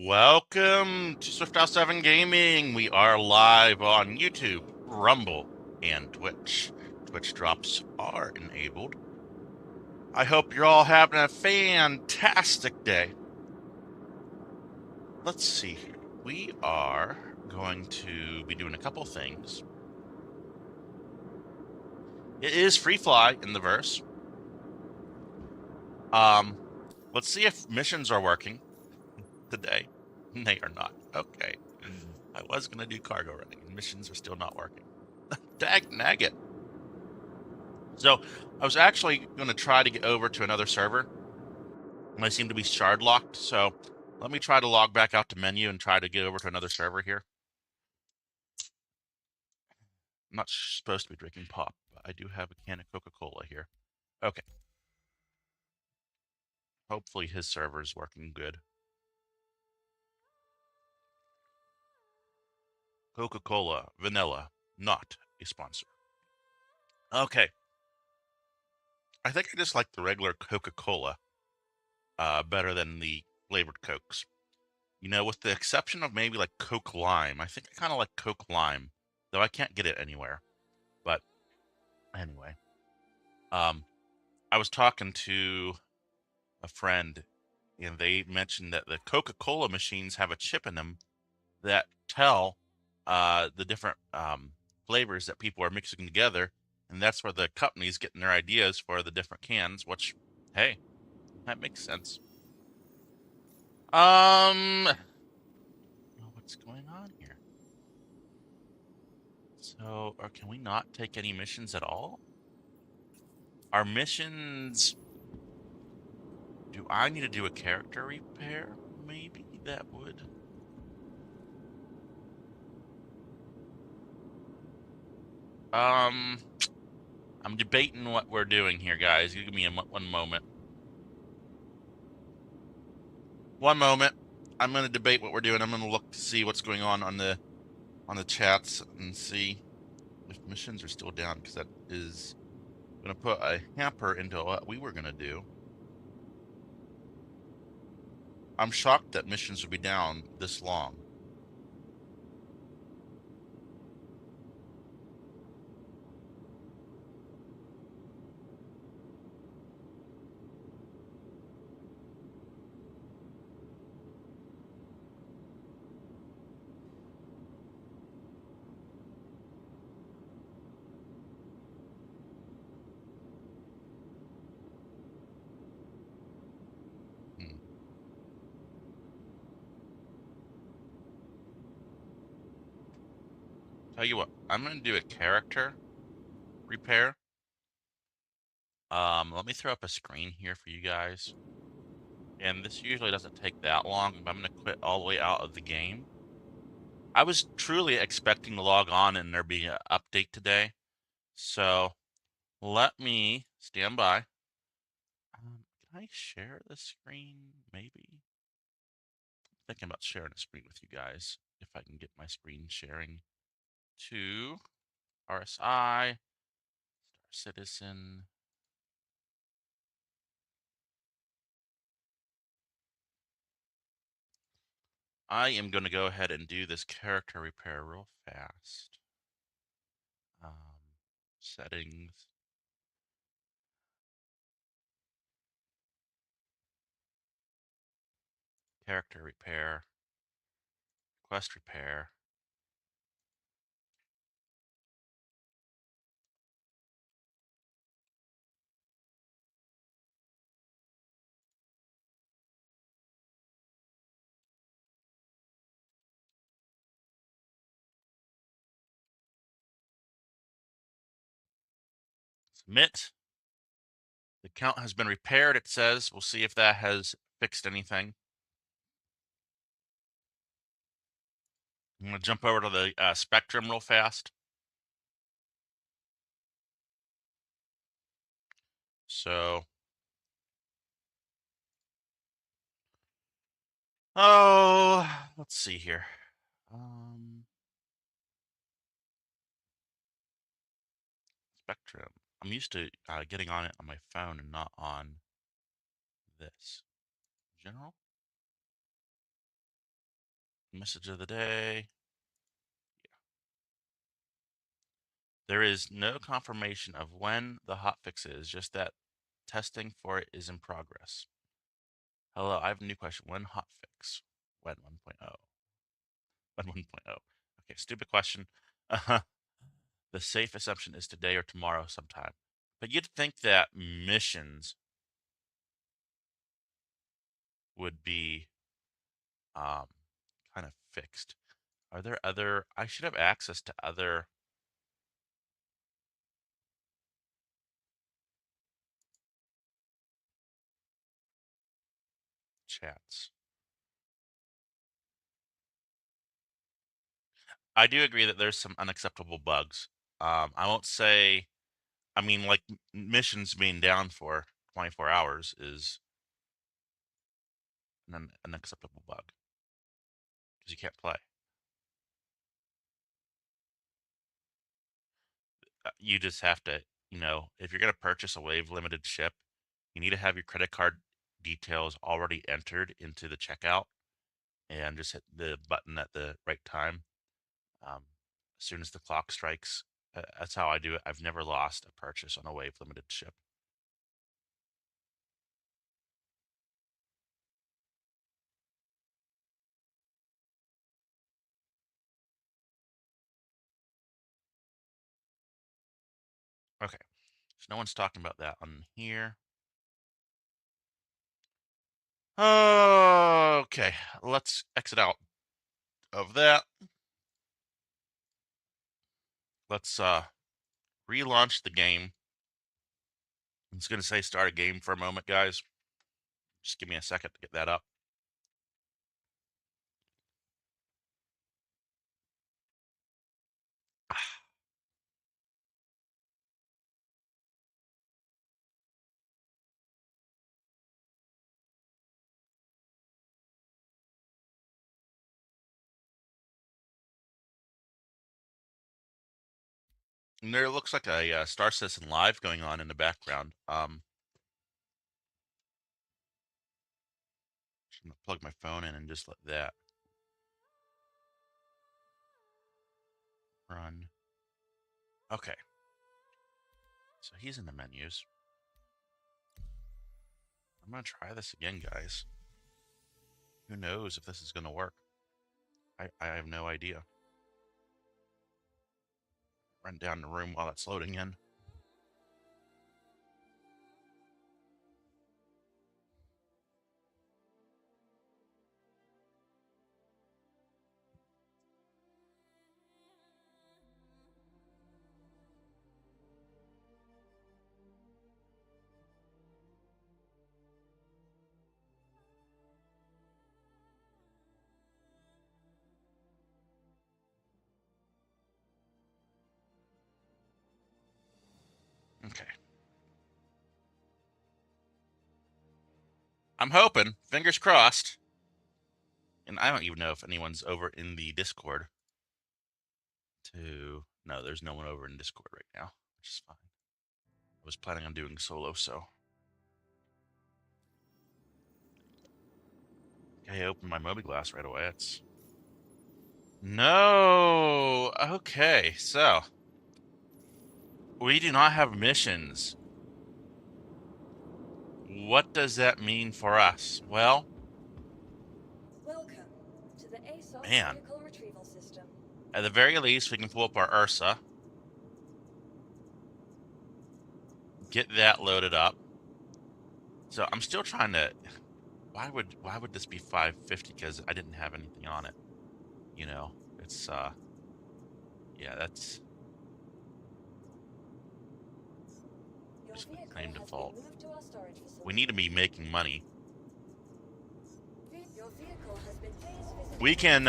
Welcome to Swift7 Gaming. We are live on YouTube, Rumble, and Twitch. Twitch drops are enabled. I hope you're all having a fantastic day. Let's see. We are going to be doing a couple things. It is free fly in the verse. Let's see if missions are working today. They are not. Okay. I was going to do cargo running, and missions are still not working. Dag nagget. So I was actually going to try to get over to another server, and I seem to be shard locked. So let me try to log back out to menu and try to get over to another server here. I'm not supposed to be drinking pop, but I do have a can of Coca-Cola here. Okay. Hopefully his server is working good. Coca-Cola, vanilla, not a sponsor. Okay. I think I just like the regular Coca-Cola better than the flavored Cokes. You know, with the exception of maybe like Coke Lime. I think I kind of like Coke Lime, though I can't get it anywhere. But anyway, I was talking to a friend, and they mentioned that the Coca-Cola machines have a chip in them that tell the different flavors that people are mixing together, and that's where the company's getting their ideas for the different cans. Which, hey, that makes sense. What's going on here? So, or can we not take any missions at all? Our missions. Do I need to do a character repair? Maybe that would. I'm debating what we're doing here, guys. Give me one moment. One moment. I'm gonna debate what we're doing. I'm gonna look to see what's going on the chats and see if missions are still down, because that is gonna put a hamper into what we were gonna do. I'm shocked that missions would be down this long. Hmm. Tell you what, I'm gonna do a character repair. Let me throw up a screen here for you guys. And this usually doesn't take that long, but I'm gonna quit all the way out of the game. I was truly expecting to log on and there be an update today. So let me stand by. Can I share the screen? Maybe. I'm thinking about sharing a screen with you guys. If I can get my screen sharing to RSI, Star Citizen. I am going to go ahead and do this character repair real fast. Settings. Character repair. Quest repair. Submit. The account has been repaired, it says. We'll see if that has fixed anything. I'm going to jump over to the Spectrum real fast. So, let's see here. Spectrum. I'm used to getting on it on my phone and not on this. General? Message of the day. Yeah. There is no confirmation of when the hotfix is, just that testing for it is in progress. Hello, I have a new question. When hotfix? When 1.0? When 1.0? Okay, stupid question. The safe assumption is today or tomorrow sometime. But you'd think that missions would be kind of fixed. Are there other... I should have access to other chats. I do agree that there's some unacceptable bugs. I won't say... I mean, like, missions being down for 24 hours is an unacceptable bug. Because you can't play. You just have to, if you're going to purchase a wave limited ship, you need to have your credit card details already entered into the checkout and just hit the button at the right time. As soon as the clock strikes, that's how I do it. I've never lost a purchase on a wave limited ship. Okay, so no one's talking about that on here. Okay, let's exit out of that. Let's relaunch the game. I'm just going to say start a game for a moment, guys. Just give me a second to get that up. And there looks like a Star Citizen Live going on in the background. Just gonna plug my phone in and just let that run. Okay. So he's in the menus. I'm gonna try this again, guys. Who knows if this is gonna work? I have no idea. Run down the room while it's loading in. Okay. I'm hoping, fingers crossed. And I don't even know if anyone's over in the Discord. No, there's no one over in Discord right now, which is fine. I was planning on doing solo, so. Okay, I opened my Mobi-Glass right away. It's... No! Okay, so. We do not have missions. What does that mean for us? Well, welcome to the ASOS man. vehicle retrieval system. At the very least, we can pull up our Ursa. Get that loaded up. So I'm still trying to... Why would this be 550? Because I didn't have anything on it. It's yeah, that's just claim default. We need to be making money. We can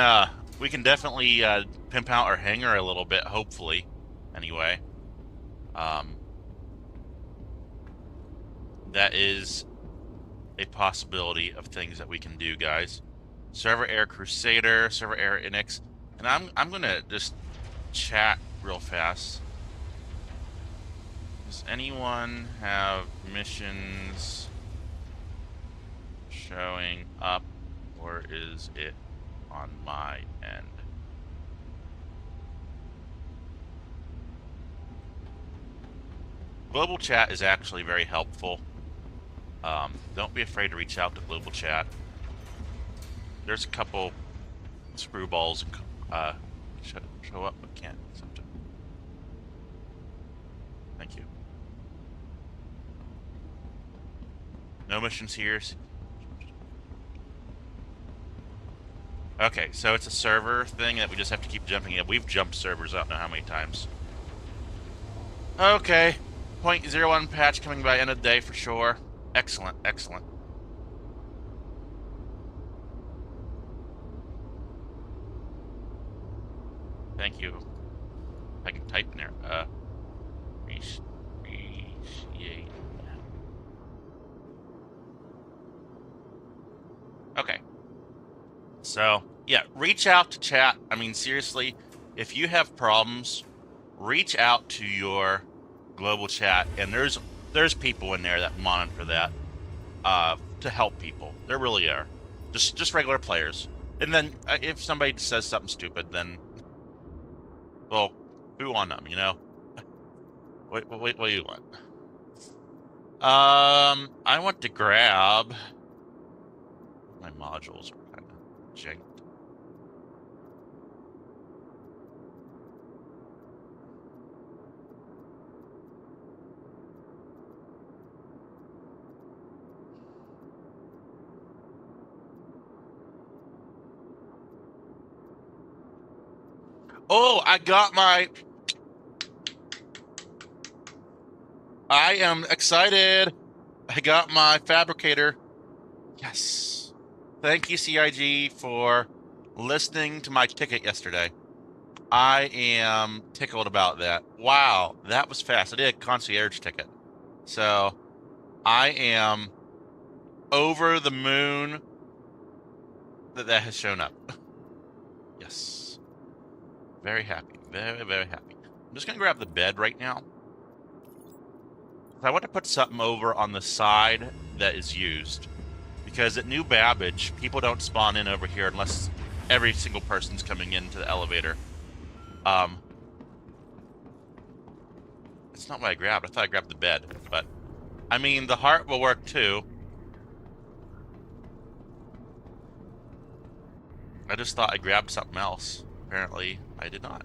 definitely pimp out our hangar a little bit, hopefully. Anyway, that is a possibility of things that we can do, guys. Server Air Crusader, Server Air Inix, and I'm gonna just chat real fast. Does anyone have missions showing up, or is it on my end. Global chat is actually very helpful. Don't be afraid to reach out to global chat. There's a couple screwballs show up but can't accept it. Thank you. No missions here. Okay, so it's a server thing that we just have to keep jumping in. We've jumped servers, I don't know how many times. Okay, 0.01 patch coming by end of the day for sure. Excellent, excellent. Thank you. I can type in there. Appreciate. Okay. So, yeah, reach out to chat. I mean, seriously, if you have problems, reach out to your global chat, and there's people in there that monitor that to help people. There really are. Just regular players. And then if somebody says something stupid, then, well, who on them, you know? What do you want? I want to grab my modules are kind of janked. Oh, I am excited. I got my fabricator. Yes. Thank you, CIG, for listening to my ticket yesterday. I am tickled about that. Wow, that was fast. I did a concierge ticket. So I am over the moon that has shown up. Yes. Very happy. Very, very happy. I'm just going to grab the bed right now. I want to put something over on the side that is used. Because at New Babbage, people don't spawn in over here unless every single person's coming into the elevator. That's not what I grabbed. I thought I grabbed the bed. But, I mean, the heart will work too. I just thought I grabbed something else. Apparently, I did not.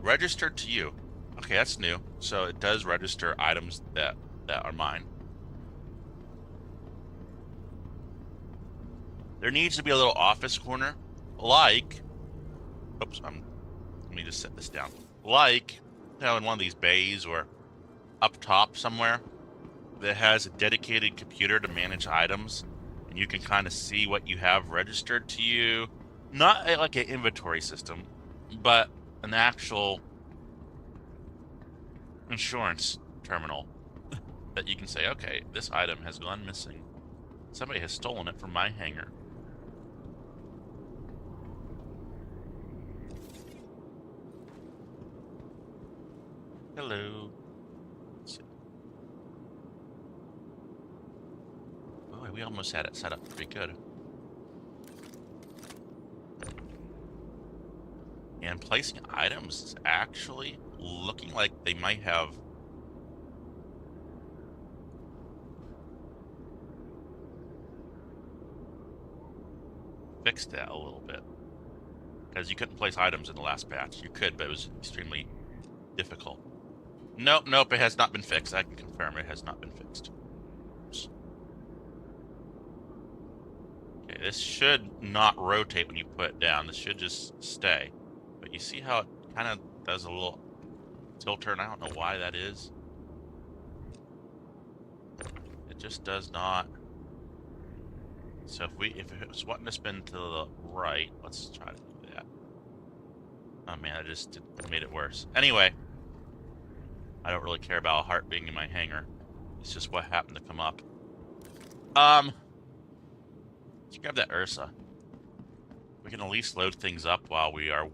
Registered to you. Okay, that's new. So it does register items that are mine. There needs to be a little office corner, like, oops, let me just set this down. Like, you know, in one of these bays or up top somewhere that has a dedicated computer to manage items, and you can kind of see what you have registered to you. Not like an inventory system, but an actual insurance terminal that you can say, okay, this item has gone missing. Somebody has stolen it from my hangar. Hello. Oh, we almost had it set up pretty good. And placing items is actually looking like they might have fixed that a little bit. Because you couldn't place items in the last patch. You could, but it was extremely difficult. Nope, it has not been fixed. I can confirm it has not been fixed. Oops. Okay, this should not rotate when you put it down. This should just stay. But you see how it kind of does a little tilt turn? I don't know why that is. It just does not. So if it was wanting to spin to the right, let's try to do that. Oh man, I just made it worse. Anyway, I don't really care about a heart being in my hangar. It's just what happened to come up. Let's grab that Ursa. We can at least load things up while we are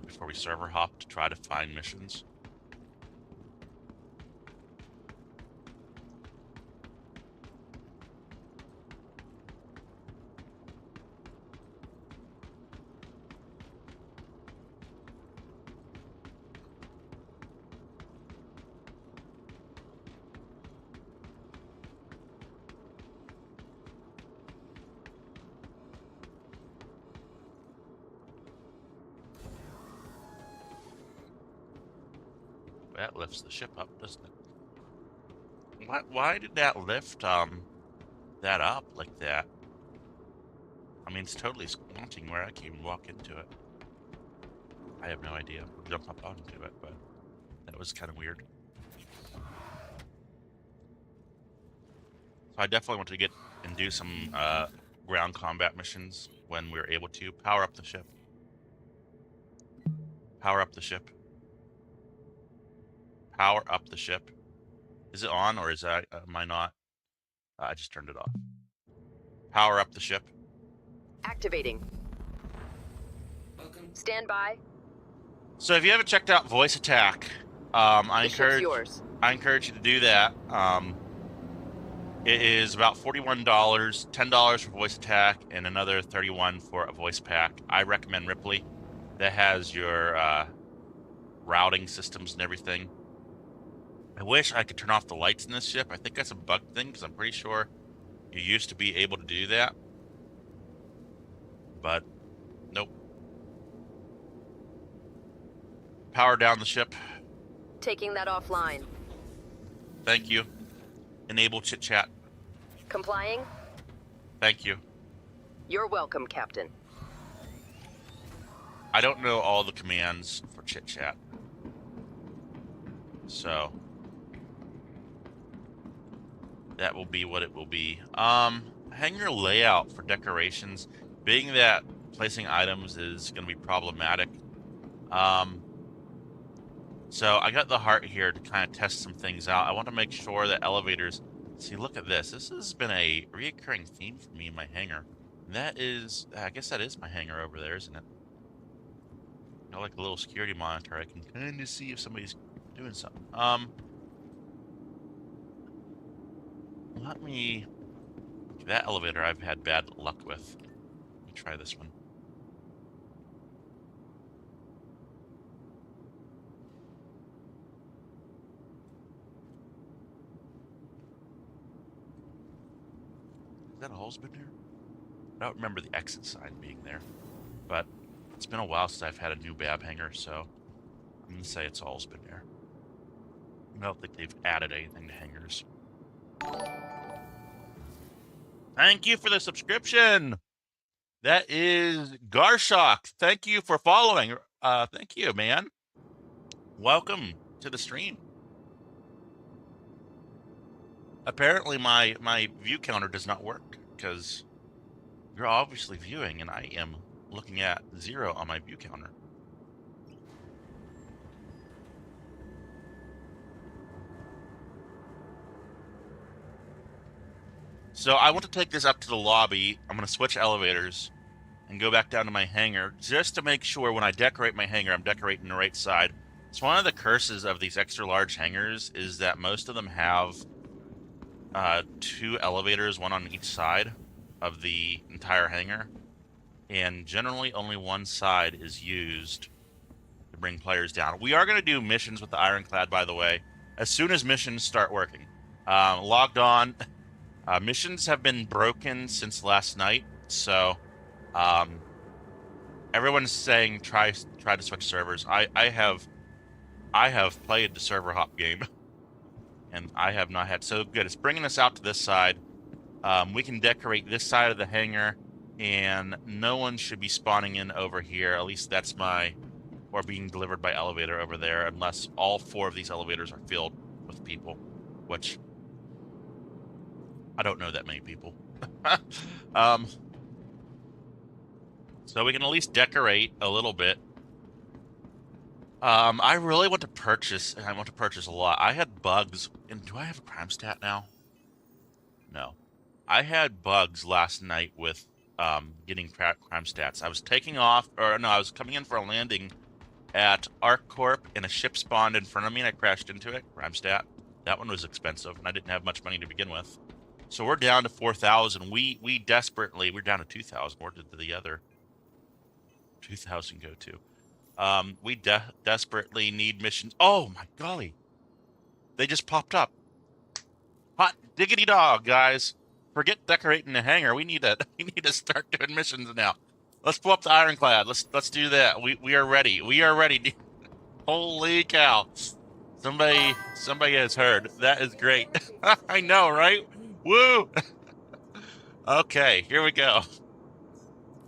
before we server hop to try to find missions. That lifts the ship up, doesn't it? Why did that lift that up like that? I mean, it's totally squanting where I can't even walk into it. I have no idea. We'll jump up onto it, but that was kind of weird. So I definitely want to get and do some ground combat missions when we're able to. Power up the ship. Power up the ship. Power up the ship. Is it on or is that am I not? I just turned it off. Power up the ship. Activating. Stand by. So if you haven't checked out Voice Attack, I encourage you to do that. It is about $41, $10 for Voice Attack, and another $31 for a voice pack. I recommend Ripley. That has your routing systems and everything. I wish I could turn off the lights in this ship. I think that's a bug thing because I'm pretty sure you used to be able to do that. But nope. Power down the ship. Taking that offline. Thank you. Enable chit chat. Complying. Thank you. You're welcome, Captain. I don't know all the commands for chit chat. So that will be what it will be. Hangar layout for decorations. Being that placing items is going to be problematic. So I got the heart here to kind of test some things out. I want to make sure that elevators... See, look at this. This has been a reoccurring theme for me in my hangar. And that is... I guess that is my hangar over there, isn't it? Got like a little security monitor. I can kind of see if somebody's doing something. Let me... That elevator I've had bad luck with. Let me try this one. Is that hole's been there? I don't remember the exit sign being there, but it's been a while since I've had a new BAB hangar, so I'm gonna say it's all's been there. I don't think they've added anything to hangars. Thank you for the subscription. That is Garshock. Thank you for following. Thank you, man. Welcome to the stream. Apparently my view counter does not work because you're obviously viewing and I am looking at 0 on my view counter. So I want to take this up to the lobby. I'm going to switch elevators and go back down to my hangar just to make sure when I decorate my hangar, I'm decorating the right side. It's one of the curses of these extra large hangars is that most of them have 2 elevators, one on each side of the entire hangar. And generally only one side is used to bring players down. We are going to do missions with the Ironclad, by the way, as soon as missions start working. Logged on. Missions have been broken since last night, so everyone's saying try to switch servers. I have played the server hop game, and I have not had so good. It's bringing us out to this side. We can decorate this side of the hangar, and no one should be spawning in over here. At least that's or being delivered by elevator over there, unless all 4 of these elevators are filled with people, which I don't know that many people. So we can at least decorate a little bit. I really want to purchase, and I want to purchase a lot. I had bugs, and do I have a crime stat now? No. I had bugs last night with getting crime stats. I was taking off, or no, I was coming in for a landing at ArcCorp, and a ship spawned in front of me, and I crashed into it. Crime stat. That one was expensive, and I didn't have much money to begin with. So we're down to 4,000. We're down to 2,000. Where did the other 2,000 go to? We desperately need missions. Oh my golly. They just popped up. Hot diggity dog, guys. Forget decorating the hangar. We need to start doing missions now. Let's pull up the Ironclad. Let's do that. We are ready. We are ready. Holy cow. Somebody has heard. That is great. I know, right? Woo! Okay, here we go.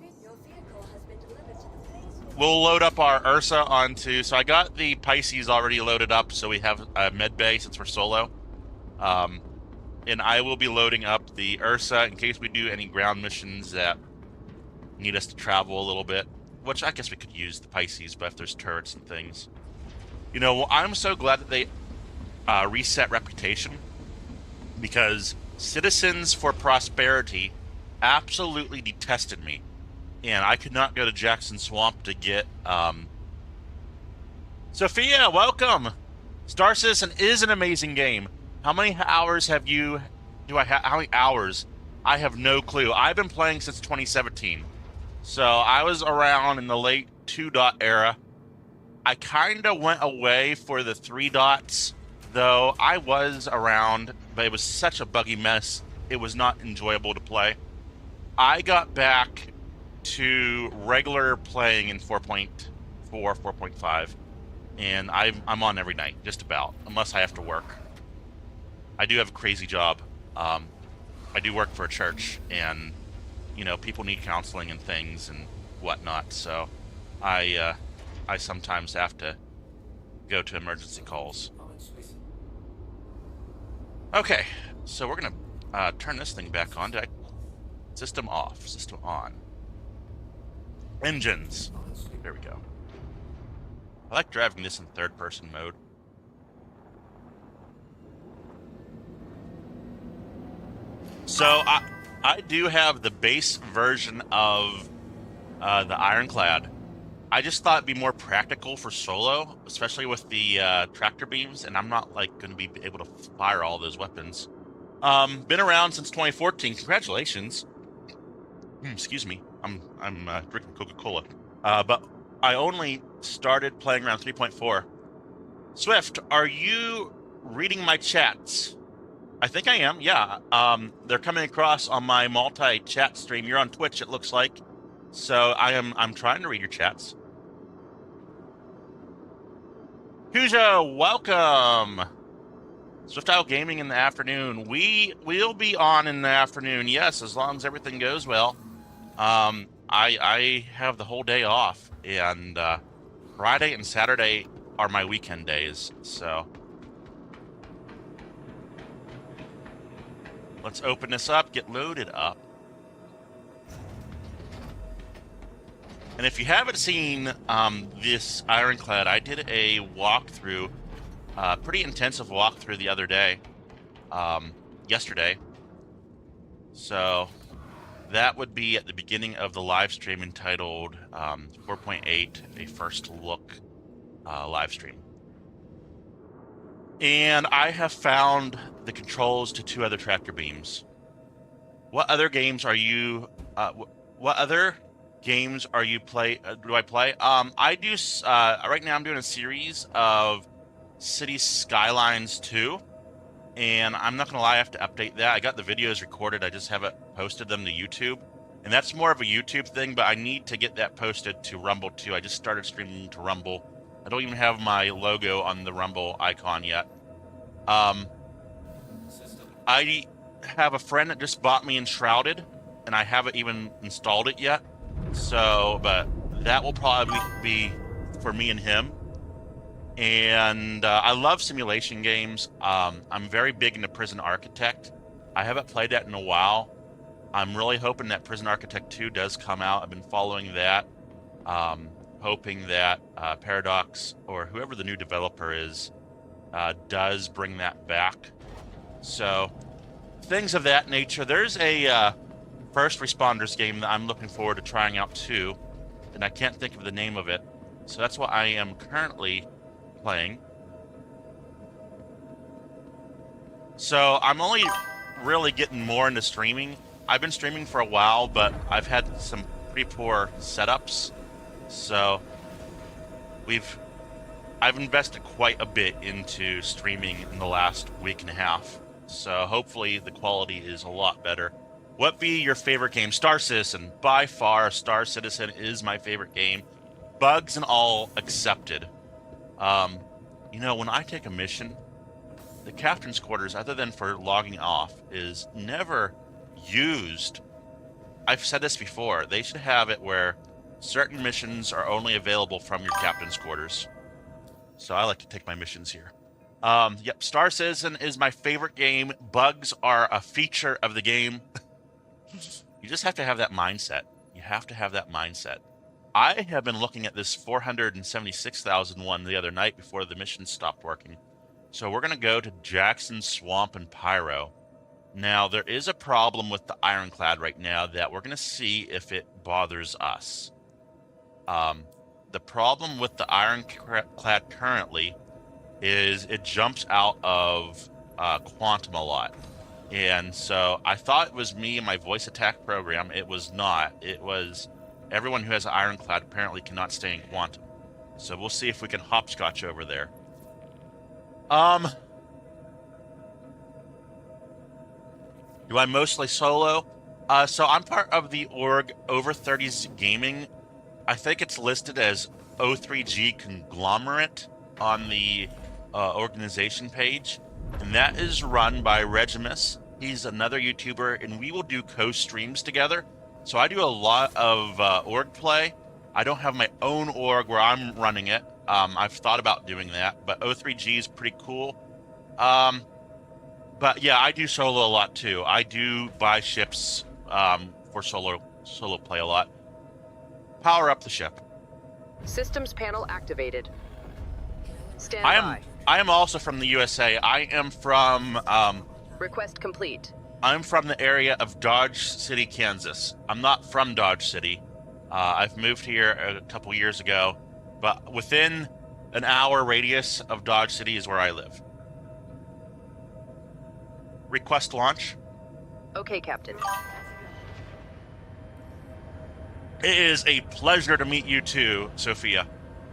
Your vehicle has been delivered to the place. We'll load up our Ursa onto. So I got the Pisces already loaded up, so we have a med bay since we're solo. And I will be loading up the Ursa in case we do any ground missions that need us to travel a little bit. Which I guess we could use the Pisces, but if there's turrets and things. You know, I'm so glad that they reset reputation, because Citizens for Prosperity absolutely detested me, and I could not go to Jackson Swamp to get Sophia, welcome. Star Citizen is an amazing game. How many hours have you how many hours? I have no clue. I've been playing since 2017. So I was around in the late 2-dot era. I kind of went away for the 3 dots, though I was around, but it was such a buggy mess. It was not enjoyable to play. I got back to regular playing in 4.4, 4.5, and I'm on every night, just about, unless I have to work. I do have a crazy job. I do work for a church, and you know, people need counseling and things and whatnot, so I sometimes have to go to emergency calls. Okay, so we're gonna turn this thing back on. System off, system on. Engines. There we go. I like driving this in third-person mode. So I do have the base version of the Ironclad. I just thought it'd be more practical for solo, especially with the tractor beams, and I'm not like going to be able to fire all those weapons. Been around since 2014. Congratulations. Excuse me. I'm drinking Coca-Cola. But I only started playing around 3.4. Swift, are you reading my chats? I think I am, yeah. They're coming across on my multi-chat stream. You're on Twitch, it looks like. So I'm trying to read your chats. Huja, welcome. Swift Owl Gaming in the afternoon. We'll be on in the afternoon, yes, as long as everything goes well. I have the whole day off, and Friday and Saturday are my weekend days, so let's open this up, get loaded up. And if you haven't seen this Ironclad, I did a walkthrough, pretty intensive walkthrough the other day, yesterday. So that would be at the beginning of the live stream entitled 4.8, a first look live stream. And I have found the controls to 2 other tractor beams. What other games are you? What other games are you play? Do I play? I do. Right now, I'm doing a series of City Skylines 2, and I'm not gonna lie, I have to update that. I got the videos recorded. I just haven't posted them to YouTube, and that's more of a YouTube thing. But I need to get that posted to Rumble too. I just started streaming to Rumble. I don't even have my logo on the Rumble icon yet. I have a friend that just bought me Enshrouded, and I haven't even installed it yet. So, but that will probably be for me and him. And I love simulation games. I'm very big into Prison Architect. I haven't played that in a while. I'm really hoping that Prison Architect 2 does come out. I've been following that. Hoping that Paradox, or whoever the new developer is, does bring that back. So, things of that nature. There's a first responders game that I'm looking forward to trying out too, and I can't think of the name of it. So that's what I am currently playing. So I'm only really getting more into streaming. I've been streaming for a while, but I've had some pretty poor setups. So I've invested quite a bit into streaming in the last week and a half. So hopefully the quality is a lot better. What be your favorite game? Star Citizen. By far, Star Citizen is my favorite game. Bugs and all accepted. You know, when I take a mission, the captain's quarters, other than for logging off, is never used. I've said this before. They should have it where certain missions are only available from your captain's quarters. So I like to take my missions here. Yep, Star Citizen is my favorite game. Bugs are a feature of the game. You just have to have that mindset. You have to have that mindset. I have been looking at this 476,000 one the other night before the mission stopped working. So we're going to go to Jackson, Swamp, and Pyro. Now, there is a problem with the Ironclad right now that we're going to see if it bothers us. The problem with the Ironclad currently is it jumps out of quantum a lot. And so I thought it was me and my voice attack program. It was not. It was everyone who has an Ironclad apparently cannot stay in quantum. So we'll see if we can hopscotch over there. Do I mostly solo? So I'm part of the org Over 30s Gaming. I think it's listed as O3G Conglomerate on the organization page. And that is run by Regimus. He's another YouTuber, and we will do co-streams together. So I do a lot of org play. I don't have my own org where I'm running it. I've thought about doing that, but O3G is pretty cool. But yeah, I do solo a lot too. I do buy ships for solo play a lot. Power up the ship. Systems panel activated. Stand by. I am also from the USA. I am from Request complete. I'm from the area of Dodge City, Kansas. I'm not from Dodge City. I've moved here a couple years ago, but within an hour radius of Dodge City is where I live. Request launch. Okay, Captain. It is a pleasure to meet you too, Sophia.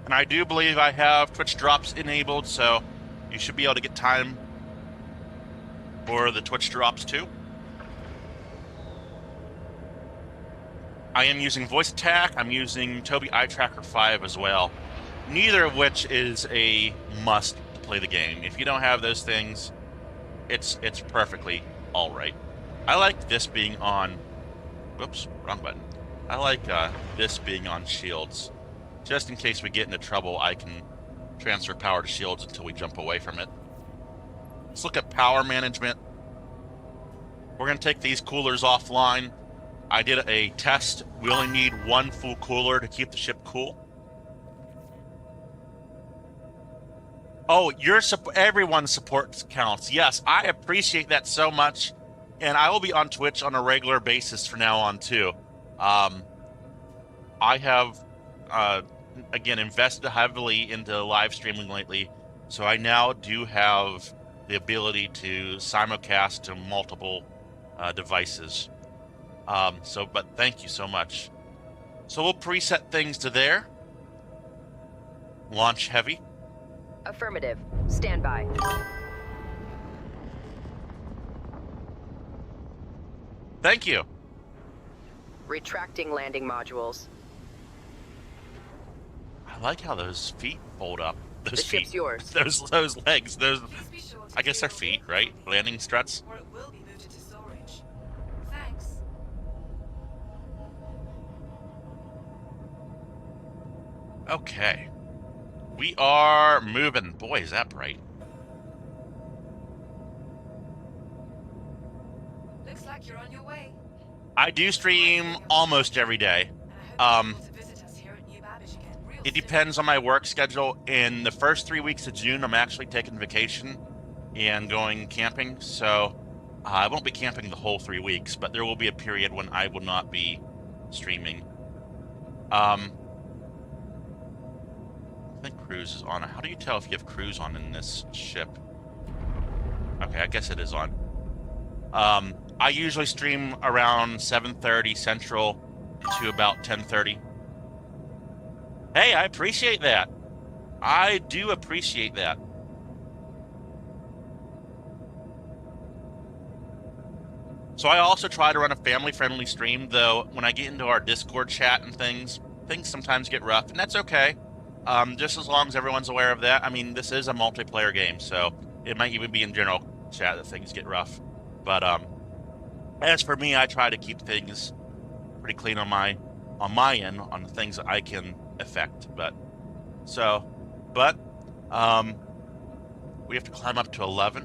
And I do believe I have Twitch drops enabled, so you should be able to get time for the Twitch drops too. I am using voice attack. I'm using Tobii Eye Tracker 5 as well. Neither of which is a must to play the game. If you don't have those things, it's perfectly all right. I like this being on... Whoops, wrong button. I like this being on shields. Just in case we get into trouble, I can transfer power to shields until we jump away from it. Let's look at power management. We're going to take these coolers offline. I did a test. We only need one full cooler to keep the ship cool. Oh, everyone's support counts. Yes, I appreciate that so much. And I will be on Twitch on a regular basis from now on, too. I have, again, invested heavily into live streaming lately. So I now do have the ability to simulcast to multiple devices. But thank you so much. So we'll preset things to there. Launch heavy. Affirmative. Stand by. Thank you. Retracting landing modules. I like how those feet fold up. Those The feet. ship's yours. Those legs. Those. I guess they're feet, right? Landing struts. Or it will be moved into storage. Thanks. Okay. We are moving. Boy, is that bright. Looks like you're on your way. I do stream almost every day. And I hope you're able to visit us here at New Babbage again real It soon. depends on my work schedule. In the first 3 weeks of June, I'm actually taking vacation and going camping. So I won't be camping the whole 3 weeks, but there will be a period when I will not be streaming. I think cruise is on. How do you tell if you have cruise on in this ship? Okay, I guess it is on. I usually stream around 7:30 Central to about 10:30. Hey, I appreciate that. I do appreciate that. So I also try to run a family-friendly stream, though when I get into our Discord chat and things sometimes get rough, and that's okay. Just as long as everyone's aware of that. I mean, this is a multiplayer game, so it might even be in general chat that things get rough. But as for me, I try to keep things pretty clean on my end on the things that I can affect. But we have to climb up to 11.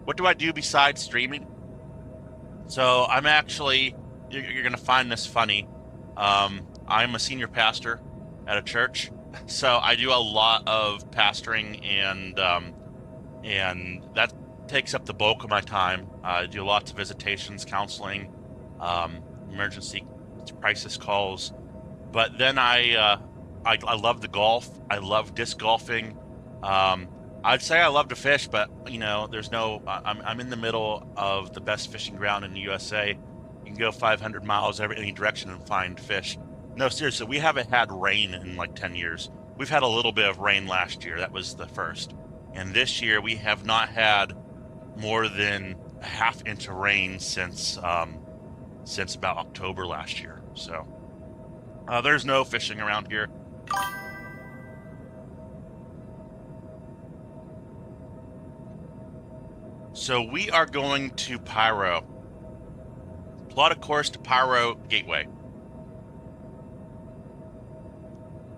What do I do besides streaming? So I'm actually, you're going to find this funny. I'm a senior pastor at a church, so I do a lot of pastoring, and that takes up the bulk of my time. I do lots of visitations, counseling, emergency crisis calls. But then I love the golf. I love disc golfing. I'd say I love to fish, but you know, there's no. I'm in the middle of the best fishing ground in the USA. You can go 500 miles any direction and find fish. No, seriously, we haven't had rain in like 10 years. We've had a little bit of rain last year. That was the first. And this year we have not had more than a half inch of rain since about October last year. So there's no fishing around here. So we are going to Pyro. Plot a course to Pyro Gateway.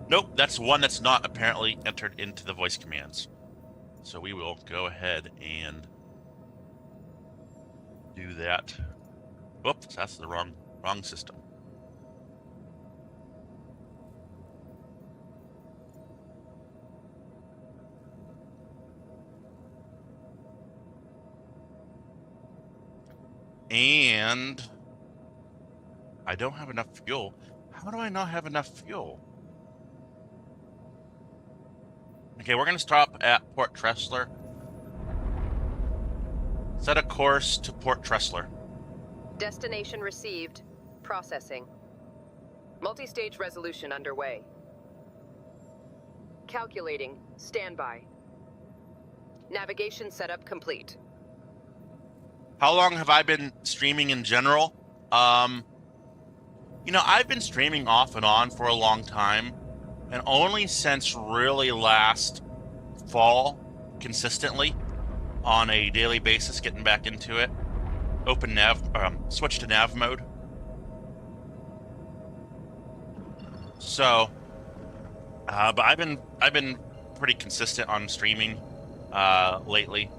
Nope, that's one that's not apparently entered into the voice commands. So we will go ahead and do that. Whoops, that's the wrong system. And I don't have enough fuel. How do I not have enough fuel? Okay, we're going to stop at Port Tressler. Set a course to Port Tressler. Destination received. Processing. Multi-stage resolution underway. Calculating. Standby. Navigation setup complete. How long have I been streaming in general? You know, I've been streaming off and on for a long time, and only since really last fall, consistently, on a daily basis, getting back into it. Open nav, switch to nav mode. So, but I've been pretty consistent on streaming lately.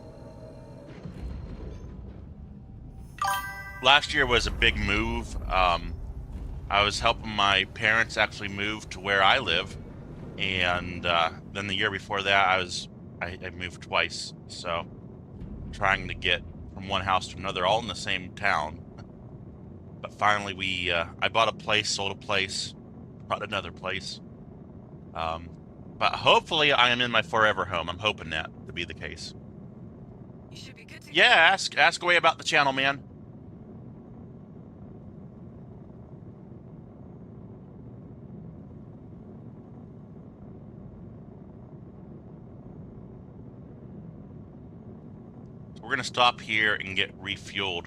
Last year was a big move. I was helping my parents actually move to where I live, and then the year before that, I moved twice. So, trying to get from one house to another, all in the same town. But finally, I bought a place, sold a place, bought another place. But hopefully, I am in my forever home. I'm hoping that to be the case. You should be good to Yeah, ask away about the channel, man. We're going to stop here and get refueled.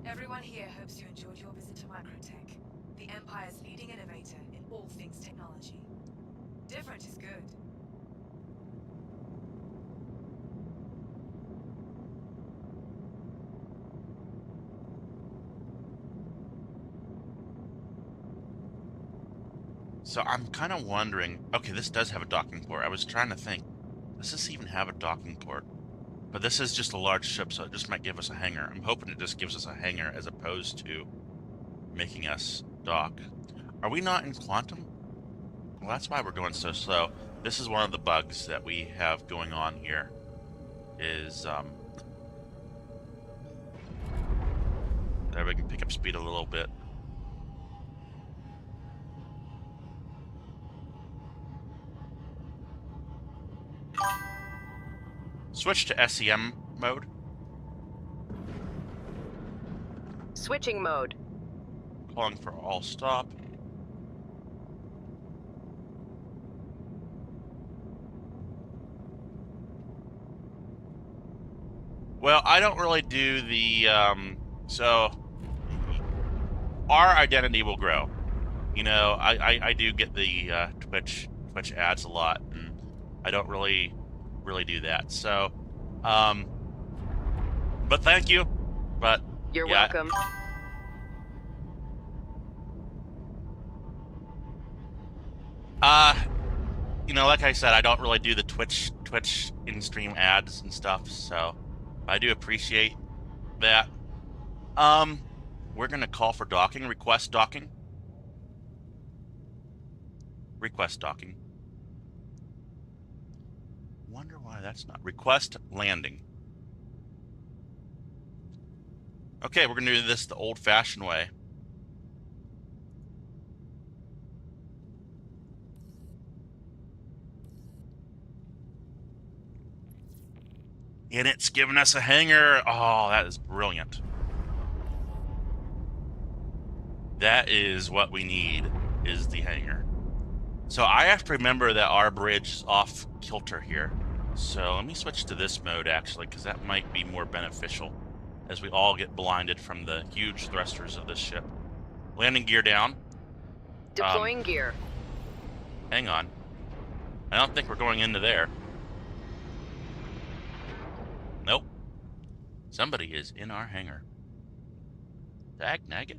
Everyone here hopes you enjoyed your visit to Microtech, the Empire's leading innovator in all things technology. Different is good. So I'm kind of wondering, okay, this does have a docking port. I was trying to think, does this even have a docking port? But this is just a large ship, so it just might give us a hangar. I'm hoping it just gives us a hangar as opposed to making us dock. Are we not in quantum? Well, that's why we're going so slow. This is one of the bugs that we have going on here. Is there we can pick up speed a little bit. Switch to SEM mode. Switching mode. Calling for all stop. Well, I don't really do the, so our identity will grow. You know, I do get the Twitch ads a lot, and I don't really do that. So, but thank you. But You're yeah, welcome. you know, like I said, I don't really do the Twitch in-stream ads and stuff, so I do appreciate that. We're gonna call for docking, request docking. Request docking. Wonder why that's not request landing. Okay, we're gonna do this the old-fashioned way. And it's giving us a hangar. Oh, that is brilliant. That is what we need, is the hangar. So I have to remember that our bridge is off kilter here. So let me switch to this mode, actually, because that might be more beneficial as we all get blinded from the huge thrusters of this ship. Landing gear down. Deploying gear. Hang on. I don't think we're going into there. Nope. Somebody is in our hangar. Dag naggit.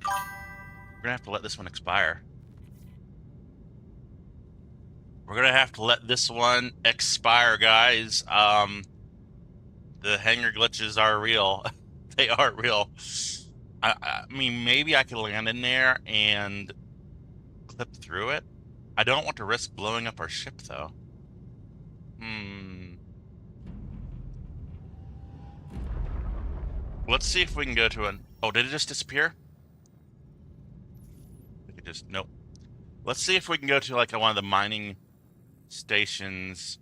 We're gonna have to let this one expire. We're gonna have to let this one expire, guys. The hangar glitches are real. They are real. I mean, maybe I could land in there and clip through it. I don't want to risk blowing up our ship, though. Let's see if we can go to an... Oh, did it just disappear? We could just... Nope. Let's see if we can go to, like, one of the mining stations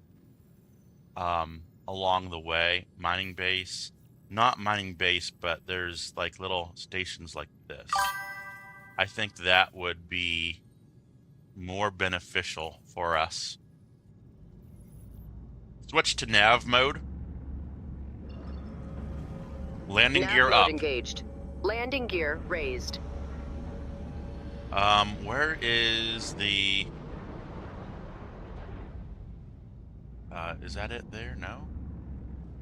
along the way. Mining base. Not mining base, but there's, like, little stations like this. I think that would be more beneficial for us. Switch to nav mode. Landing Nav gear mode up. engaged. Landing gear raised. Where is the... is that it there? No?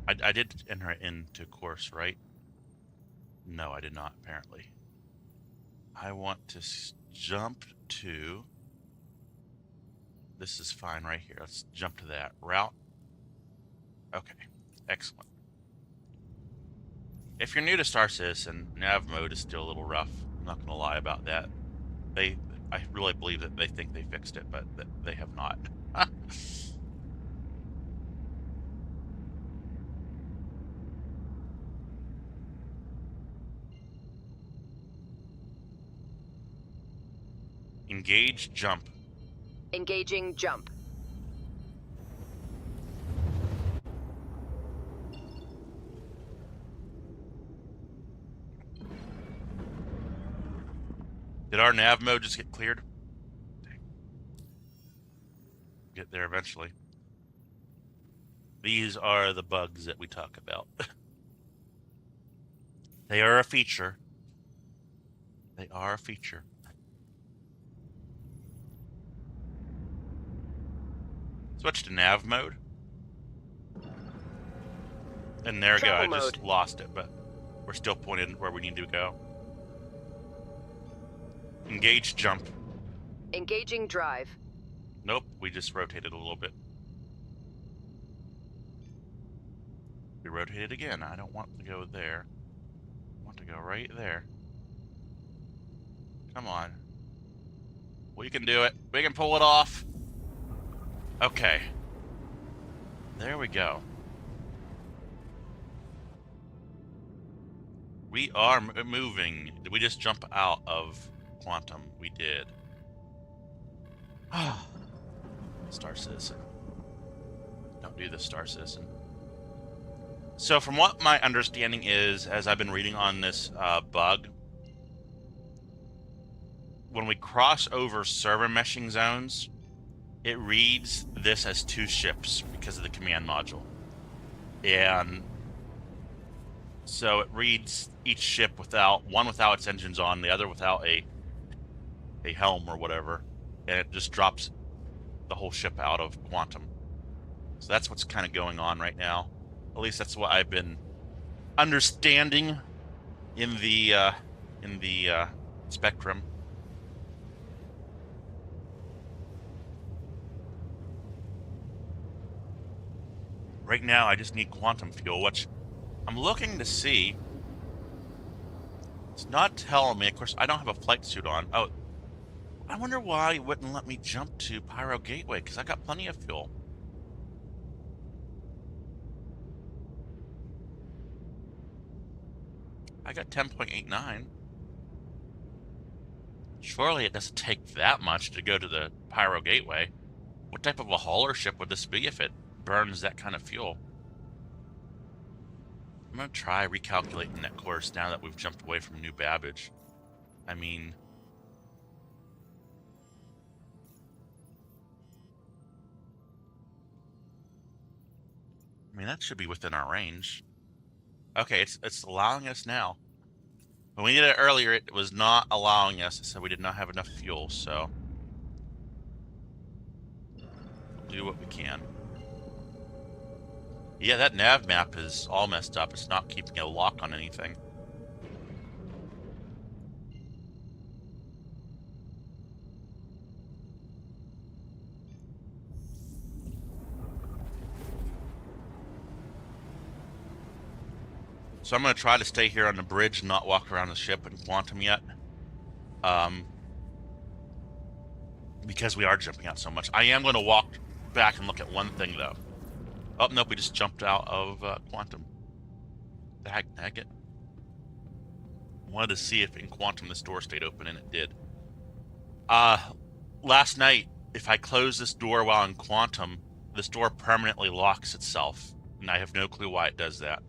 I did enter it into course, right? No, I did not, apparently. I want to jump to... This is fine right here. Let's jump to that. Route. Okay, excellent. If you're new to Star Citizen, nav mode is still a little rough. I'm not going to lie about that. I really believe that they think they fixed it, but they have not. Engage jump. Engaging jump. Did our nav mode just get cleared? Get there eventually. These are the bugs that we talk about. They are a feature. They are a feature. Switch to nav mode. And there we go. I just lost it, but we're still pointed where we need to go. Engage jump. Engaging drive. Nope, we just rotated a little bit. We rotated again. I don't want to go there. I want to go right there. Come on. We can do it. We can pull it off. Okay. There we go. We are moving. Did we just jump out of quantum? We did. Star Citizen. Don't do this, Star Citizen. So from what my understanding is, as I've been reading on this bug, when we cross over server meshing zones, it reads this as two ships because of the command module. And So it reads each ship without its engines on, the other without a helm or whatever, and it just drops the whole ship out of quantum. So that's what's kind of going on right now. At least that's what I've been understanding in the spectrum. Right now, I just need quantum fuel, which I'm looking to see. It's not telling me. Of course, I don't have a flight suit on. Oh, I wonder why it wouldn't let me jump to Pyro Gateway, because I got plenty of fuel. I got 10.89. Surely it doesn't take that much to go to the Pyro Gateway. What type of a hauler ship would this be if it burns that kind of fuel? I'm going to try recalculating that course now that we've jumped away from New Babbage. I mean, that should be within our range. Okay, it's allowing us now. When we did it earlier, it was not allowing us. It said we did not have enough fuel, so we'll do what we can. Yeah, that nav map is all messed up. It's not keeping a lock on anything. So I'm going to try to stay here on the bridge and not walk around the ship in quantum yet. Because we are jumping out so much. I am going to walk back and look at one thing, though. Oh, nope, we just jumped out of quantum. The heck, it. Wanted to see if in quantum this door stayed open, and it did. Last night, if I close this door while in quantum, this door permanently locks itself, and I have no clue why it does that.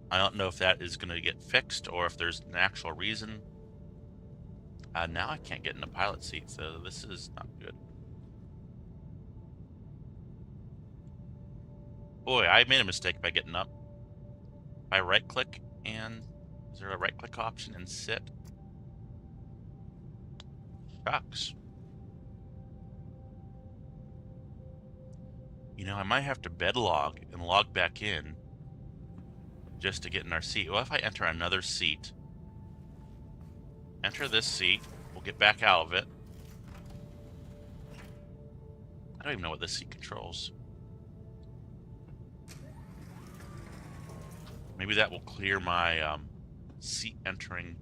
I don't know if that is going to get fixed or if there's an actual reason. Now I can't get in the pilot seat, so this is not good. Boy, I made a mistake by getting up. I right-click, and is there a right-click option and sit? Shucks. You know, I might have to bed log and log back in just to get in our seat. Well, if I enter another seat, enter this seat, we'll get back out of it. I don't even know what this seat controls. Maybe that will clear my seat entering.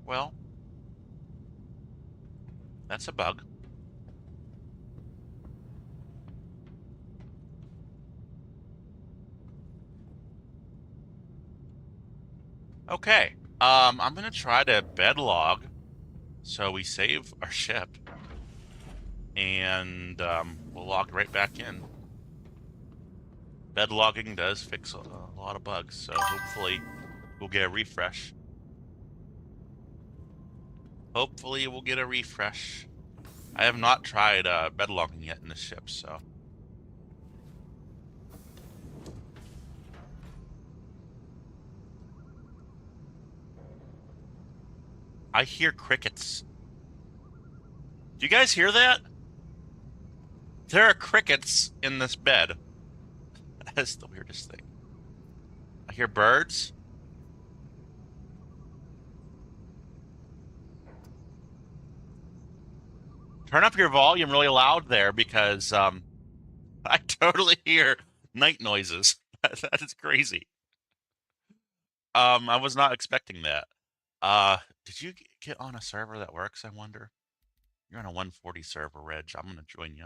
Well, that's a bug. Okay, I'm gonna try to bed log so we save our ship, and we'll log right back in. Bed logging does fix a lot of bugs, so hopefully we'll get a refresh. Hopefully we'll get a refresh. I have not tried bed logging yet in this ship, so. I hear crickets. Do you guys hear that? There are crickets in this bed. That's the weirdest thing. I hear birds. Turn up your volume really loud there, because I totally hear night noises. That is crazy. I was not expecting that. Did you get on a server that works, I wonder? You're on a 140 server, Reg. I'm going to join you.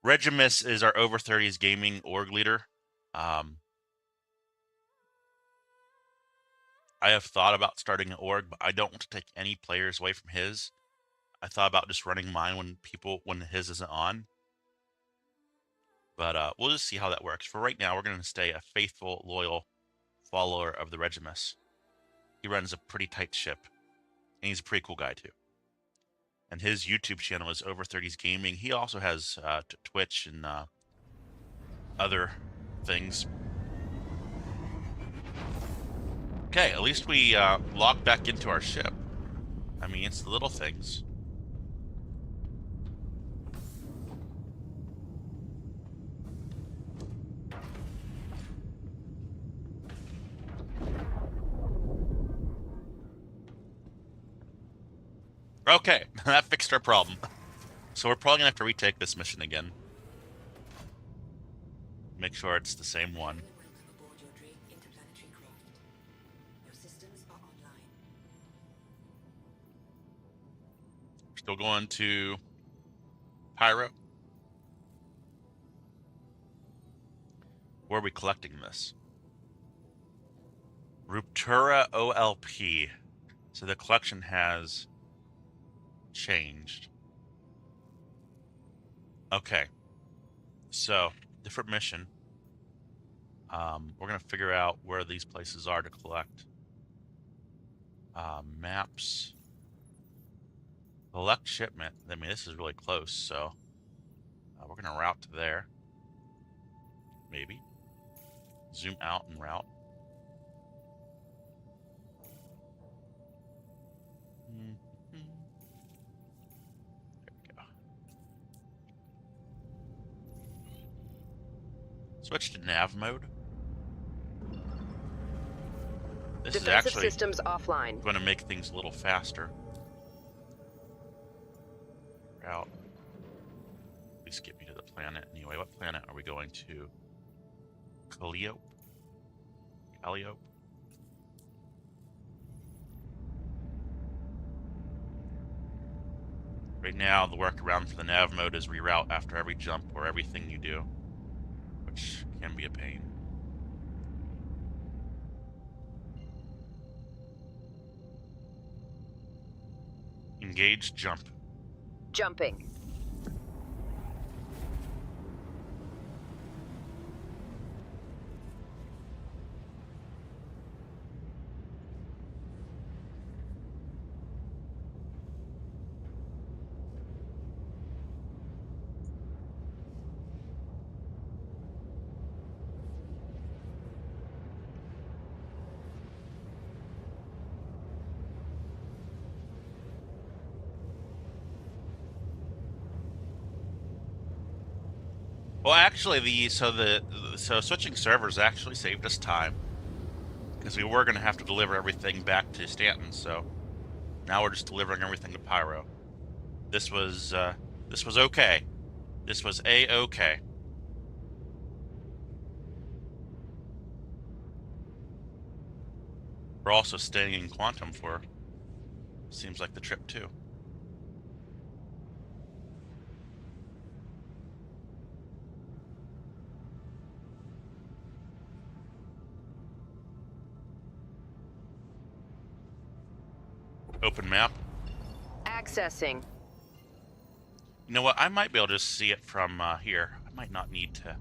Regimus is our over 30s gaming org leader. I have thought about starting an org, but I don't want to take any players away from his. I thought about just running mine when his isn't on. But we'll just see how that works. For right now, we're going to stay a faithful, loyal follower of the Regimus. He runs a pretty tight ship, and he's a pretty cool guy too. And his YouTube channel is Over 30s Gaming. He also has Twitch and other things. Okay, at least we logged back into our ship. I mean, it's the little things. Okay, that fixed our problem. So we're probably gonna have to retake this mission again. Make sure it's the same one. Welcome aboard your Drake interplanetary craft. Your systems are online. Still going to Pyro. Where are we collecting this? Ruptura OLP. So the collection has changed. Okay. So, different mission. We're going to figure out where these places are to collect. Maps. Collect shipment. I mean, this is really close, so we're going to route to there. Maybe. Zoom out and route. There we go. Switch to nav mode. This is Defensive actually systems offline. going to make things a little faster. Route. Please get me to the planet. Anyway, what planet are we going to? Calliope? Calliope? Right now, the workaround for the nav mode is reroute after every jump or everything you do, which can be a pain. Engage jump. Jumping. Well, actually, so switching servers actually saved us time because we were going to have to deliver everything back to Stanton. So now we're just delivering everything to Pyro. This was okay. This was a-okay. We're also staying in Quantum for seems like the trip too. Open map. Accessing. You know what? I might be able to just see it from here. I might not need to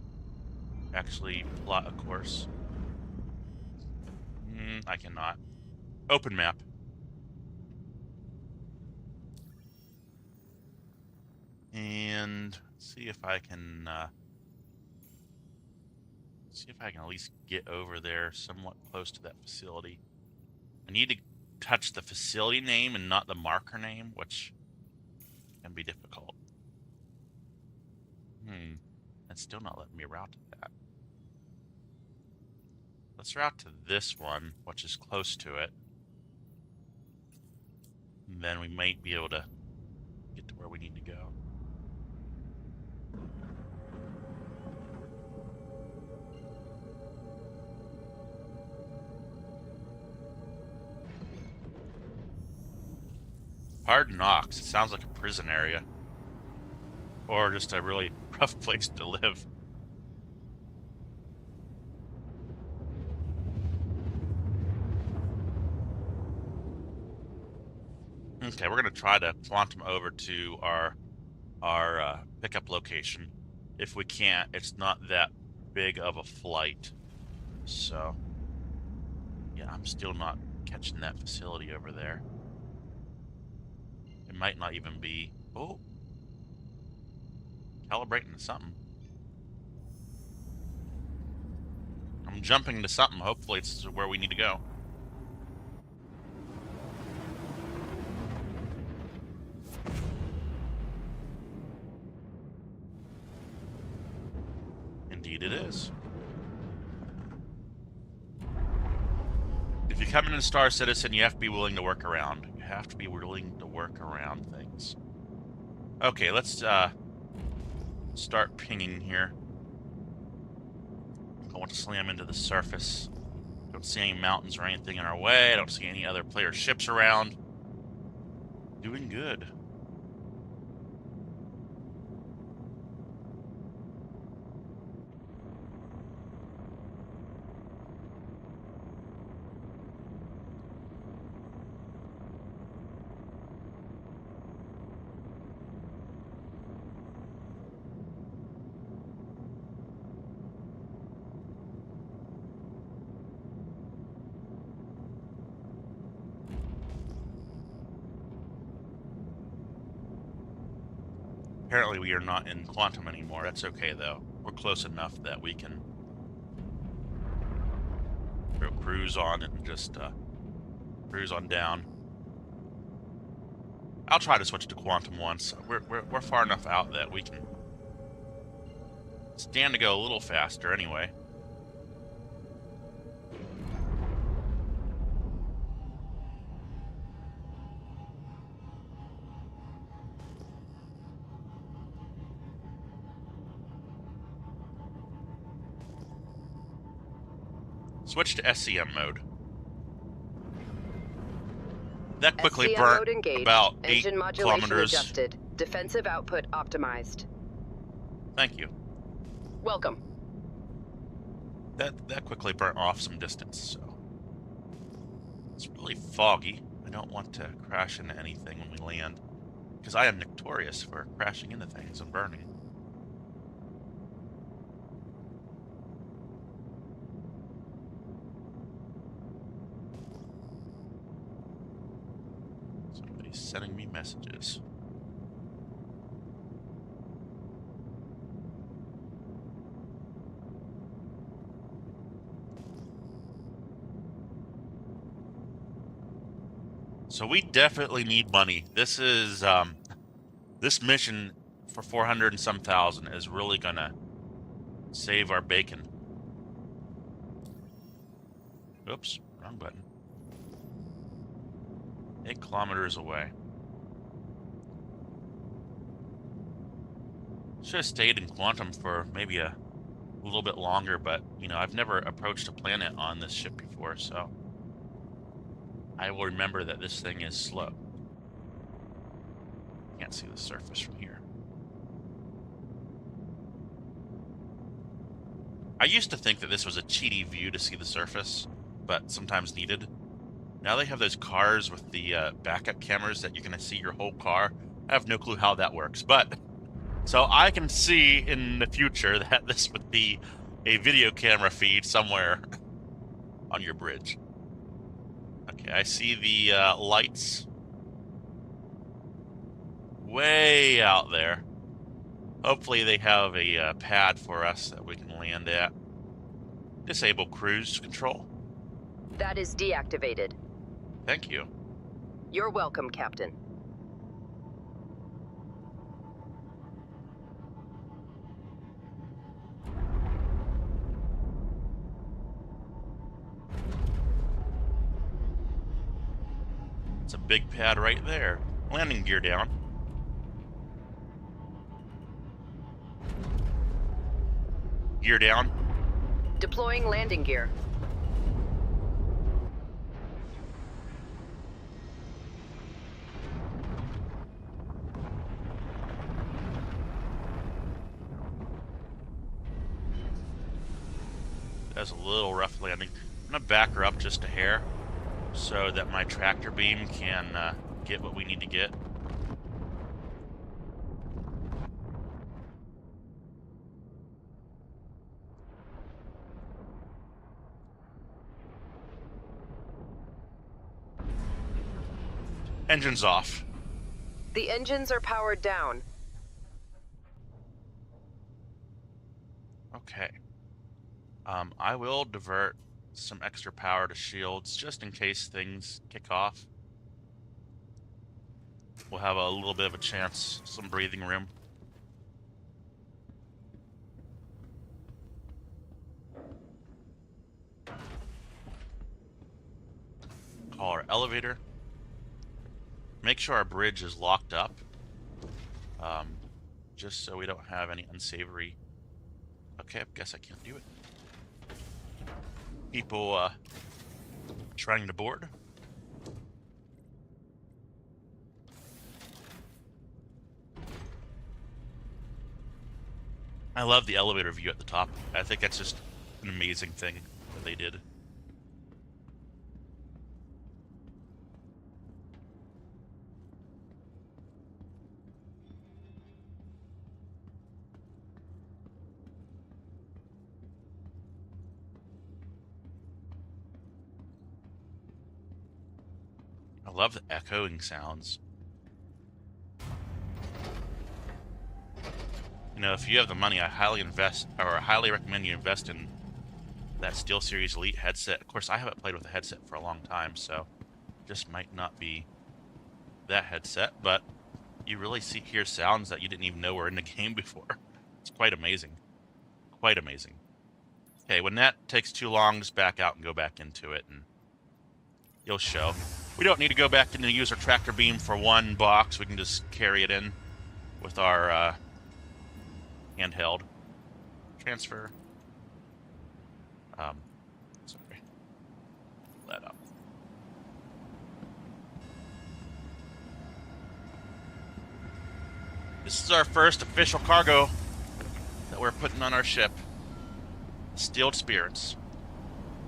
actually plot a course. I cannot. Open map. And see if I can at least get over there somewhat close to that facility. I need to touch the facility name and not the marker name, which can be difficult. It's still not letting me route to that. Let's route to this one, which is close to it. And then we might be able to get to where we need to go. Hard Knocks. It sounds like a prison area. Or just a really rough place to live. Okay, we're going to try to quantum over to our pickup location. If we can't, it's not that big of a flight. So, yeah, I'm still not catching that facility over there. It might not even be... Oh! Calibrating something. I'm jumping to something. Hopefully it's where we need to go. Indeed it is. If you come into Star Citizen, you have to be willing to work around. You have to be willing to work around things. Okay, let's start pinging here. I want to slam into the surface. Don't see any mountains or anything in our way. I don't see any other player ships around. Doing good. Apparently we are not in quantum anymore. That's okay, though. We're close enough that we can cruise on and just cruise on down. I'll try to switch to quantum once. We're far enough out that we can stand to go a little faster anyway. Switch to SCM mode. That quickly burnt about 8 Engine modulation kilometers. Adjusted. Defensive output optimized. Thank you. Welcome. That quickly burnt off some distance, so it's really foggy. I don't want to crash into anything when we land, because I am notorious for crashing into things and burning. Somebody's sending me messages. So we definitely need money. This is this mission for 400 and some thousand is really gonna save our bacon. Oops, wrong button. 8 kilometers away. Should have stayed in quantum for maybe a little bit longer, but you know, I've never approached a planet on this ship before, so I will remember that this thing is slow. Can't see the surface from here. I used to think that this was a cheaty view to see the surface, but sometimes needed. Now they have those cars with the backup cameras that you can see your whole car. I have no clue how that works, but so I can see in the future that this would be a video camera feed somewhere on your bridge. Okay, I see the lights way out there. Hopefully they have a pad for us that we can land at. Disable cruise control. That is deactivated. Thank you. You're welcome, Captain. It's a big pad right there. Landing gear down. Gear down. Deploying landing gear. That's a little rough landing. I'm gonna back her up just a hair so that my tractor beam can get what we need to get. Engines off. The engines are powered down. Okay. I will divert some extra power to shields just in case things kick off. We'll have a little bit of a chance, some breathing room. Call our elevator. Make sure our bridge is locked up, just so we don't have any unsavory. Okay, I guess I can't do it. People trying to board. I love the elevator view at the top. I think that's just an amazing thing that they did. I love the echoing sounds. You know, if you have the money, I highly recommend you invest in that SteelSeries Elite headset. Of course, I haven't played with a headset for a long time, so just might not be that headset, but you really hear sounds that you didn't even know were in the game before. It's quite amazing. Quite amazing. Okay, when that takes too long, just back out and go back into it, and you'll show. We don't need to go back into use our tractor beam for one box. We can just carry it in with our handheld. Transfer. Sorry. Let up. This is our first official cargo that we're putting on our ship. Steeled Spirits.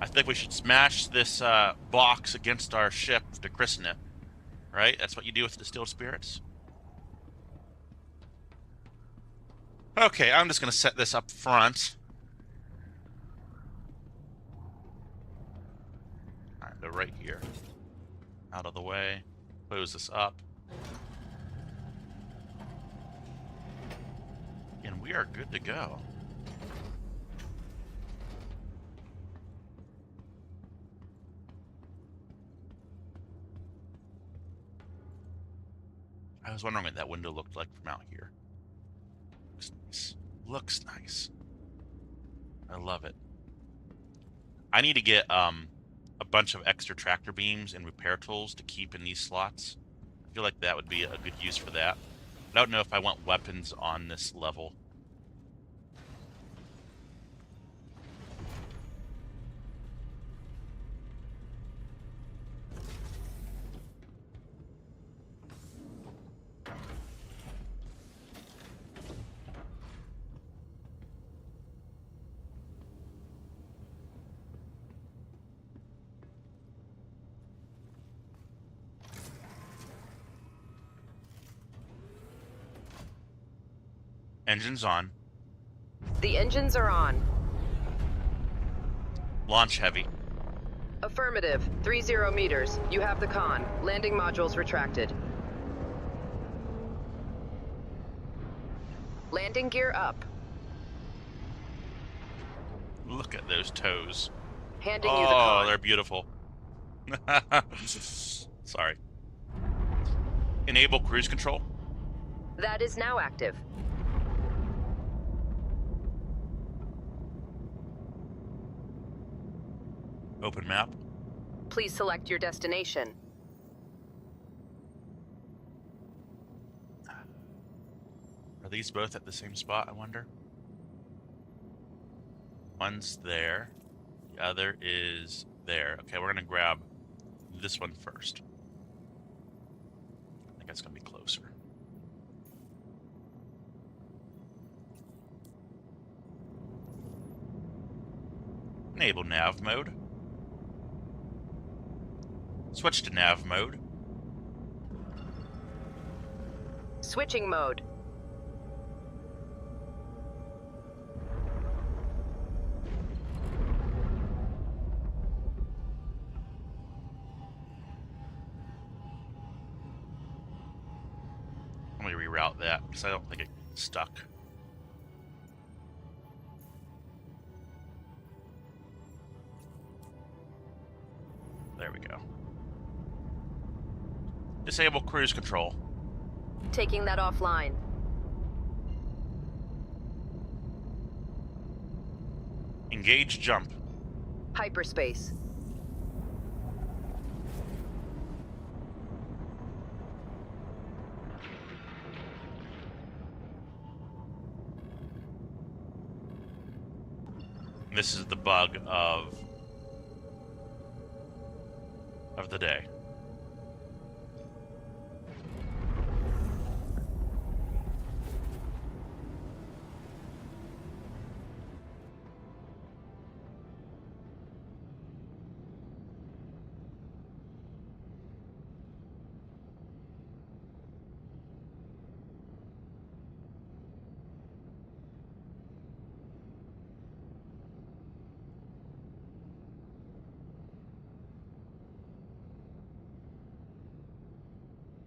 I think we should smash this box against our ship to christen it. Right? That's what you do with Distilled Spirits. Okay, I'm just going to set this up front. Alright, go right here. Out of the way. Close this up. And we are good to go. I was wondering what that window looked like from out here. Looks nice. Looks nice. I love it. I need to get a bunch of extra tractor beams and repair tools to keep in these slots. I feel like that would be a good use for that. I don't know if I want weapons on this level. Engines on. The engines are on. Launch heavy. Affirmative. 30 meters. You have the con. Landing modules retracted. Landing gear up. Look at those toes. Handing you the con. Oh, they're beautiful. Sorry. Enable cruise control. That is now active. Open map. Please select your destination. Are these both at the same spot, I wonder? One's there. The other is there. Okay, we're going to grab this one first. I think that's going to be closer. Enable nav mode. Switch to nav mode. Switching mode. Let me reroute that because I don't think it stuck. we go. Disable cruise control. Taking that offline. Engage jump. Hyperspace. This is the bug of the day.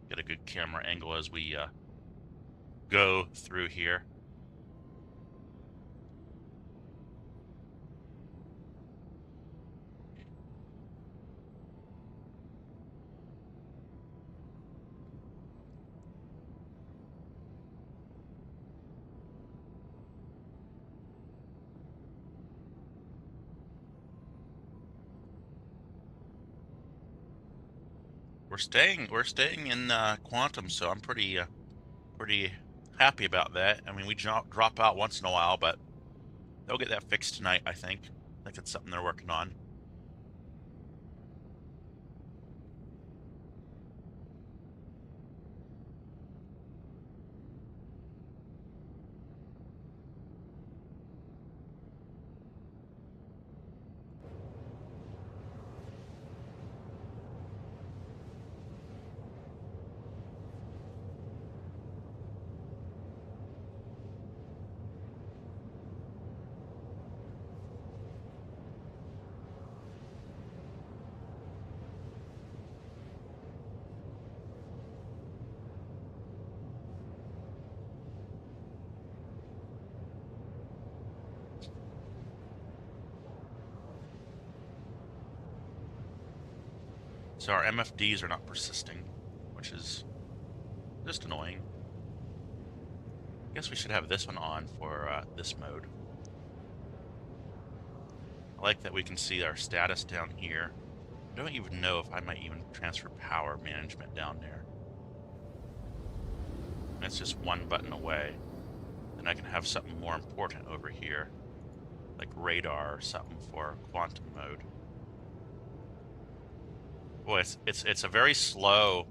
Get a good camera angle as we go through here. We're staying in quantum, so I'm pretty happy about that. I mean, we drop out once in a while, but they'll get that fixed tonight, I think. I think it's something they're working on. So our MFDs are not persisting, which is just annoying. I guess we should have this one on for this mode. I like that we can see our status down here. I don't even know if I might even transfer power management down there. That's just one button away. Then I can have something more important over here, like radar or something for quantum mode. Boy, it's a very slow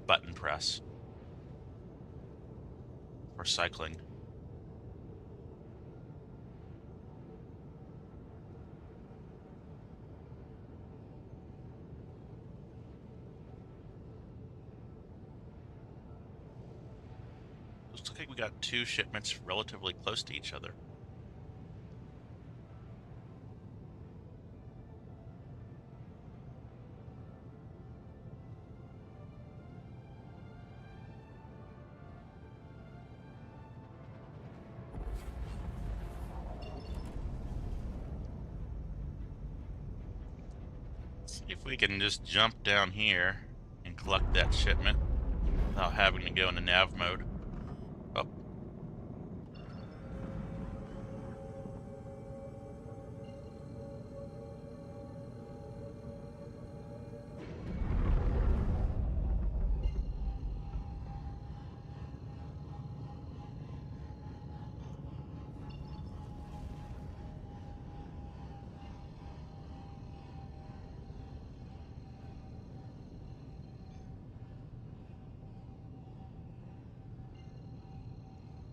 button press for cycling. Looks like we got two shipments relatively close to each other. See if we can just jump down here and collect that shipment without having to go into nav mode. Oh.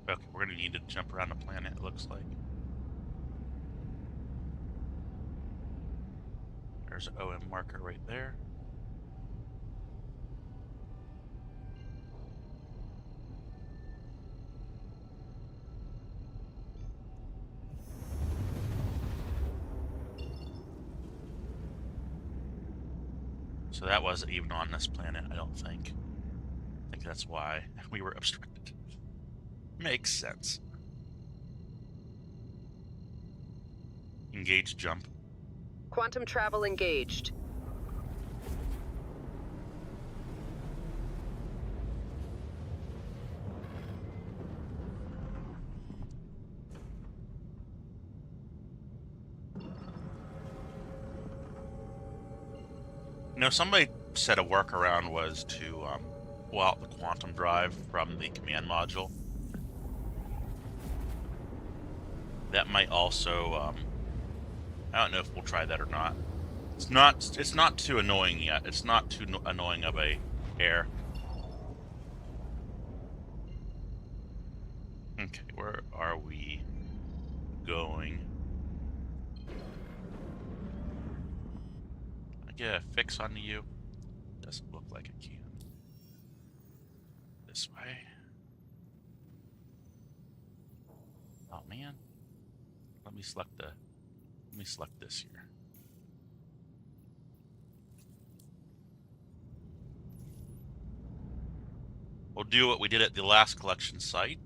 Okay, we're going to need to jump around the planet, it looks like. There's an OM marker right there. So that wasn't even on this planet, I don't think. I think that's why we were obstructed. Makes sense. Engage jump. Quantum travel engaged. You know, somebody said a workaround was to pull out the quantum drive from the command module. That might also, I don't know if we'll try that or not. It's not too annoying yet. It's not too annoying of a error. Okay, where are we going? I get a fix on you? Doesn't look like I can. This way. Oh man. Let me select this here. We'll do what we did at the last collection site.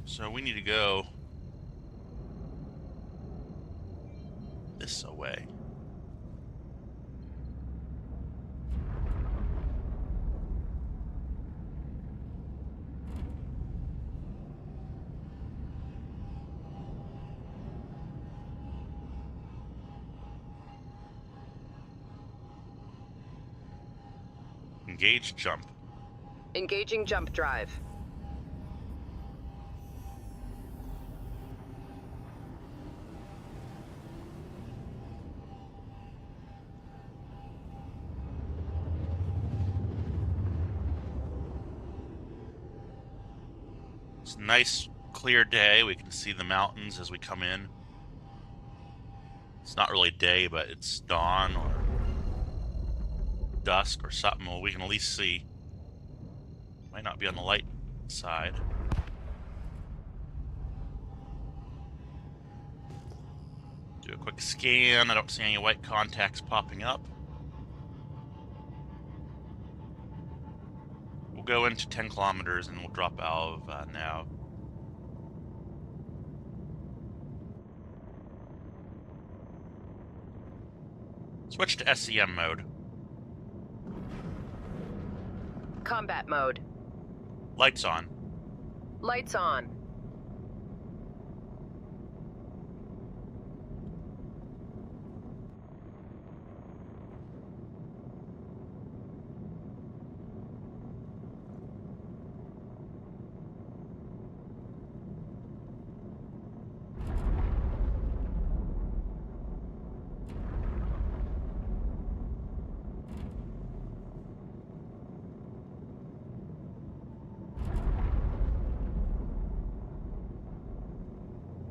So we need to go this way. Engage jump. Engaging jump drive. It's a nice clear day. We can see the mountains as we come in. It's not really day, but it's dawn or dusk or something. Well, we can at least see. Might not be on the light side. Do a quick scan. I don't see any white contacts popping up. We'll go into 10 kilometers and we'll drop out of nav. Switch to SEM mode. Combat mode. Lights on. Lights on.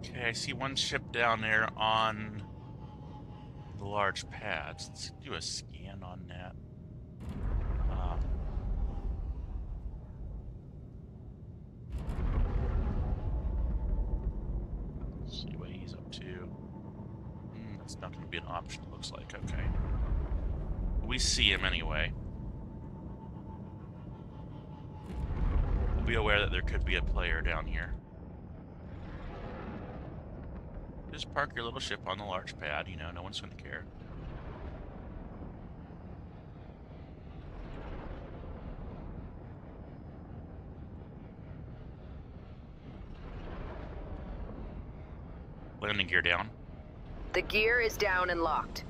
Okay, I see one ship down there on the large pads. Let's do a scan on that. See what he's up to. That's not going to be an option, it looks like. Okay. We see him anyway. We'll be aware that there could be a player down here. Just park your little ship on the large pad, you know, no one's going to care. Landing gear down. The gear is down and locked.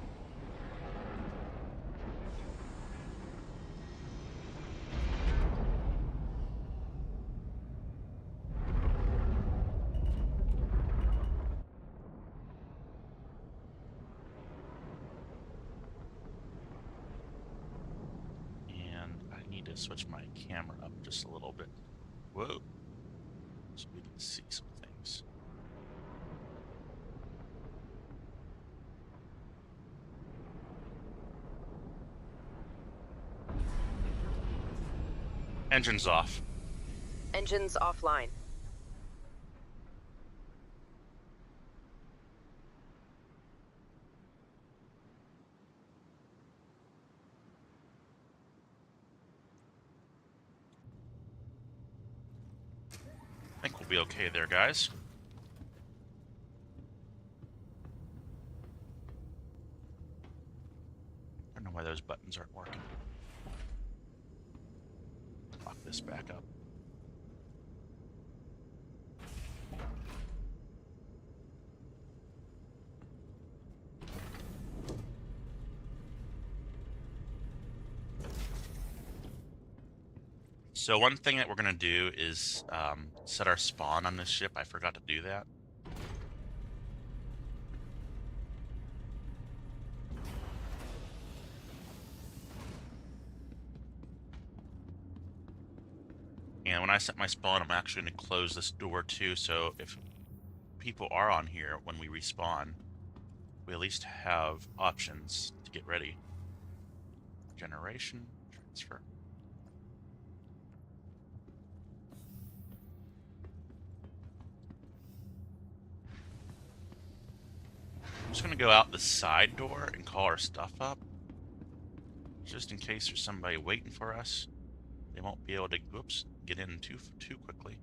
Switch my camera up just a little bit. Whoa. So we can see some things. Engine's off. Engines offline. I think we'll be okay there, guys. I don't know why those buttons aren't working. Lock this back up. So one thing that we're going to do is set our spawn on this ship. I forgot to do that. And when I set my spawn, I'm actually going to close this door too, so if people are on here when we respawn, we at least have options to get ready. Generation, transfer. I'm just going to go out the side door and call our stuff up, just in case there's somebody waiting for us. They won't be able to, whoops, get in too quickly.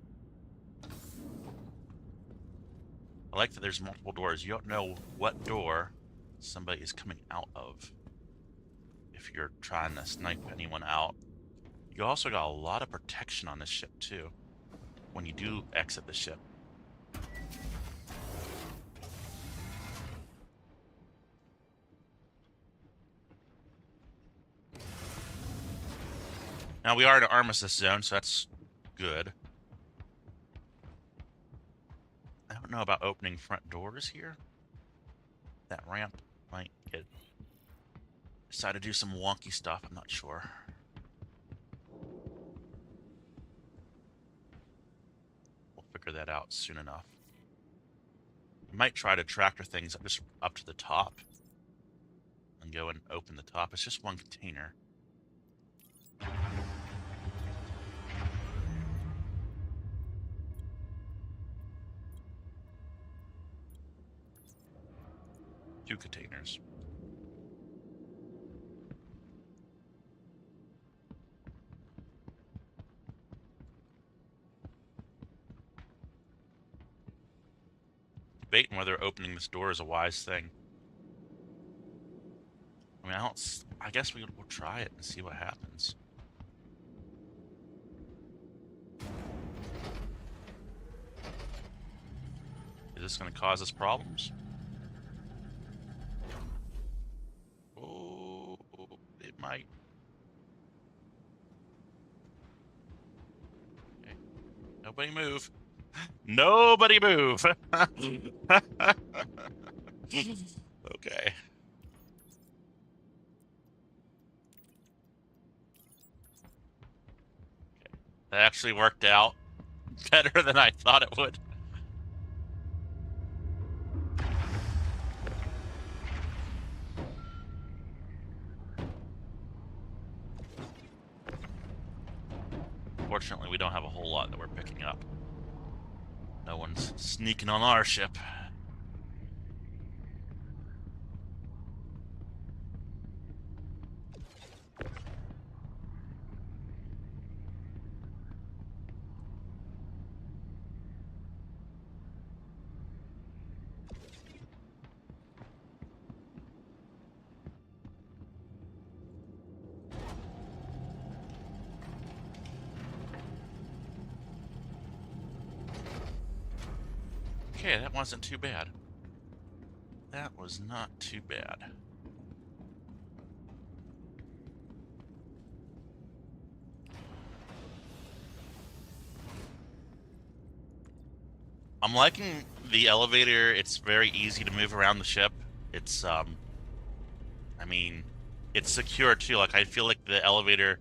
I like that there's multiple doors. You don't know what door somebody is coming out of if you're trying to snipe anyone out. You also got a lot of protection on this ship too when you do exit the ship. Now we are in an armistice zone, so that's good. I don't know about opening front doors here. That ramp might decide to do some wonky stuff, I'm not sure. We'll figure that out soon enough. I might try to tractor things just up to the top and go and open the top. It's just one container. Two containers. Debating whether opening this door is a wise thing. I mean, I guess we'll try it and see what happens. Is this going to cause us problems? Oh, it might. Okay. Nobody move. Nobody move. Okay. That actually worked out better than I thought it would. Fortunately, we don't have a whole lot that we're picking up. No one's sneaking on our ship. Okay, that wasn't too bad. That was not too bad. I'm liking the elevator. It's very easy to move around the ship. It's, I mean, it's secure too. Like, I feel like the elevator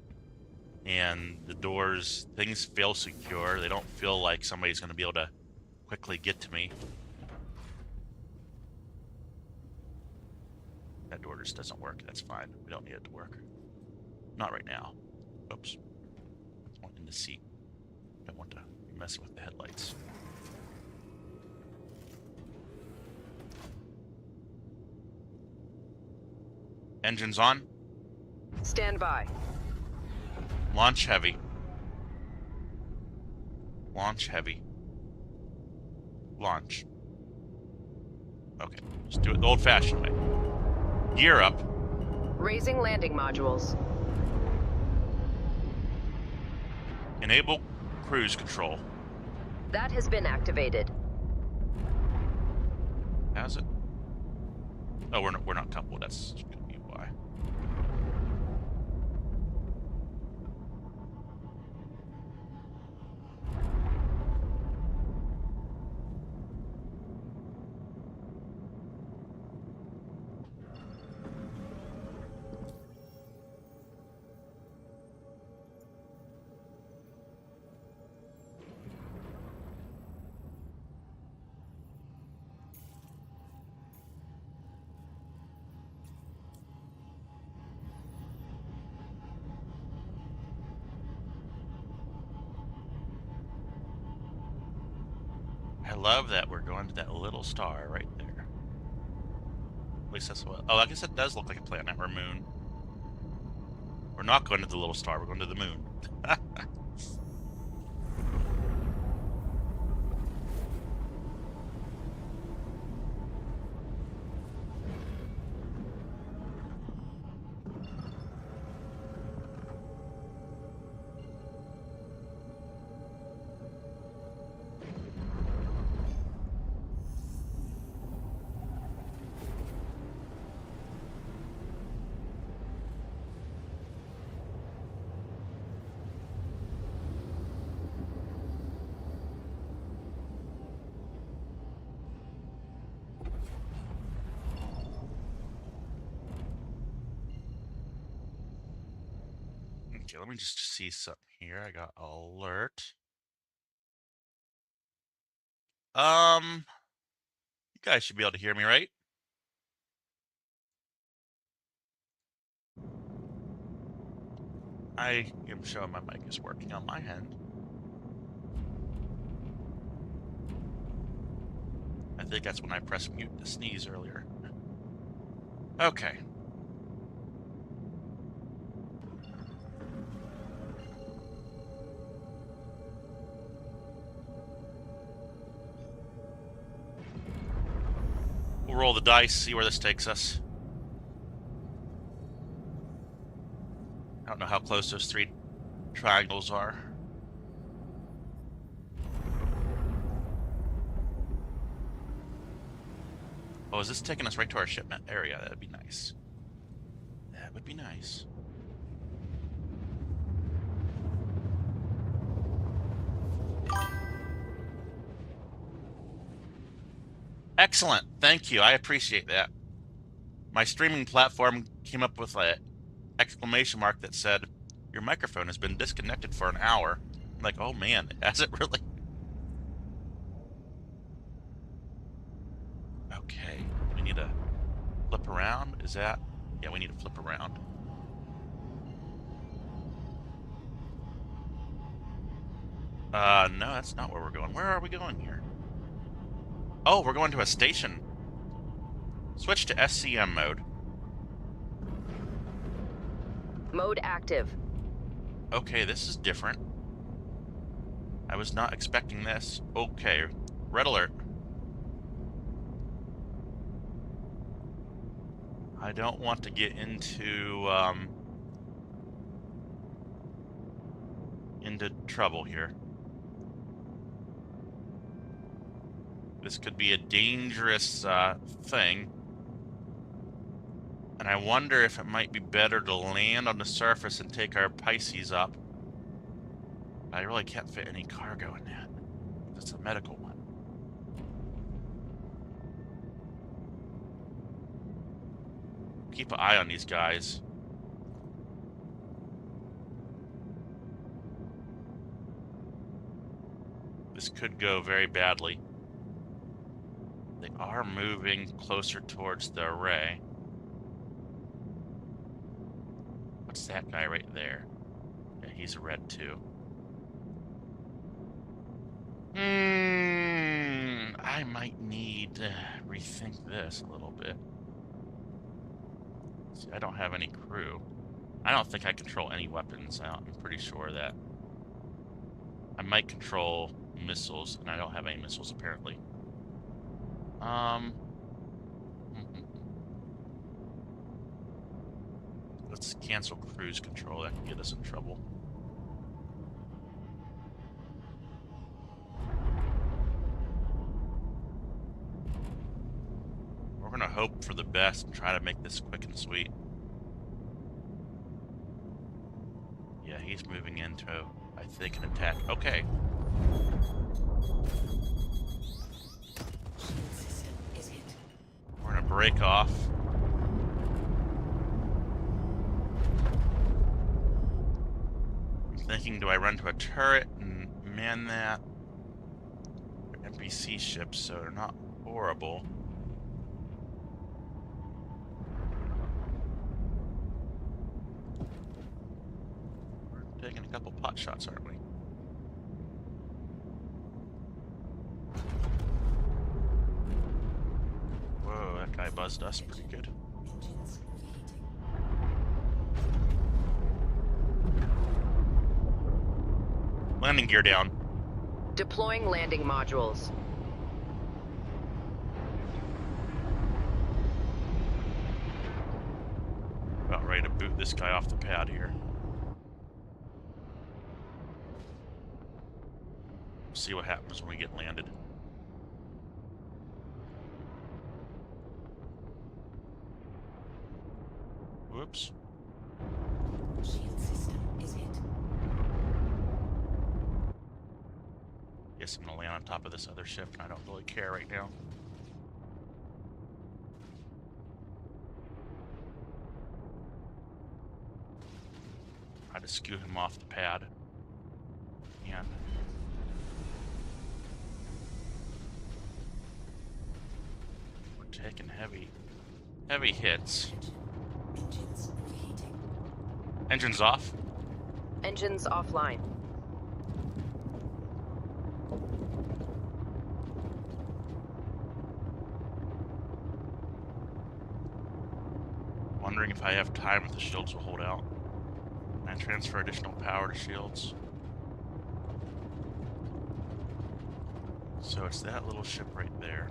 and the doors, things feel secure. They don't feel like somebody's going to be able to quickly get to me. That door just doesn't work. That's fine. We don't need it to work. Not right now. Oops. That's one in to see. Don't want to mess with the headlights. Engines on. Stand by. Launch heavy. Launch heavy. Launch. Okay, just do it the old-fashioned way. Gear up. Raising landing modules. Enable cruise control. That has been activated. Has it? Oh, we're not coupled. That's gonna be why. I love that we're going to that little star right there. At least that's what... Oh, I guess it does look like a planet or moon. We're not going to the little star, we're going to the moon. Okay, let me just see something here. I got alert. You guys should be able to hear me, right? I am showing my mic is working on my end. I think that's when I pressed mute to sneeze earlier. Okay. We'll roll the dice, see where this takes us. I don't know how close those three triangles are. Oh, is this taking us right to our shipment area? That'd be nice. That would be nice. Excellent. Thank you. I appreciate that. My streaming platform came up with an exclamation mark that said, "Your microphone has been disconnected for an hour." I'm like, oh man, has it really? Okay, we need to flip around. Is that? Yeah, we need to flip around. No, that's not where we're going. Where are we going here? Oh, we're going to a station. Switch to SCM mode. Mode active. Okay, this is different. I was not expecting this. Okay, red alert. I don't want to get into trouble here. This could be a dangerous thing. And I wonder if it might be better to land on the surface and take our Pisces up. I really can't fit any cargo in that. That's a medical one. Keep an eye on these guys. This could go very badly. They are moving closer towards the array. What's that guy right there? Yeah, he's a red too. I might need to rethink this a little bit. See, I don't have any crew. I don't think I control any weapons. I'm pretty sure that I might control missiles, and I don't have any missiles apparently. Let's cancel cruise control. That can get us in trouble. We're gonna hope for the best and try to make this quick and sweet. Yeah, he's moving into, I think, an attack. Okay. We're gonna break off. I'm thinking, do I run to a turret and man that? They're NPC ships, so they're not horrible. We're taking a couple pot shots, aren't we? Whoa, that guy buzzed us pretty good. Landing gear down. Deploying landing modules. About ready to boot this guy off the pad here. See what happens when we get landed. Whoops. Shield system is hit. Guess I'm gonna land on top of this other ship, and I don't really care right now. Try to skew him off the pad. And we're taking heavy hits. Engines reheating. Engines off. Engines offline. Wondering if I have time if the shields will hold out. Can I transfer additional power to shields? So it's that little ship right there.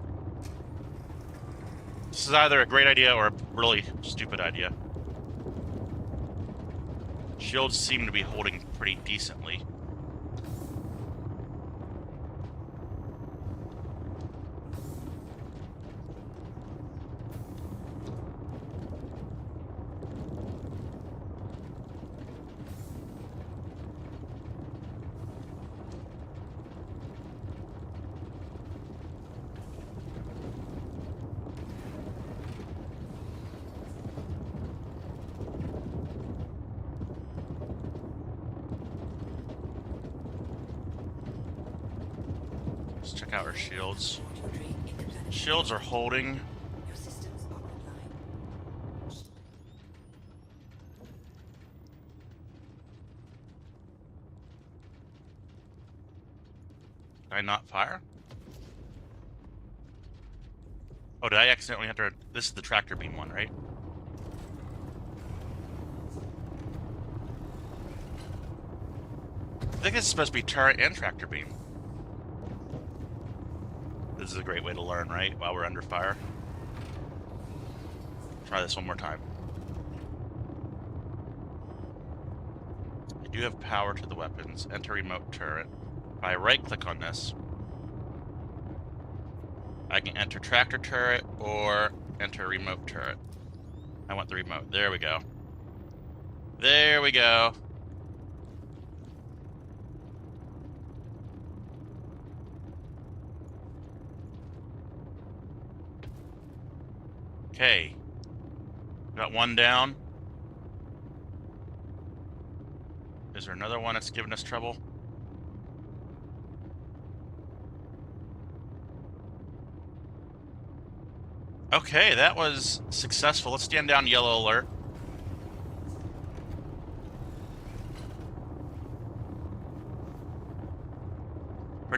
This is either a great idea or a really stupid idea. Shields seem to be holding pretty decently. Let's check out our shields. Shields are holding. Your systems are online. Did I not fire? Oh, did I accidentally enter? This is the tractor beam one, right? I think this is supposed to be turret and tractor beam. This is a great way to learn, right? While we're under fire. Try this one more time. I do have power to the weapons. Enter remote turret. If I right-click on this, I can enter tractor turret or enter remote turret. I want the remote. There we go. There we go. Okay. Got one down. Is there another one that's giving us trouble? Okay, that was successful. Let's stand down yellow alert.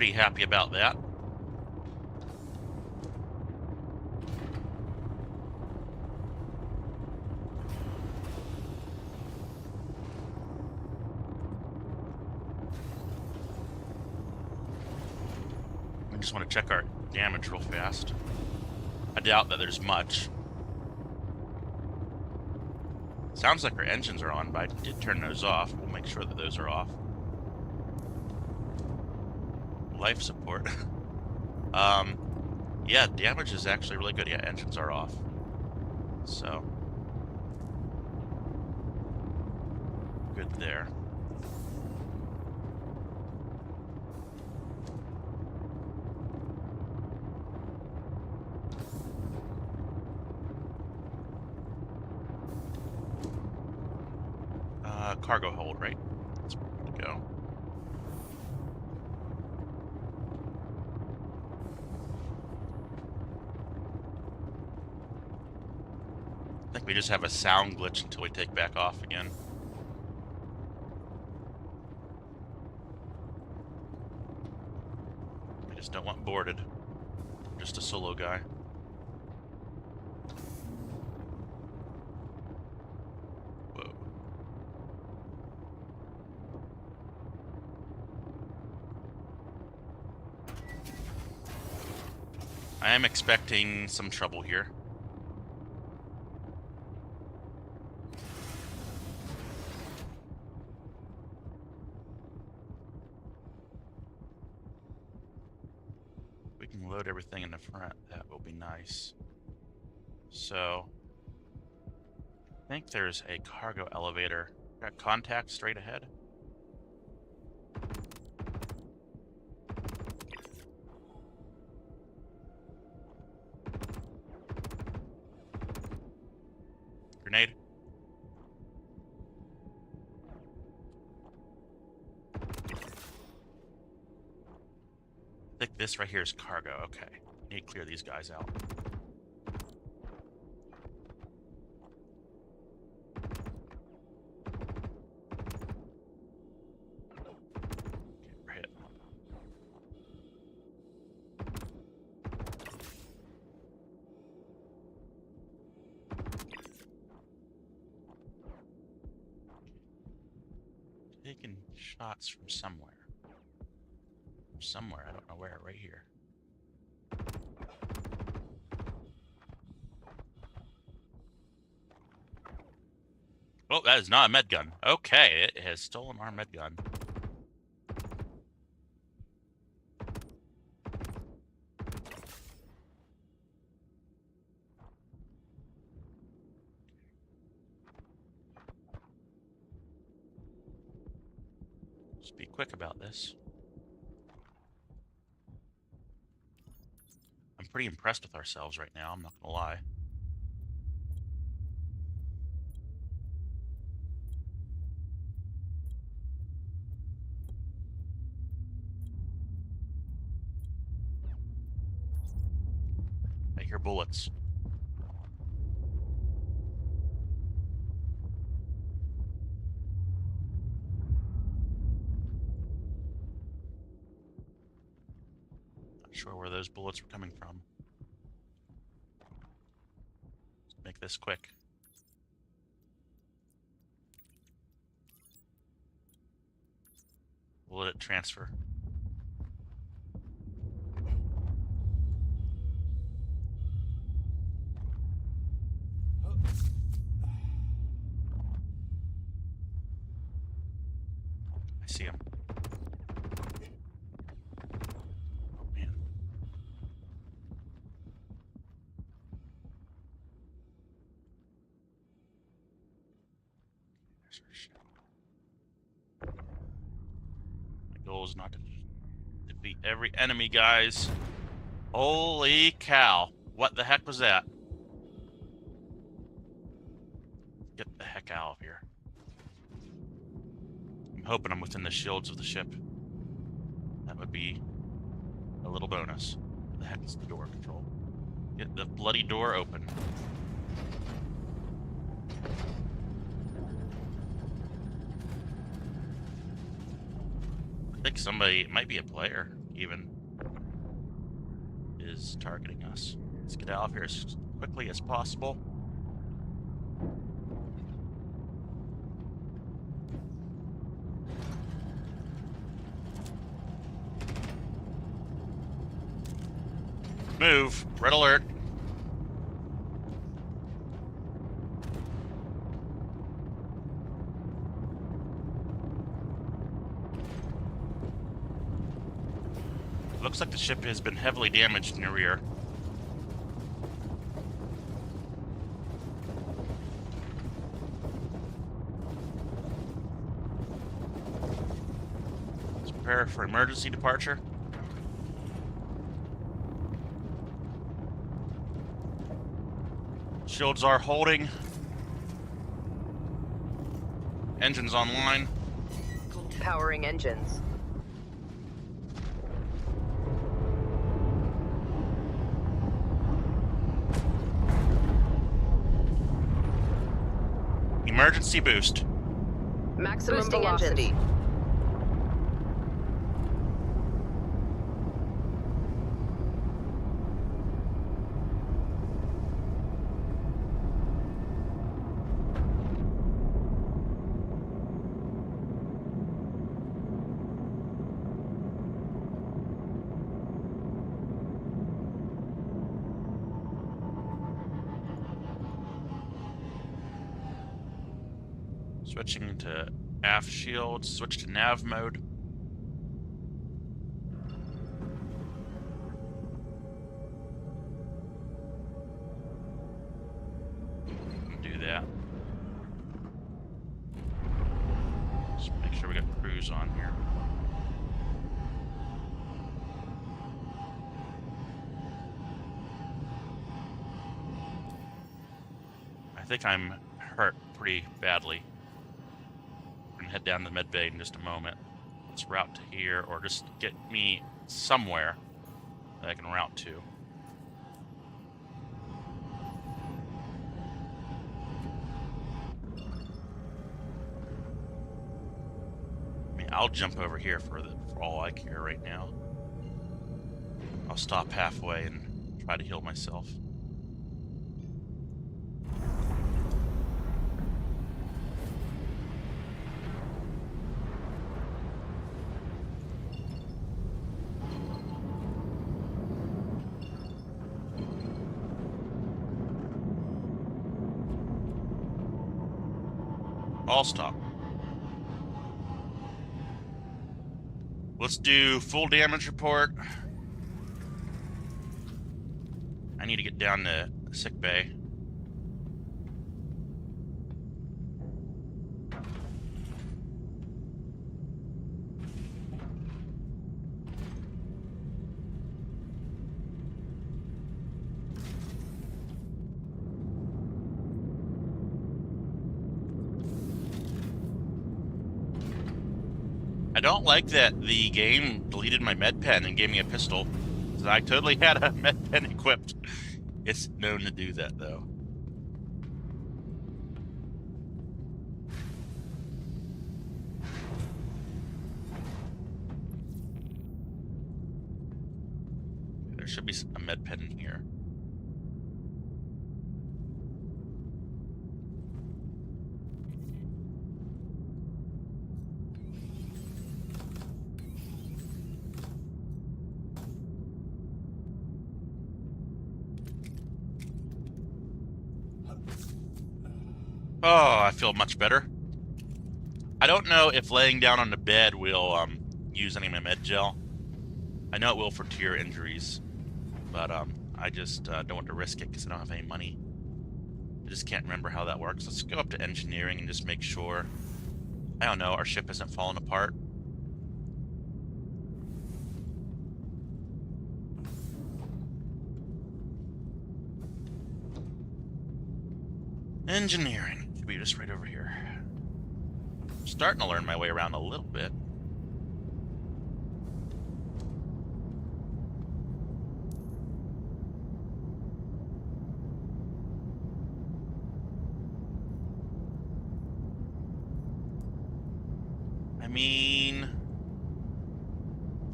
Pretty happy about that. I just want to check our damage real fast. I doubt that there's much. Sounds like our engines are on, but I did turn those off. We'll make sure that those are off. Life support. Yeah, damage is actually really good. Yeah, engines are off. So, good there. Cargo hold, right? That's where we're gonna go. I think we just have a sound glitch until we take back off again. We just don't want boarded. I'm just a solo guy. Whoa. I am expecting some trouble here. We can load everything in the front. That will be nice. So, I think there's a cargo elevator. Got contact straight ahead. Grenade. I think this right here is cargo. Okay. Need to clear these guys out. Okay, we're hit. Taking shots from somewhere. Somewhere, I don't know where, right here. Oh, that is not a med gun. Okay, it has stolen our med gun. Just be quick about this. I'm pretty impressed with ourselves right now, I'm not gonna lie. I hear bullets. Not sure where those bullets were coming from. Let's make this quick. We'll let it transfer. I see him. Oh man. There's our ship. My goal is not to defeat every enemy, guys. Holy cow. What the heck was that? Get the heck out of here. I'm hoping I'm within the shields of the ship. That would be a little bonus. What the heck is the door control? Get the bloody door open. I think somebody, it might be a player. even is targeting us. Let's get out of here as quickly as possible. Move. Red alert. Looks like the ship has been heavily damaged in the rear. Let's prepare for emergency departure. Shields are holding. Engines online. Powering engines. Emergency boost. Maximum boosting velocity. Engines. Switching to aft shields, switch to nav mode. Do that. Just make sure we got cruise on here. I think I'm hurt pretty badly. Head down to the med bay in just a moment. Let's route to here, or just get me somewhere that I can route to. I mean, I'll jump over here for all I care right now. I'll stop halfway and try to heal myself. All stop. Let's do full damage report. I need to get down to sick bay. I don't like that the game deleted my med pen and gave me a pistol. I totally had a med pen equipped. It's known to do that, though. There should be a med pen in here. Oh, I feel much better. I don't know if laying down on the bed will use any of my med gel. I know it will for tear injuries, but I just don't want to risk it because I don't have any money. I just can't remember how that works. Let's go up to engineering and just make sure, I don't know, our ship isn't falling apart. Engineering. Should be just right over here. I'm starting to learn my way around a little bit. I mean,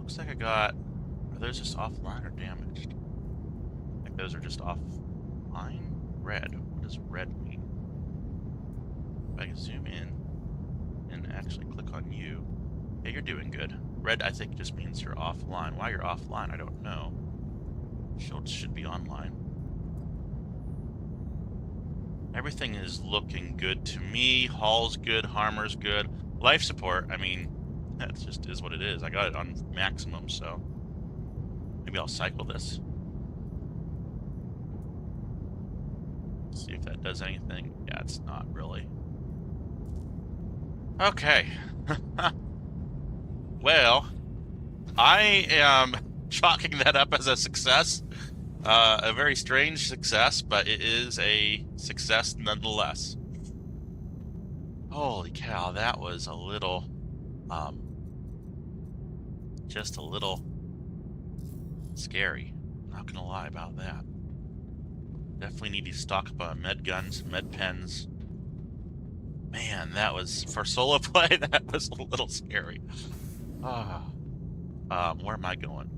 looks like I got Are those just offline or damaged? I think those are just offline? Red. What does red mean? If I can zoom in and actually click on you. Yeah, you're doing good. Red, I think, just means you're offline. Why you're offline, I don't know. Shields should be online. Everything is looking good to me. Hull's good, Harmer's good. Life support, I mean, that just is what it is. I got it on maximum, so maybe I'll cycle this. See if that does anything. Yeah, it's not really. Okay. Well, I am chalking that up as a success. A very strange success, but it is a success nonetheless. Holy cow, that was a little, just a little scary. Not gonna lie about that. Definitely need to stock up on med guns, med pens. Man, that was, for solo play, that was a little scary. Where am I going?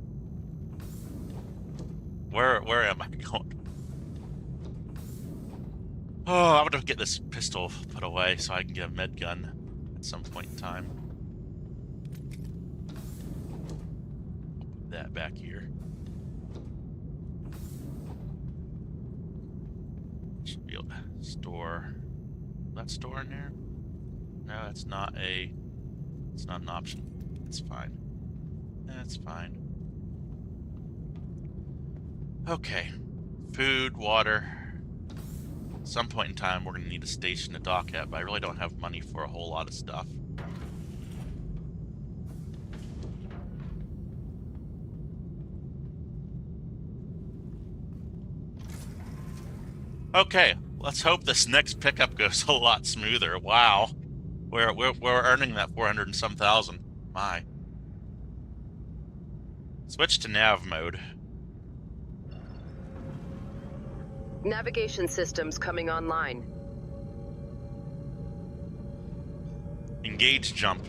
Where am I going? Oh, I'm gonna get this pistol put away so I can get a med gun at some point in time. Put that back here. Should be able to store that store in there. No, that's not a. It's not an option. It's fine. That's fine. Okay. Food, water. At some point in time, we're going to need a station to dock at, but I really don't have money for a whole lot of stuff. Okay, let's hope this next pickup goes a lot smoother. Wow. We're earning that 400 and some thousand. My. Switch to nav mode. Navigation systems coming online. Engage jump.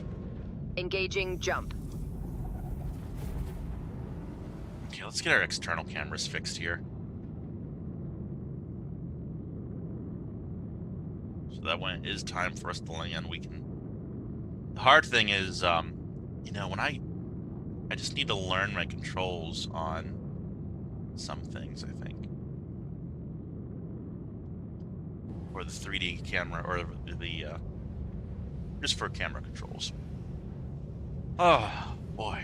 Engaging jump. Okay, let's get our external cameras fixed here. So that when it is time for us to land, we can... The hard thing is, you know, when I just need to learn my controls on some things, I think. Or the 3D camera, or the just for camera controls. Oh, boy.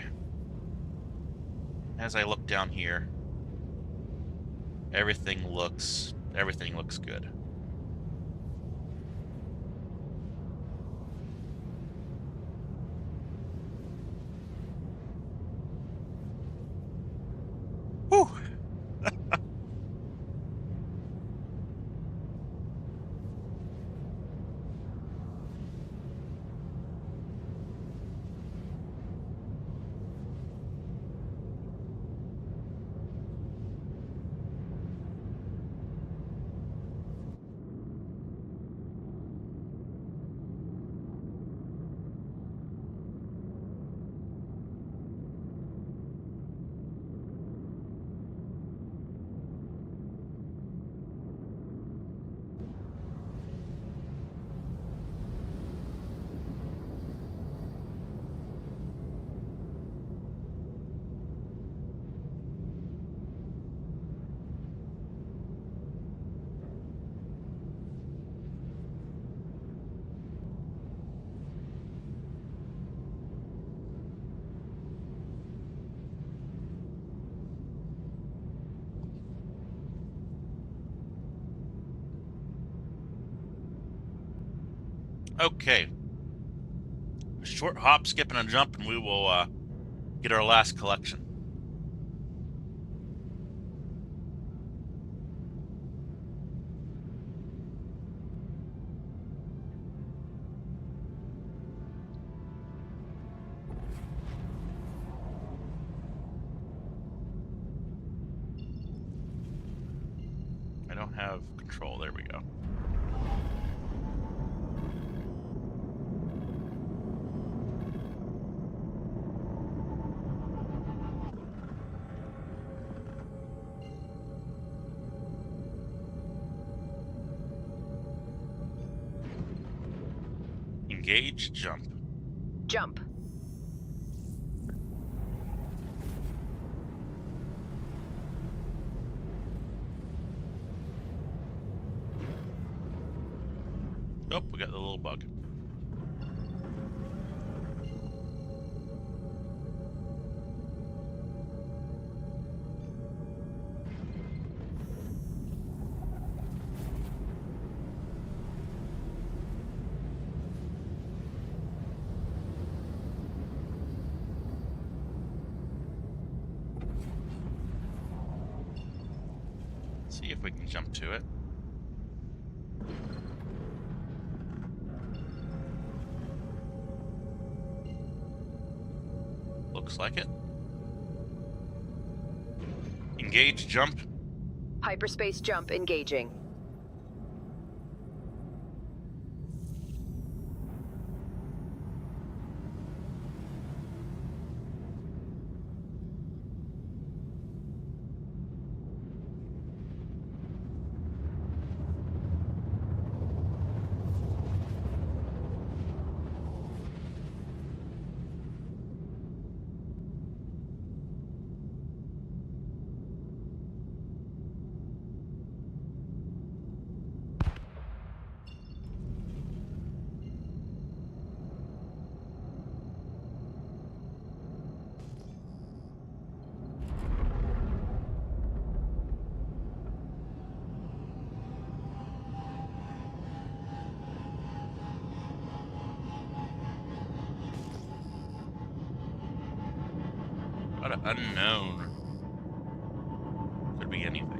As I look down here, everything looks good. Whew. Okay. A short hop, skip, and a jump, and we will get our last collection. I don't have control. There we go. Engage, jump. Jump. Oh, we got the little bug. See if we can jump to it. Looks like it. Engage, jump. Hyperspace jump engaging. What an unknown. Could be anything.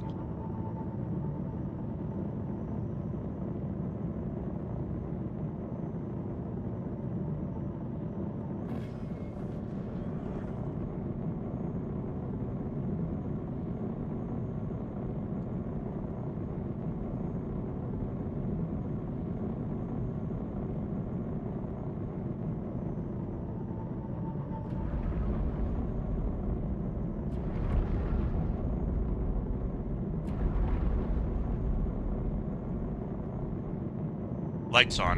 Lights on.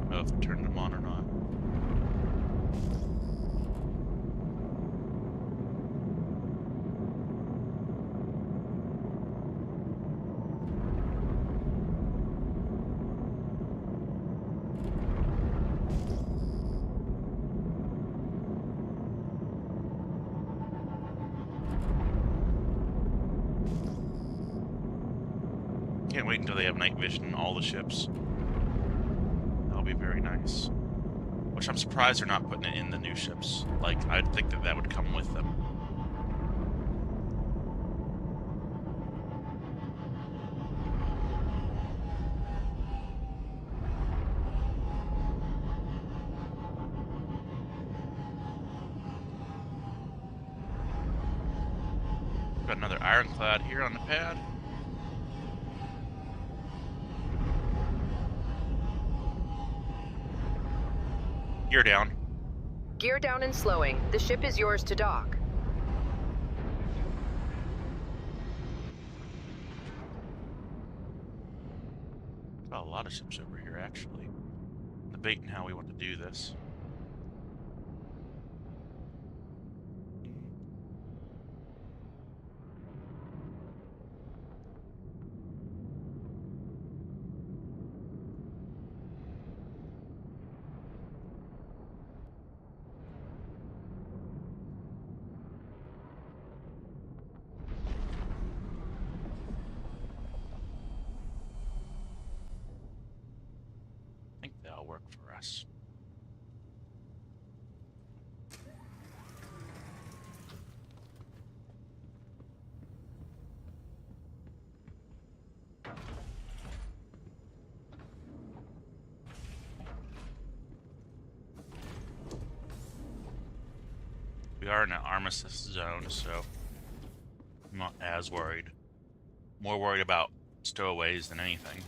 I don't know if I turned them on or not. Can't wait until they have night vision in all the ships. That'll be very nice. Which I'm surprised they're not putting it in the new ships. Like, I'd think that that would come with them. Got another Ironclad here on the pad. Gear down. Gear down and slowing. The ship is yours to dock. Got a lot of ships over here, actually. Debating how we want to do this. I think that'll work for us. We are in an armistice zone, so I'm not as worried. More worried about stowaways than anything.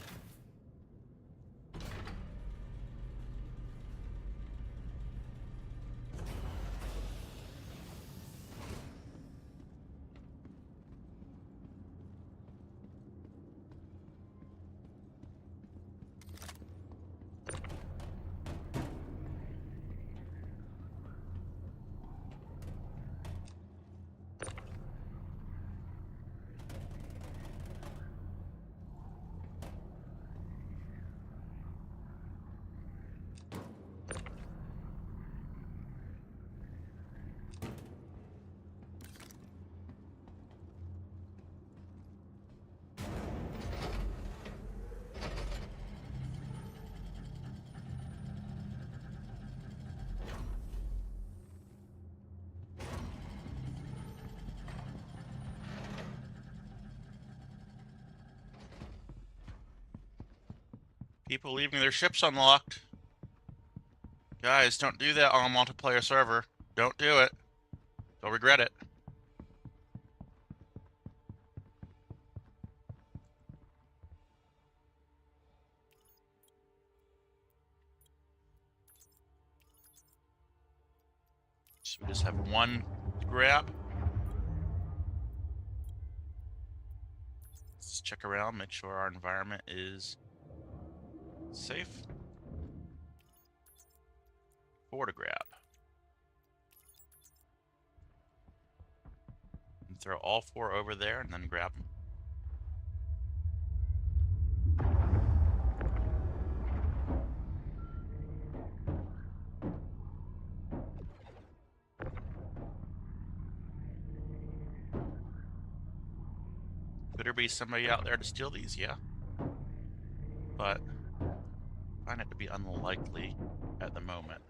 People leaving their ships unlocked. Guys, don't do that on a multiplayer server. Don't do it. You'll regret it. So we just have one grab. Let's check around, make sure our environment is safe. 4 to grab. And throw all 4 over there and then grab them. Could there be somebody out there to steal these? Yeah. But I find it to be unlikely at the moment.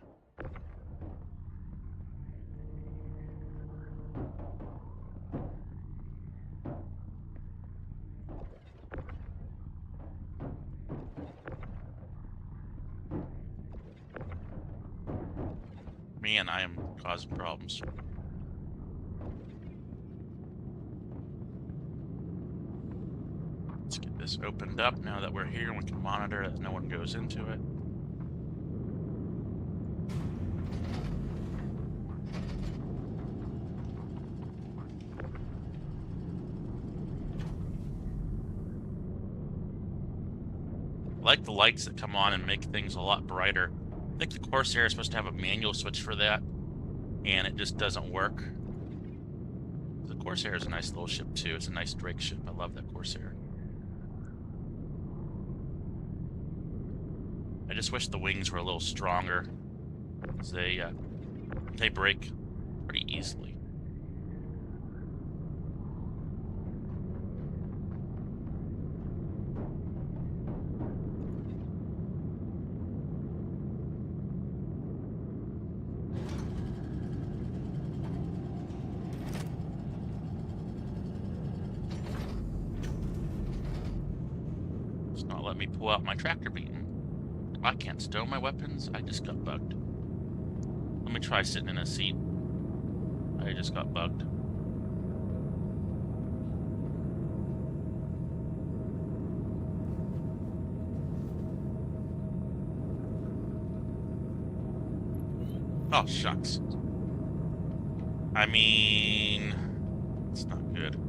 Man, I am causing problems. Let's get this opened up now that we're here and we can monitor that no one goes into it. I like the lights that come on and make things a lot brighter. I think the Corsair is supposed to have a manual switch for that, and it just doesn't work. The Corsair is a nice little ship too. It's a nice Drake ship. I love that Corsair. I just wish the wings were a little stronger, because they break pretty easily. It's not letting me pull out my tractor beam. I can't stow my weapons. I just got bugged. Let me try sitting in a seat. I just got bugged. Oh, shucks. I mean, it's not good.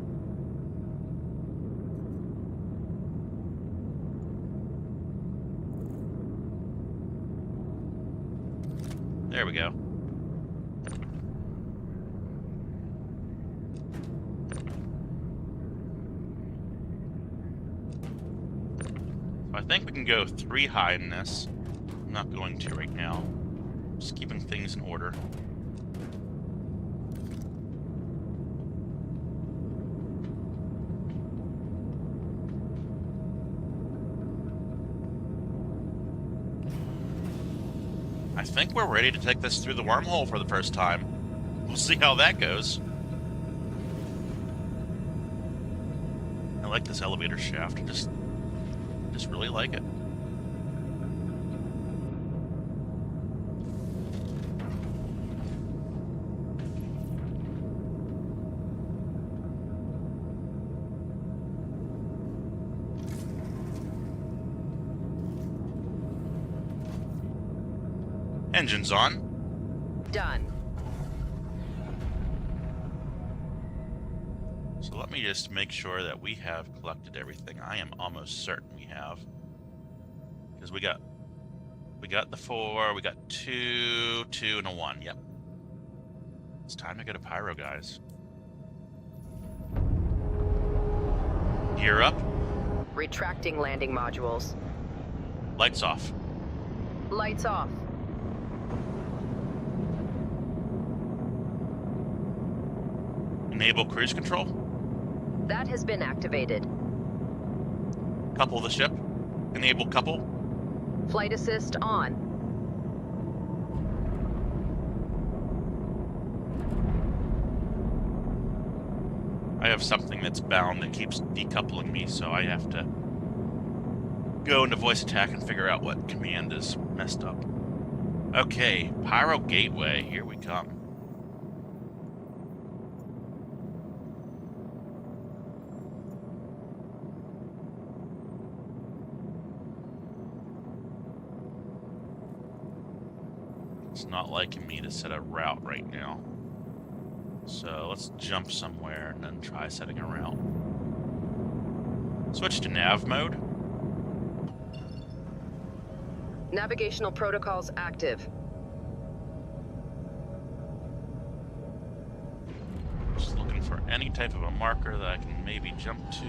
There we go. So I think we can go 3 high in this. I'm not going to right now. Just keeping things in order. I think we're ready to take this through the wormhole for the first time. We'll see how that goes. I like this elevator shaft. I just really like it. Engines on. Done. So let me just make sure that we have collected everything. I am almost certain we have. Because we got the 4, we got 2, 2, and a 1. Yep. It's time to go to Pyro, guys. Gear up. Retracting landing modules. Lights off. Lights off. Enable cruise control. That has been activated. Couple the ship. Enable couple. Flight assist on. I have something that's bound that keeps decoupling me, so I have to go into voice attack and figure out what command is messed up. Okay, Pyro Gateway, here we come. It's not liking me to set a route right now. So let's jump somewhere and then try setting a route. Switch to nav mode. Navigational protocols active. Just looking for any type of a marker that I can maybe jump to.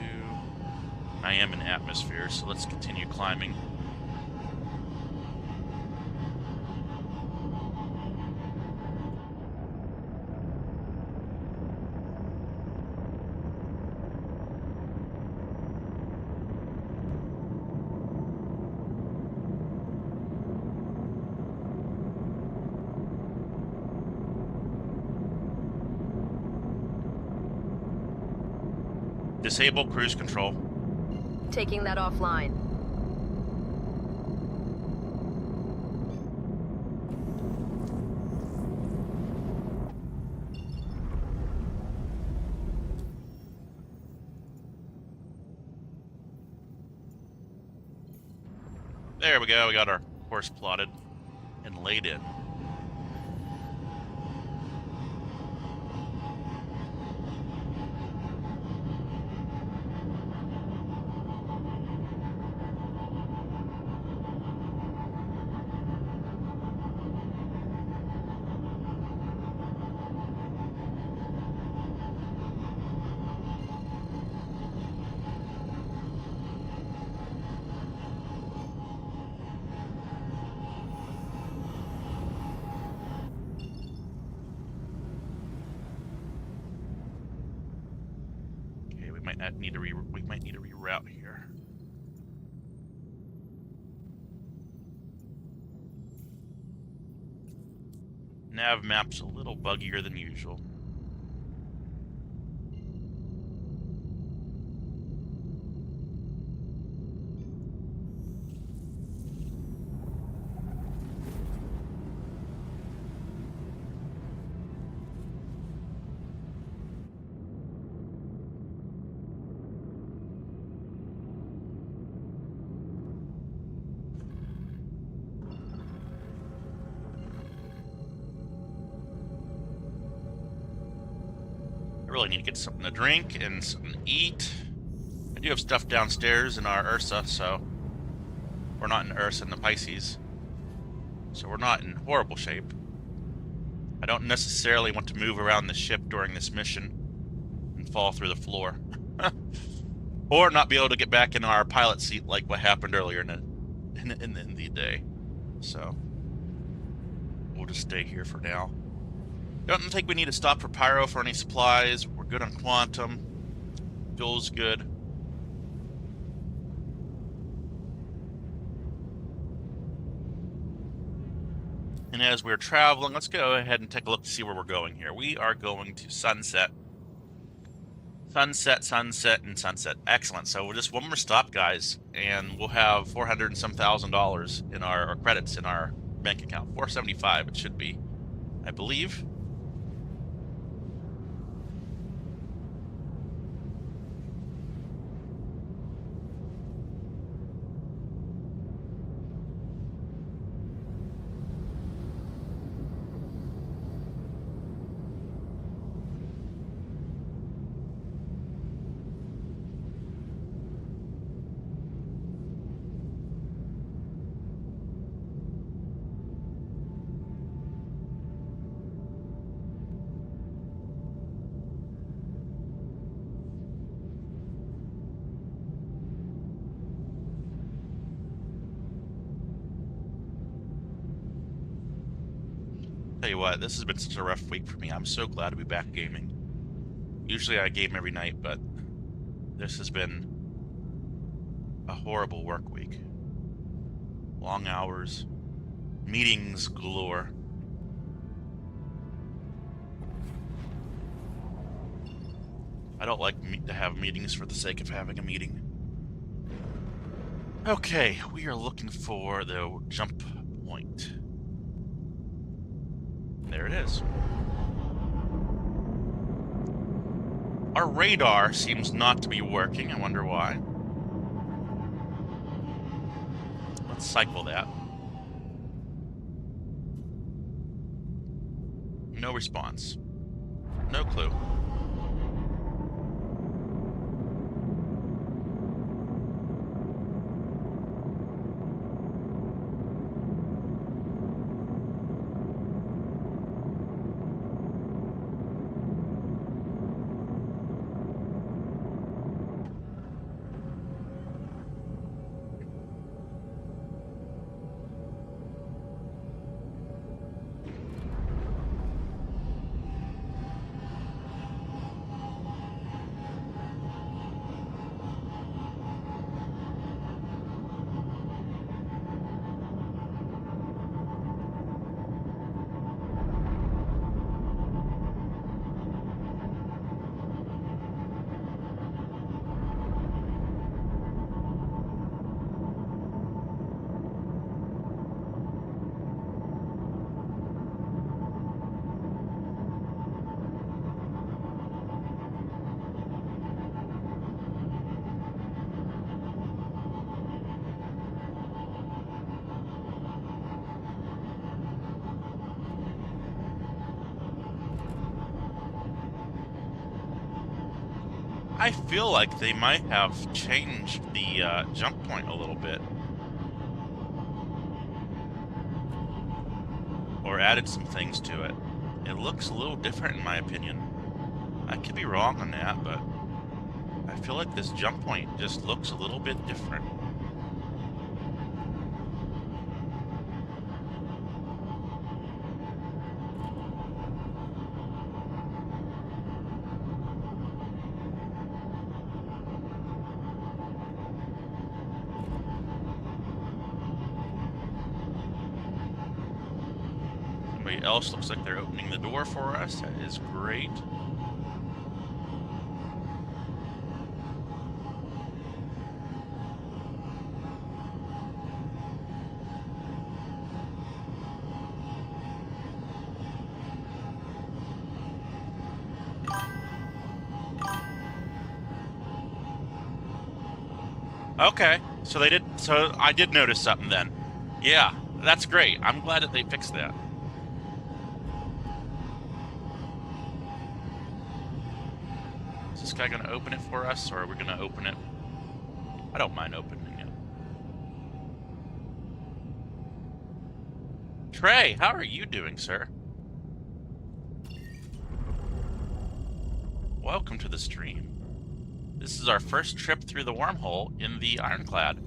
I am in atmosphere, so let's continue climbing. Disable cruise control. Taking that offline. There we go, we got our course plotted and laid in. We might need to reroute here. Nav map's a little buggier than usual. Really need to get something to drink and something to eat. I do have stuff downstairs in our Ursa, so we're not in Ursa in the Pisces, so we're not in horrible shape. I don't necessarily want to move around the ship during this mission and fall through the floor, or not be able to get back in our pilot seat like what happened earlier in the day. So we'll just stay here for now. Don't think we need to stop for Pyro for any supplies. We're good on Quantum. Fuel's good. And as we're traveling, let's go ahead and take a look to see where we're going here. We are going to Sunset. Sunset, Sunset, and Sunset. Excellent. So we're just one more stop, guys, and we'll have $400 and some thousand in our credits in our bank account. 475 it should be, I believe. Tell you what, this has been such a rough week for me. I'm so glad to be back gaming. Usually I game every night, but this has been a horrible work week. Long hours, meetings galore. I don't like to have meetings for the sake of having a meeting. Okay, we are looking for the jump point. There it is. Our radar seems not to be working. I wonder why. Let's cycle that. No response. No clue. I feel like they might have changed the jump point a little bit. Or added some things to it. It looks a little different in my opinion. I could be wrong on that, but I feel like this jump point just looks a little bit different. Somebody else looks like they're opening the door for us. That is great. Okay, so they did. So I did notice something then. Yeah, that's great. I'm glad that they fixed that. Is this guy gonna open it for us, or are we gonna open it? I don't mind opening it. Trey, how are you doing, sir? Welcome to the stream. This is our first trip through the wormhole in the Ironclad.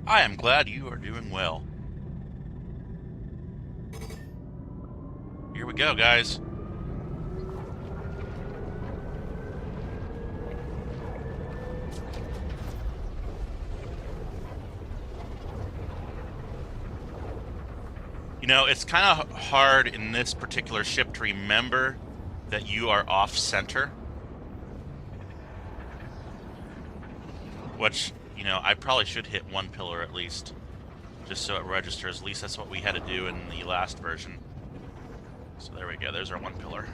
I am glad you are doing well. Here we go, guys. You know, it's kind of hard in this particular ship to remember that you are off-center. Which, you know, I probably should hit one pillar at least, just so it registers. At least that's what we had to do in the last version. So there we go, there's our one pillar.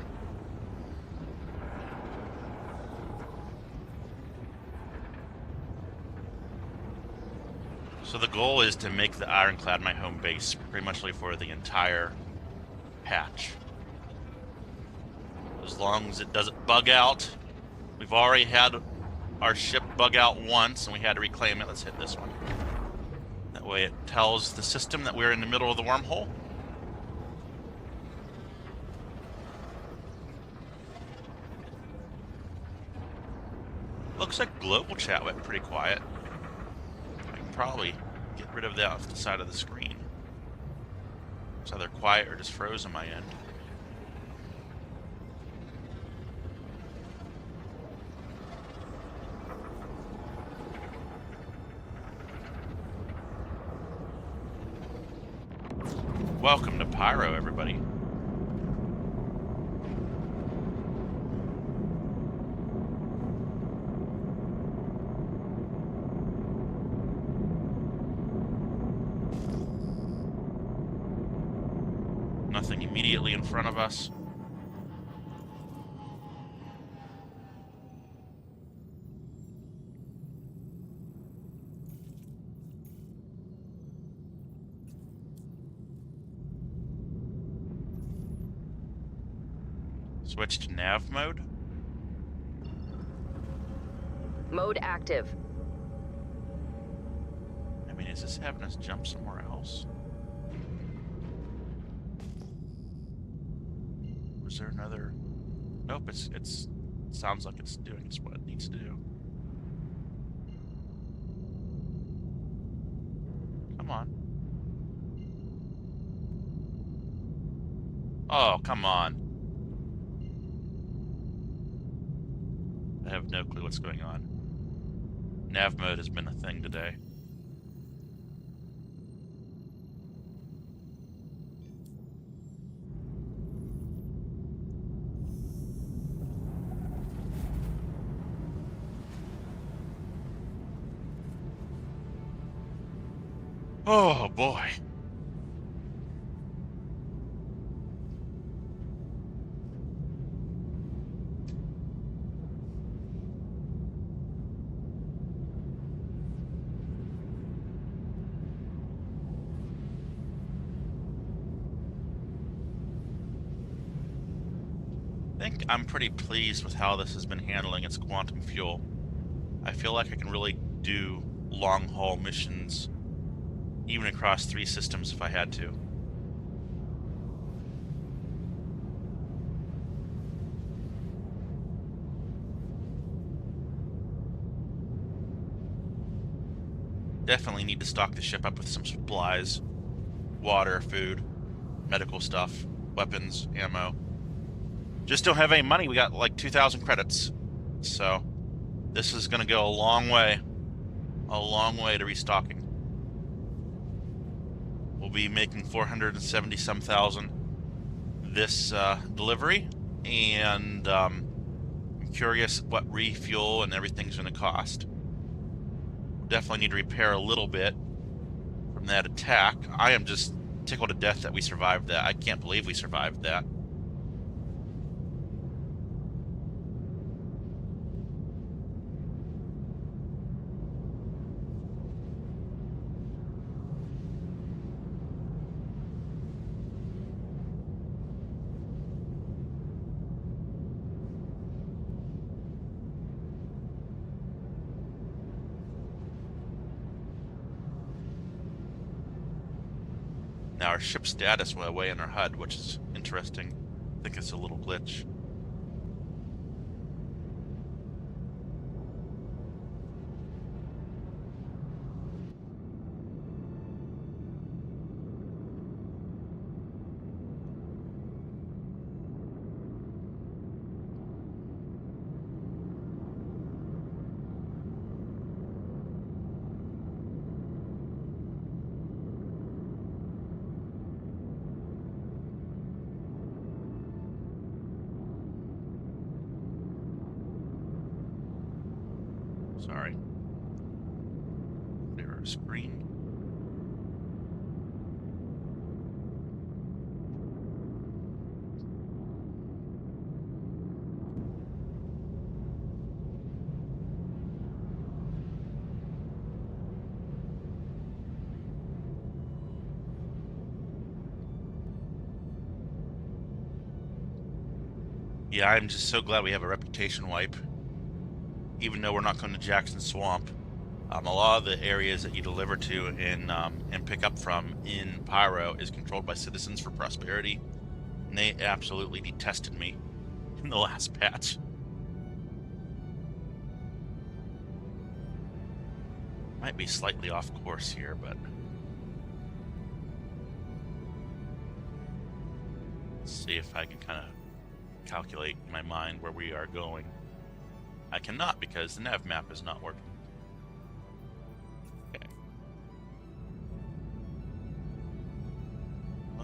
So the goal is to make the Ironclad my home base pretty much for the entire patch. As long as it doesn't bug out. We've already had our ship bug out once and we had to reclaim it. Let's hit this one. That way it tells the system that we're in the middle of the wormhole. Looks like global chat went pretty quiet. I can probably get rid of that off the side of the screen. It's either quiet or just froze on my end. Welcome to Pyro, everybody. Nothing immediately in front of us. Switch to nav mode. Mode active. I mean, is this having us jump somewhere else? Was there another? Nope, it's sounds like it's doing what it needs to do. Come on. Oh, come on. I have no clue what's going on. Nav mode has been a thing today. Oh boy. I think I'm pretty pleased with how this has been handling its quantum fuel. I feel like I can really do long-haul missions even across 3 systems if I had to. Definitely need to stock the ship up with some supplies, water, food, medical stuff, weapons, ammo. Just don't have any money. We got like 2,000 credits. So this is going to go a long way to restocking. We'll be making 470-some thousand this delivery, and I'm curious what refuel and everything's going to cost. We'll definitely need to repair a little bit from that attack. I am just tickled to death that we survived that. I can't believe we survived that. Now our ship status went away in our HUD, which is interesting. I think it's a little glitch. Sorry. Clear our screen. Yeah, I'm just so glad we have a reputation wipe. Even though we're not going to Jackson Swamp, a lot of the areas that you deliver to and pick up from in Pyro is controlled by Citizens for Prosperity, and they absolutely detested me in the last patch. Might be slightly off course here, but let's see if I can kind of calculate in my mind where we are going. I cannot because the nav map is not working. Okay.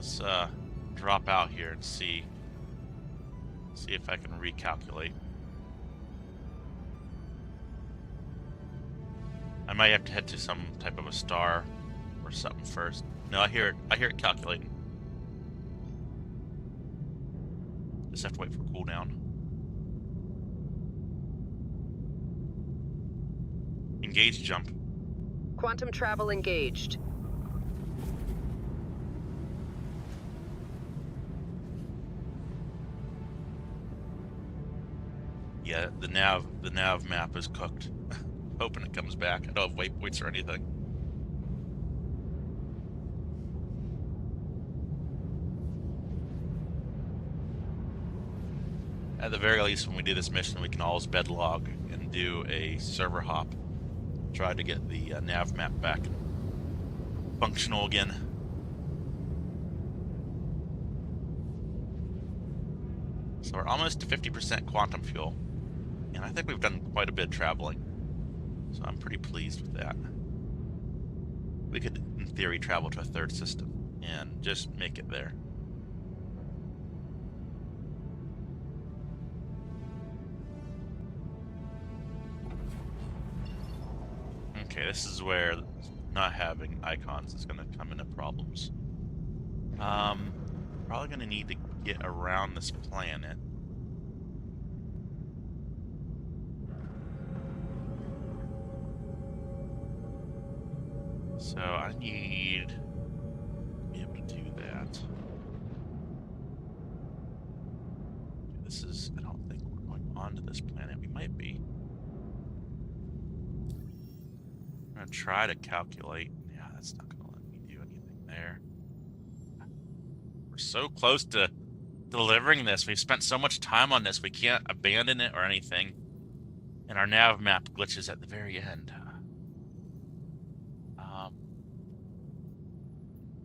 Let's drop out here and see if I can recalculate. I might have to head to some type of a star or something first. No, I hear it calculating. Just have to wait for cooldown. Engage jump. Quantum travel engaged. Yeah, the nav map is cooked. Hoping it comes back. I don't have waypoints or anything. At the very least, when we do this mission, we can always bedlog and do a server hop. Try to get the nav map back functional again. So we're almost to 50% quantum fuel. And I think we've done quite a bit traveling. So I'm pretty pleased with that. We could, in theory, travel to a third system and just make it there. Okay, this is where not having icons is going to come into problems. Probably going to need to get around this planet. So I need to be able to do that. This is, I don't think we're going onto this planet. We might be. I'm going to try to calculate. Yeah, that's not going to let me do anything there. We're so close to delivering this. We've spent so much time on this. We can't abandon it or anything. And our nav map glitches at the very end.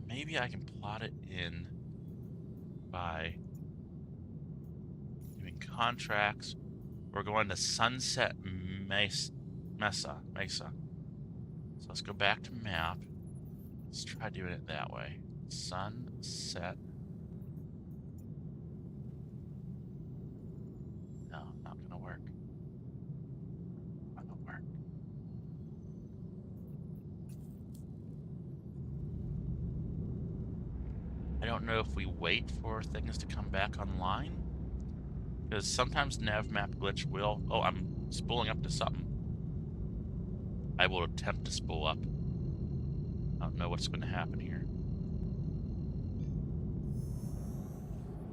Maybe I can plot it in by doing contracts. We're going to Sunset Mesa. So let's go back to map. Let's try doing it that way. Sunset. No, not gonna work. Not gonna work. I don't know if we wait for things to come back online, because sometimes nav map glitch will. Oh, I'm spooling up to something. I will attempt to spool up. I don't know what's going to happen here.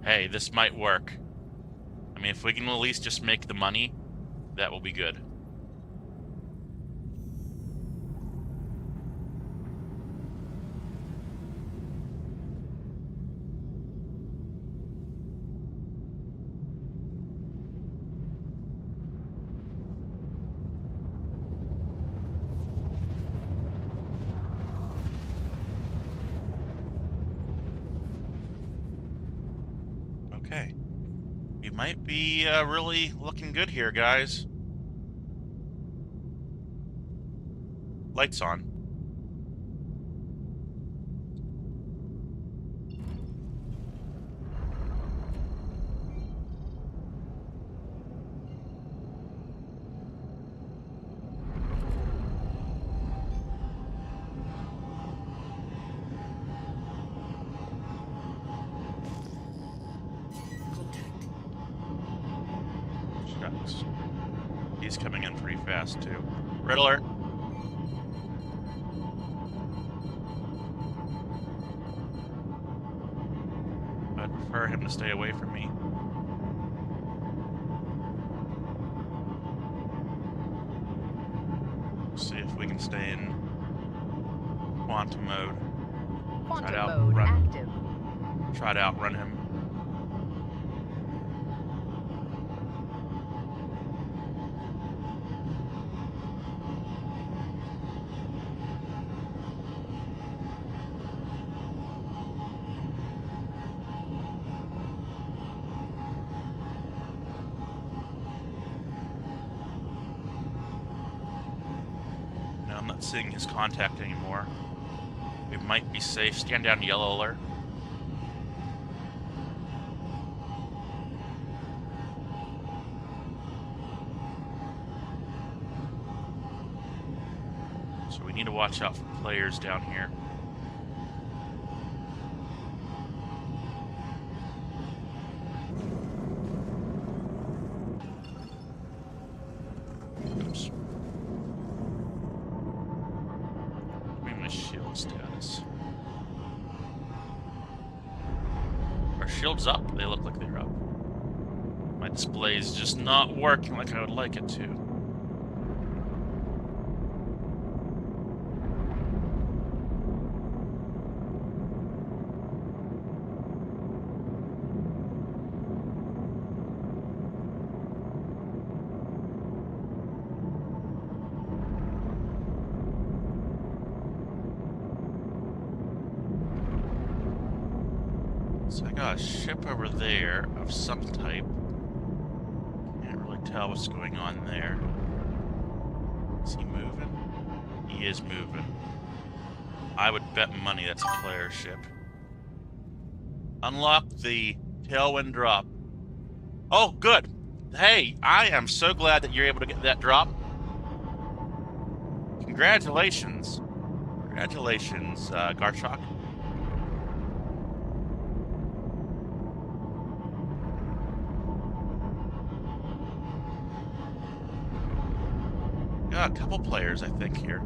Hey, this might work. I mean, if we can at least just make the money, that will be good. Okay. We might be really looking good here, guys. Lights on. Shucks. He's coming in pretty fast, too. Red alert. I'd prefer him to stay away from me. See if we can stay in quantum mode. Quantum mode active. Try to outrun him. No, I'm not seeing his contact anymore. We might be safe. Stand down, yellow alert. So we need to watch out for players down here. Oops. Give me my shield status. Are shields up? They look like they're up. My display is just not working like I would like it to. So I got a ship over there of some type. Can't really tell what's going on there. Is he moving? He is moving. I would bet money that's a player ship. Unlock the tailwind drop. Oh, good. Hey, I am so glad that you're able to get that drop. Congratulations. Congratulations, Garchok. Got a couple players, I think, here.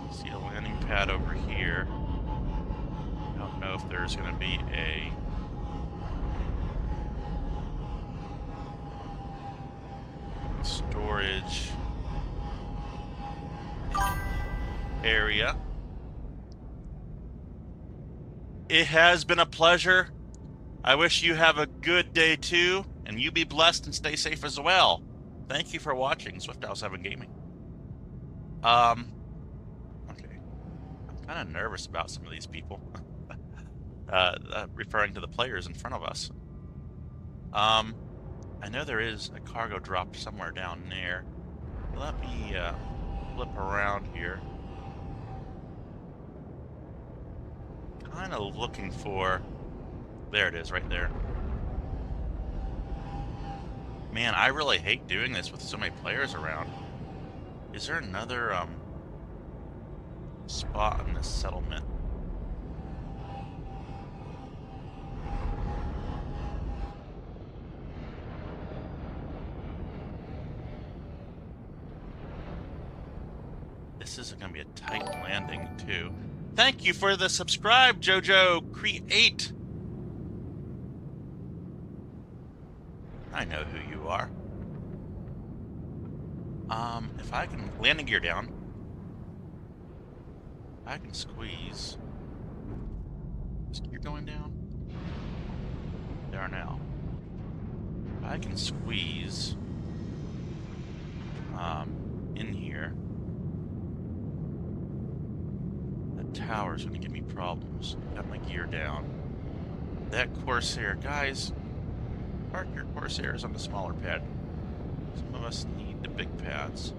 See a landing pad over here. I don't know if there's going to be a storage area. It has been a pleasure. I wish you have a good day too, and you be blessed and stay safe as well. Thank you for watching SwiftOwl7 Gaming. Okay. I'm kind of nervous about some of these people. Referring to the players in front of us. I know there is a cargo drop somewhere down there. Let me flip around here. Kind of looking for... There it is, right there. Man, I really hate doing this with so many players around. Is there another spot in this settlement? This is going to be a tight landing, too. Thank you for the subscribe, Jojo Create. I know who you are. If I can landing gear down, I can squeeze. Is gear going down? They are now. I can squeeze in here. That tower's gonna give me problems. Got my gear down. That Corsair, guys, park your Corsairs on the smaller pad. Some of us need the big pads.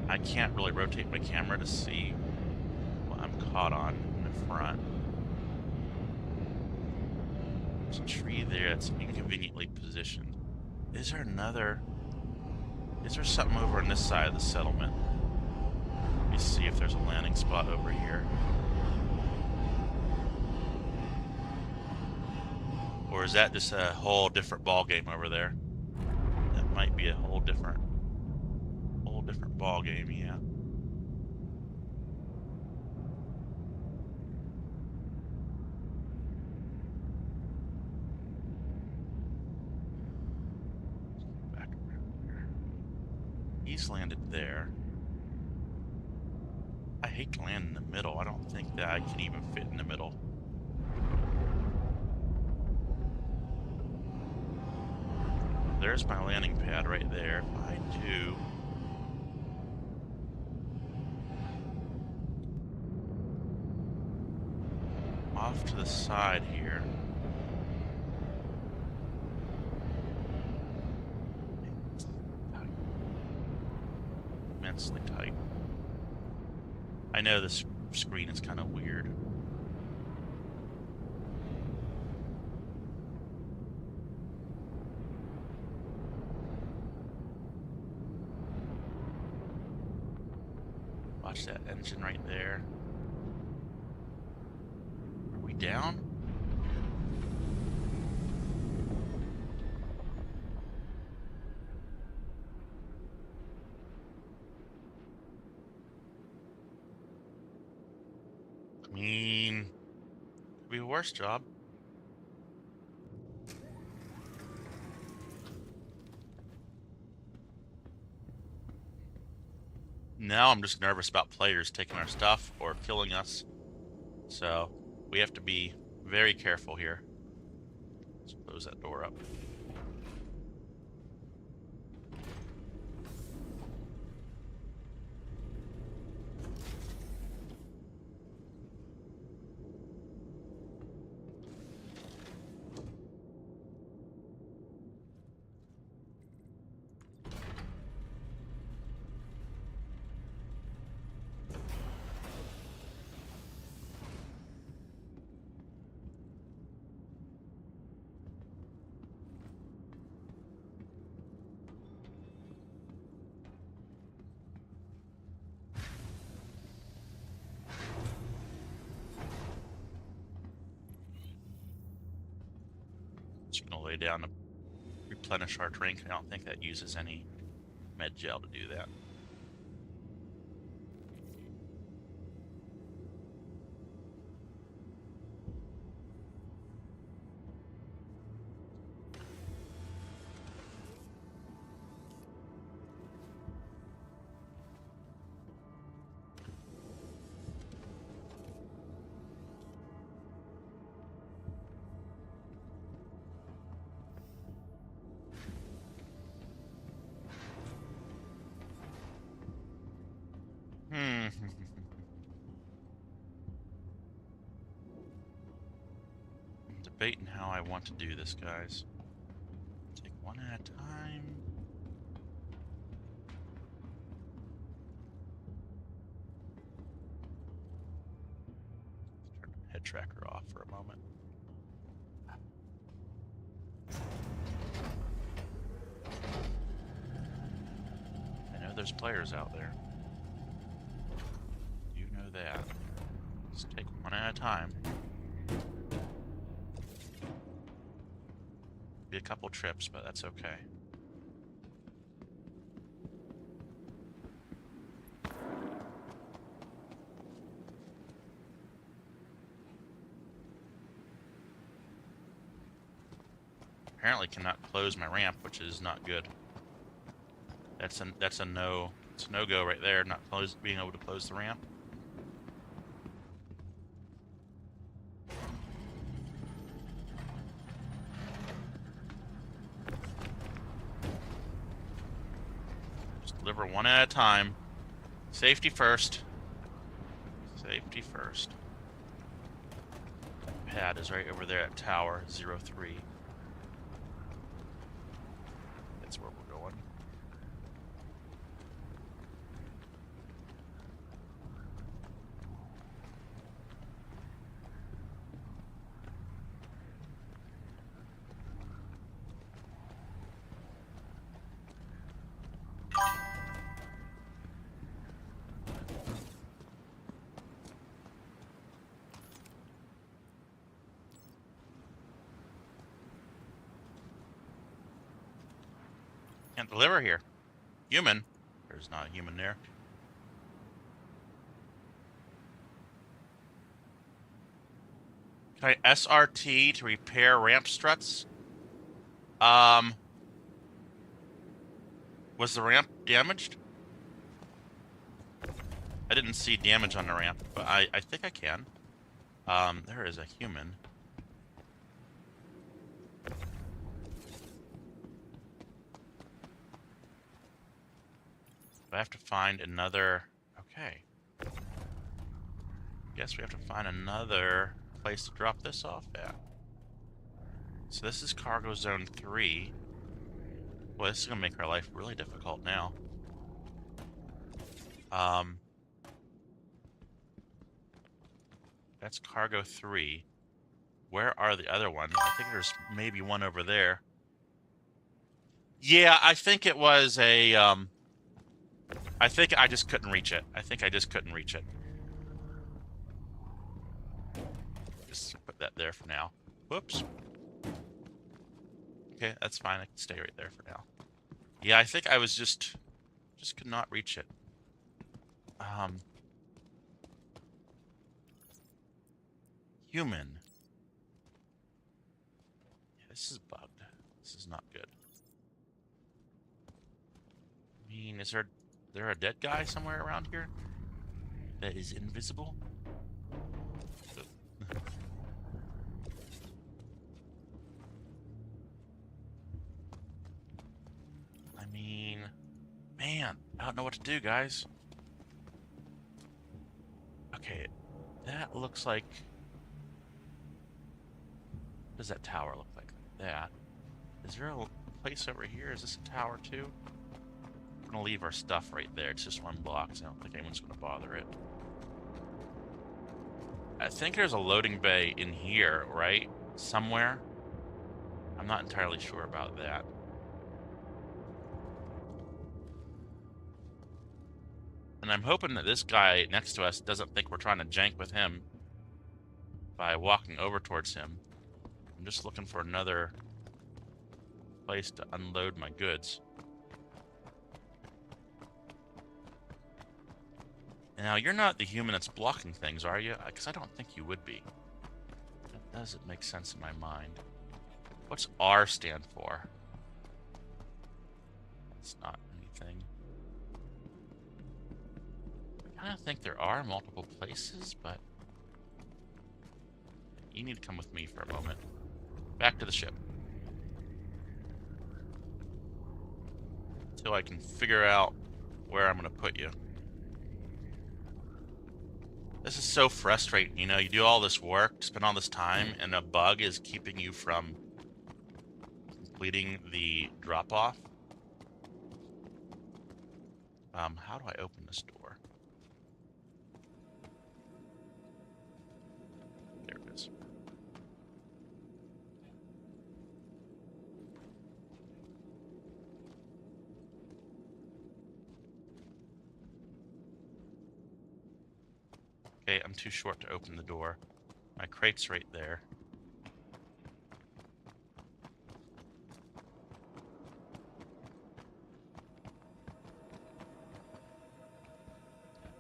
I can't really rotate my camera to see what I'm caught on in the front. There's a tree there that's inconveniently positioned. Is there another... Is there something over on this side of the settlement? Let me see if there's a landing spot over here. Or is that just a whole different ball game over there? That might be a whole different ball game, yeah. Back around here. He's landed there. I hate to land in the middle. I don't think that I can even fit in the middle. There's my landing pad right there. If I do... off to the side here. Immensely tight. I know this screen is kind of weird. Watch that engine right there. Are we down? I mean, could be a worse job. Now I'm just nervous about players taking our stuff or killing us. So we have to be very careful here. Let's close that door up. Just gonna lay down to replenish our drink. I don't think that uses any med gel to do that. I'm debating how I want to do this, guys. Take one at a time. Turn the head tracker off for a moment. I know there's players out there. You know that. Let's take one at a time. Be a couple trips, but that's okay. Apparently cannot close my ramp, which is not good. That's a no. It's a no-go right there. Not being able to close the ramp. Just deliver one at a time. Safety first. Safety first. Pad is right over there at Tower 03. That's where we're going. Can't deliver here. Human. There's not a human there. Can I SRT to repair ramp struts? Was the ramp damaged? I didn't see damage on the ramp, but I think I can. There is a human. I have to find another... Okay. Guess we have to find another place to drop this off at. So this is Cargo Zone 3. Boy, this is going to make our life really difficult now. That's Cargo 3. Where are the other ones? I think there's maybe one over there. Yeah, I think it was a... I think I just couldn't reach it. Just put that there for now. Whoops. Okay, that's fine. I can stay right there for now. Yeah, I think I was just could not reach it. Human. Yeah, this is bugged. This is not good. I mean, is there a dead guy somewhere around here that is invisible? I mean, man, I don't know what to do, guys. Okay, that looks like... What does that tower look like? That. Is there a place over here? Is this a tower too? We're gonna leave our stuff right there. It's just one block, so I don't think anyone's gonna bother it. I think there's a loading bay in here, right? Somewhere. I'm not entirely sure about that. And I'm hoping that this guy next to us doesn't think we're trying to jank with him by walking over towards him. I'm just looking for another place to unload my goods. Now, you're not the human that's blocking things, are you? Because I don't think you would be. That doesn't make sense in my mind. What's R stand for? It's not anything. I kind of think there are multiple places, but you need to come with me for a moment. Back to the ship. Until I can figure out where I'm going to put you. This is so frustrating, you know, you do all this work, spend all this time, and a bug is keeping you from completing the drop-off. How do I open this door? There it is. Okay, I'm too short to open the door. My crate's right there.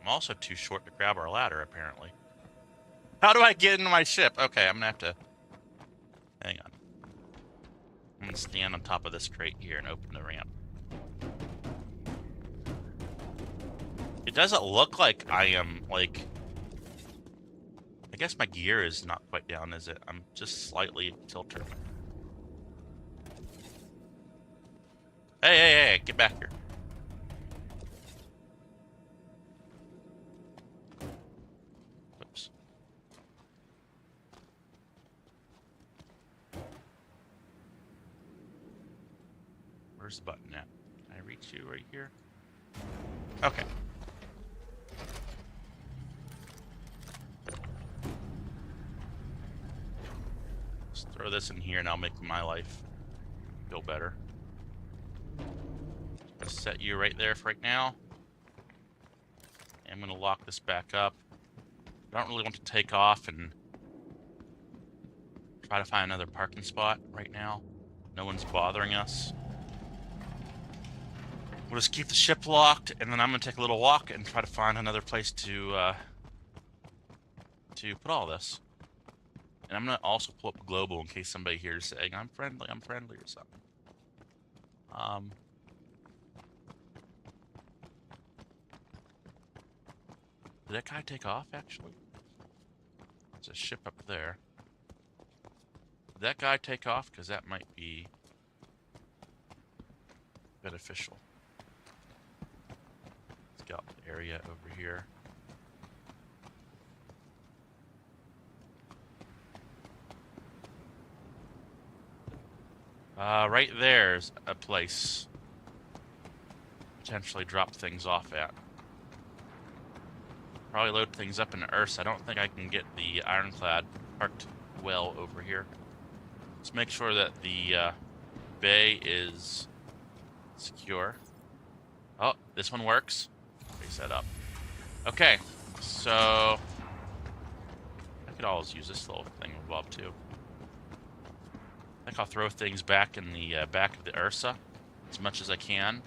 I'm also too short to grab our ladder, apparently. How do I get into my ship? Okay, I'm gonna have to... Hang on. I'm gonna stand on top of this crate here and open the ramp. It doesn't look like I am, like... I guess my gear is not quite down, is it? I'm just slightly tilted. Hey, get back here. Oops. Where's the button at? Can I reach you right here? Okay. Throw this in here and I'll make my life feel better. Let's set you right there for right now. And I'm gonna lock this back up. I don't really want to take off and try to find another parking spot right now. No one's bothering us. We'll just keep the ship locked, and then I'm gonna take a little walk and try to find another place to put all this. And I'm gonna also pull up global in case somebody here is saying I'm friendly or something. Did that guy take off actually? There's a ship up there. Did that guy take off? Because that might be beneficial. Let's get out the area over here. Right there's a place potentially drop things off at. Probably load things up in Earth. I don't think I can get the Ironclad parked well over here. Let's make sure that the bay is secure. Oh, this one works. set up. Okay, so I could always use this little thing above too. I think I'll throw things back in the back of the Ursa as much as I can.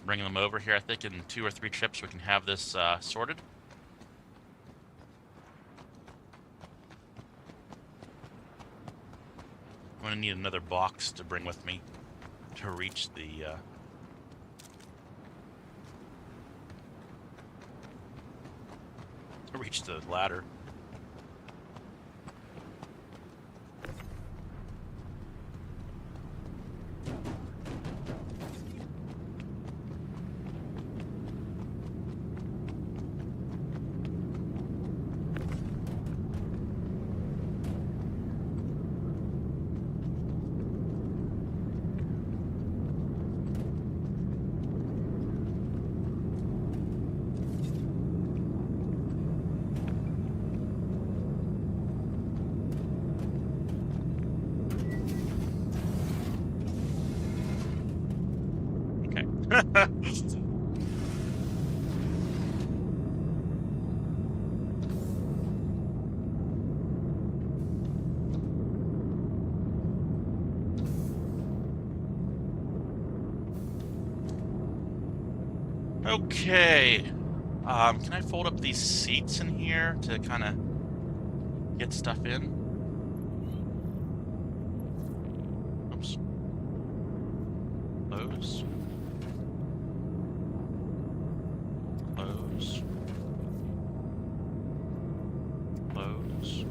Bring them over here. I think in 2 or 3 trips we can have this sorted. I'm gonna need another box to bring with me to reach the ladder. Okay. Can I fold up these seats in here to kind of get stuff in? Oops. Close. Close. Close.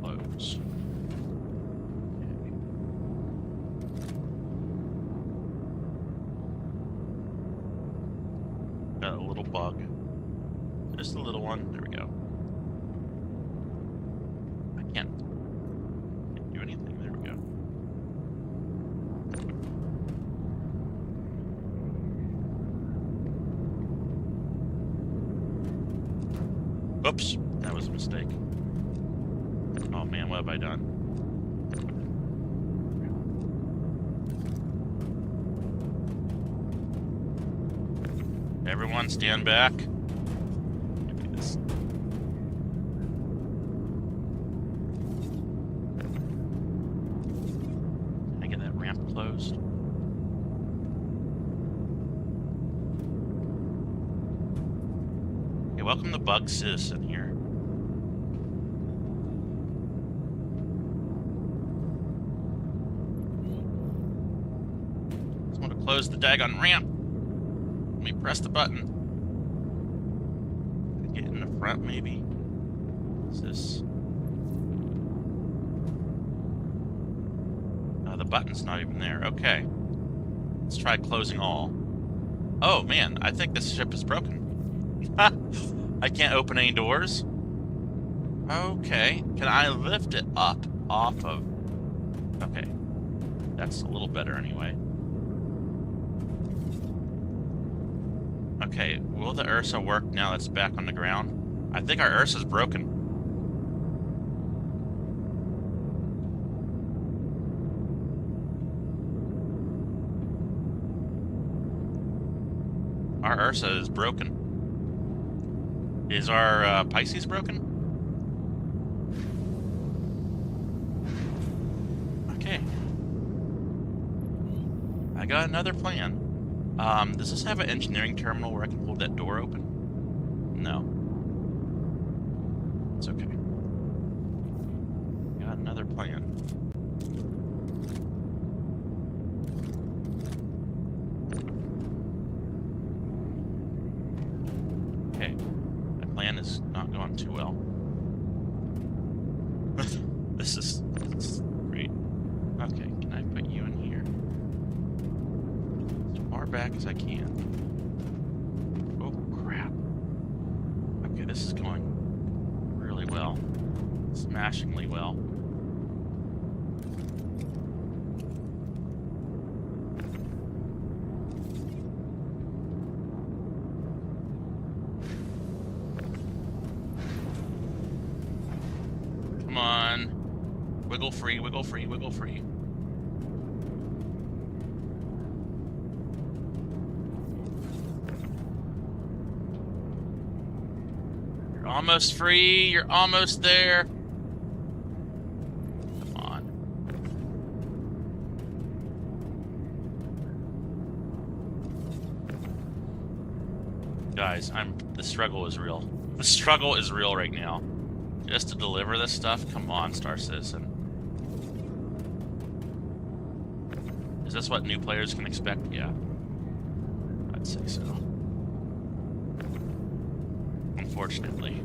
Close. Got a little bug. Just a little one. There we go. I can't do anything. There we go. Oops, that was a mistake. Oh man, what have I done? Everyone stand back. Give me this. Can I get that ramp closed? Okay, welcome to Bug Citizen here. Just want to close the daggone ramp. Let me press the button. Get in the front, maybe. What's this? Oh, the button's not even there. Okay. Let's try closing all. Oh, man. I think this ship is broken. I can't open any doors. Okay. Can I lift it up off of... Okay. That's a little better anyway. Okay, will the Ursa work now that's back on the ground? I think our Ursa's broken. Our Ursa is broken. Is our Pisces broken? Okay. I got another plan. Does this have an engineering terminal where I can hold that door open? No. It's okay. Got another plan. Okay. My plan is not going too well. This is great. Okay, can I put you in here? Back as I can. Oh crap. Okay, this is going really well. Smashingly well. Come on. Wiggle free, wiggle free, wiggle free. almost free. You're almost there. Come on. Guys, the struggle is real. The struggle is real right now. Just to deliver this stuff? Come on, Star Citizen. Is this what new players can expect? Yeah. I'd say so. Unfortunately.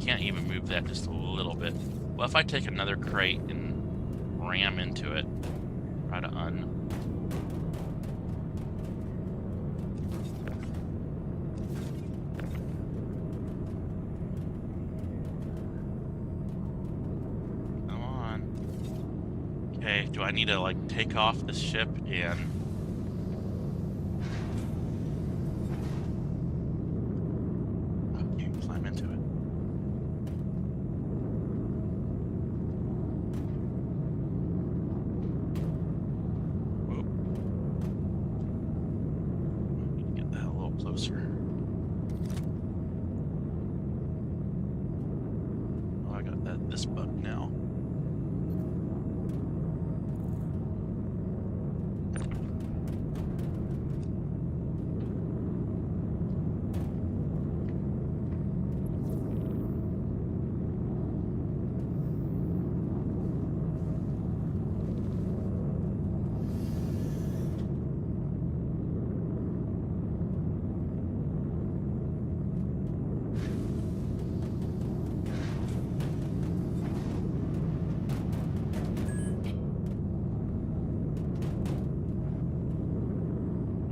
Can't even move that just a little bit. Well, if I take another crate and ram into it, try to Come on. Okay, do I need to, like, take off this ship and...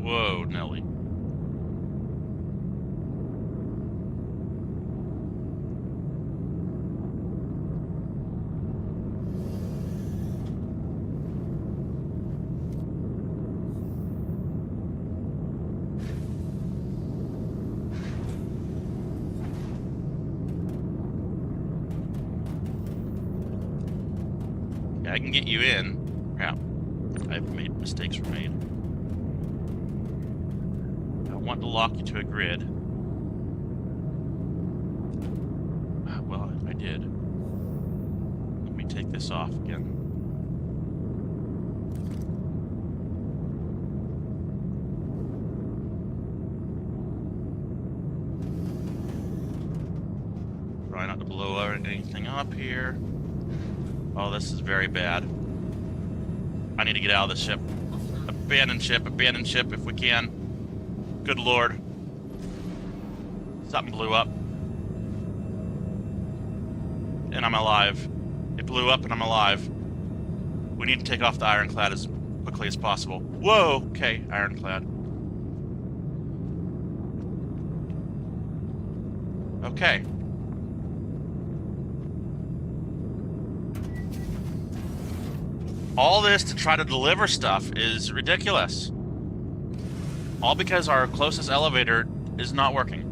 Whoa, Nelly. Yeah, I can get you in. Crap. Mistakes were made. I want to lock you to a grid. Well, I did. Let me take this off again. Try not to blow anything up here. Oh, this is very bad. I need to get out of the ship. Abandon ship if we can. Good lord. Something blew up. And I'm alive. It blew up and I'm alive. We need to take off the Ironclad as quickly as possible. Whoa! Okay, Ironclad. Okay. All this to try to deliver stuff is ridiculous. All because our closest elevator is not working.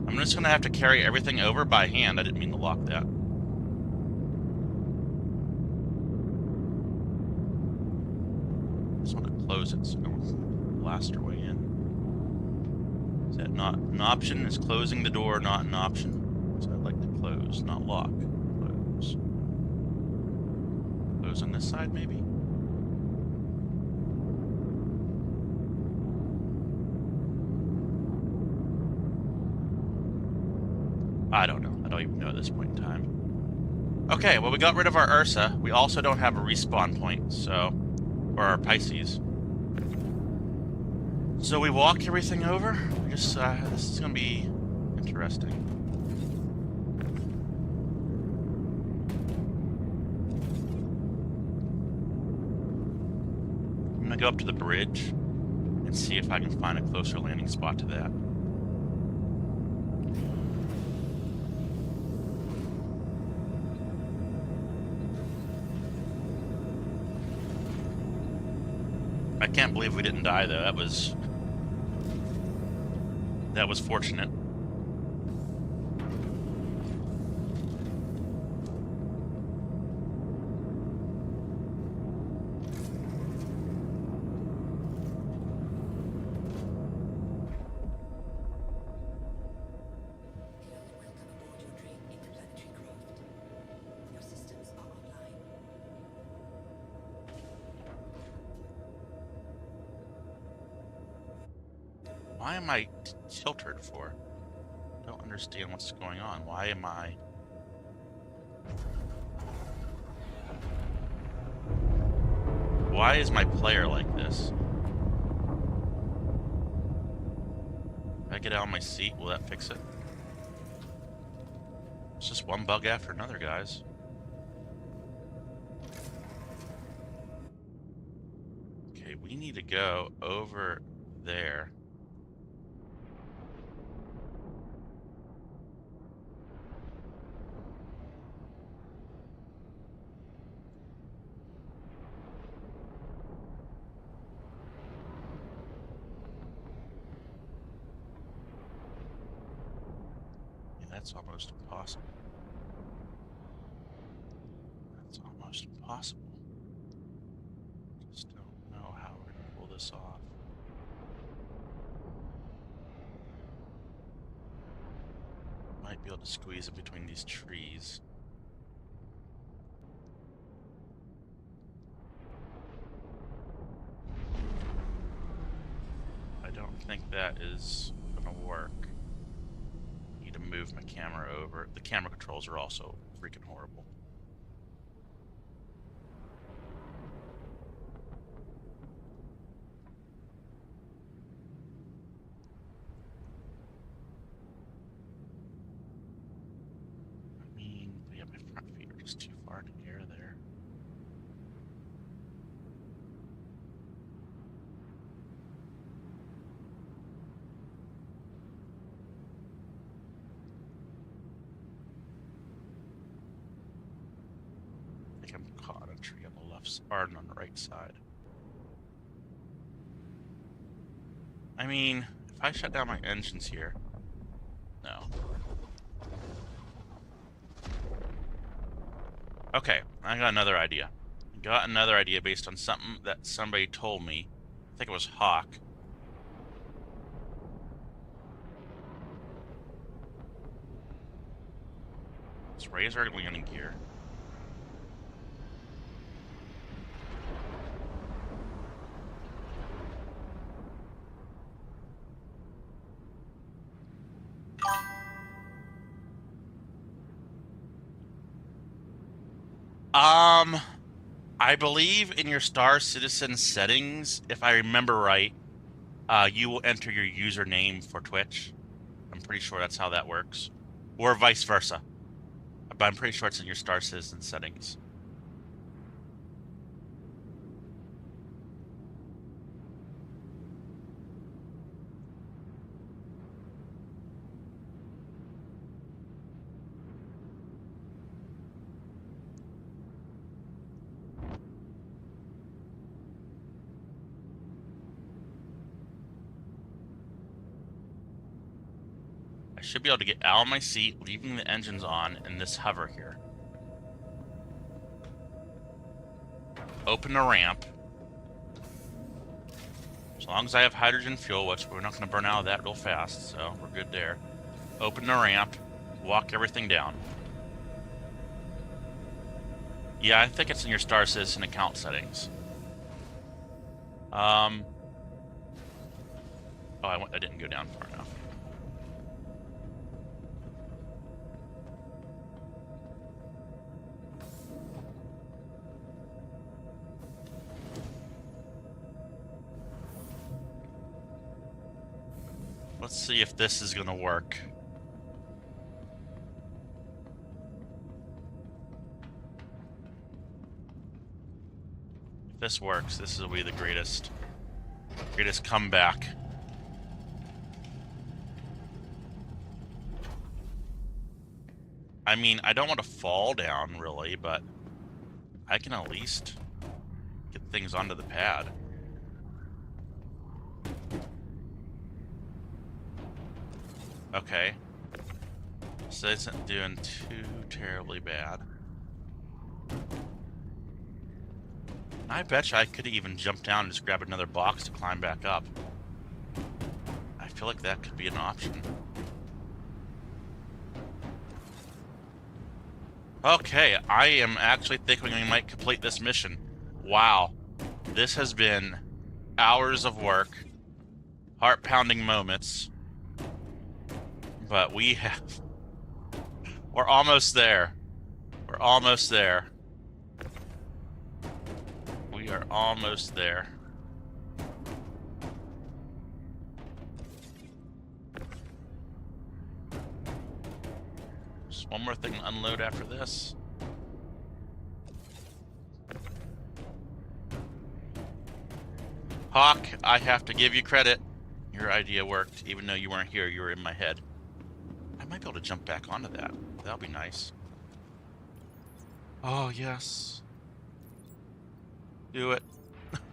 I'm just gonna have to carry everything over by hand. I didn't mean to lock that. Just want to close it so no one can blast our way in. Is that not an option? Is closing the door not an option? So I'd like to close, not lock. Close. Close on this side, maybe? I don't know. I don't even know at this point in time. Okay, well, we got rid of our Ursa. We also don't have a respawn point, so... Or our Pisces. So we walk everything over. Just this is gonna be interesting. I'm gonna go up to the bridge and see if I can find a closer landing spot to that. I can't believe we didn't die though. That was fortunate. Why am I tilted for? Don't understand what's going on. Why am I... Why is my player like this? If I get out of my seat, will that fix it? It's just one bug after another, guys. Okay, we need to go over there. That's almost impossible. That's almost impossible. Just don't know how we're gonna pull this off. Might be able to squeeze in between these trees. I don't think that is gonna work. To move my camera over. The camera controls are also freaking horrible. I mean, yeah, my front feet are just too far in the air there. I'm caught on a tree on the left or on the right side. I mean, if I shut down my engines here, no. Okay, I got another idea. Got another idea based on something that somebody told me. I think it was Hawk. Let's raise our landing gear. I believe in your Star Citizen settings, if I remember right, you will enter your username for Twitch. I'm pretty sure that's how that works. Or vice versa. But I'm pretty sure it's in your Star Citizen settings. I should be able to get out of my seat, leaving the engines on, and this hover here. Open the ramp. As long as I have hydrogen fuel, which we're not going to burn out of that real fast, so we're good there. Open the ramp, walk everything down. Yeah, I think it's in your Star Citizen account settings. Oh, I didn't go down far enough. Let's see if this is gonna work. If this works, this will be the greatest comeback. I mean, I don't want to fall down really, but I can at least get things onto the pad. Okay. So it isn't doing too terribly bad. I bet you I could even jump down and just grab another box to climb back up. I feel like that could be an option. Okay, I am actually thinking we might complete this mission. Wow. This has been hours of work. heart-pounding moments. But we're almost there. We're almost there. We are almost there. Just one more thing to unload after this. Hawk, I have to give you credit. Your idea worked, even though you weren't here. You were in my head. I might be able to jump back onto that. That'll be nice. Oh, yes. Do it.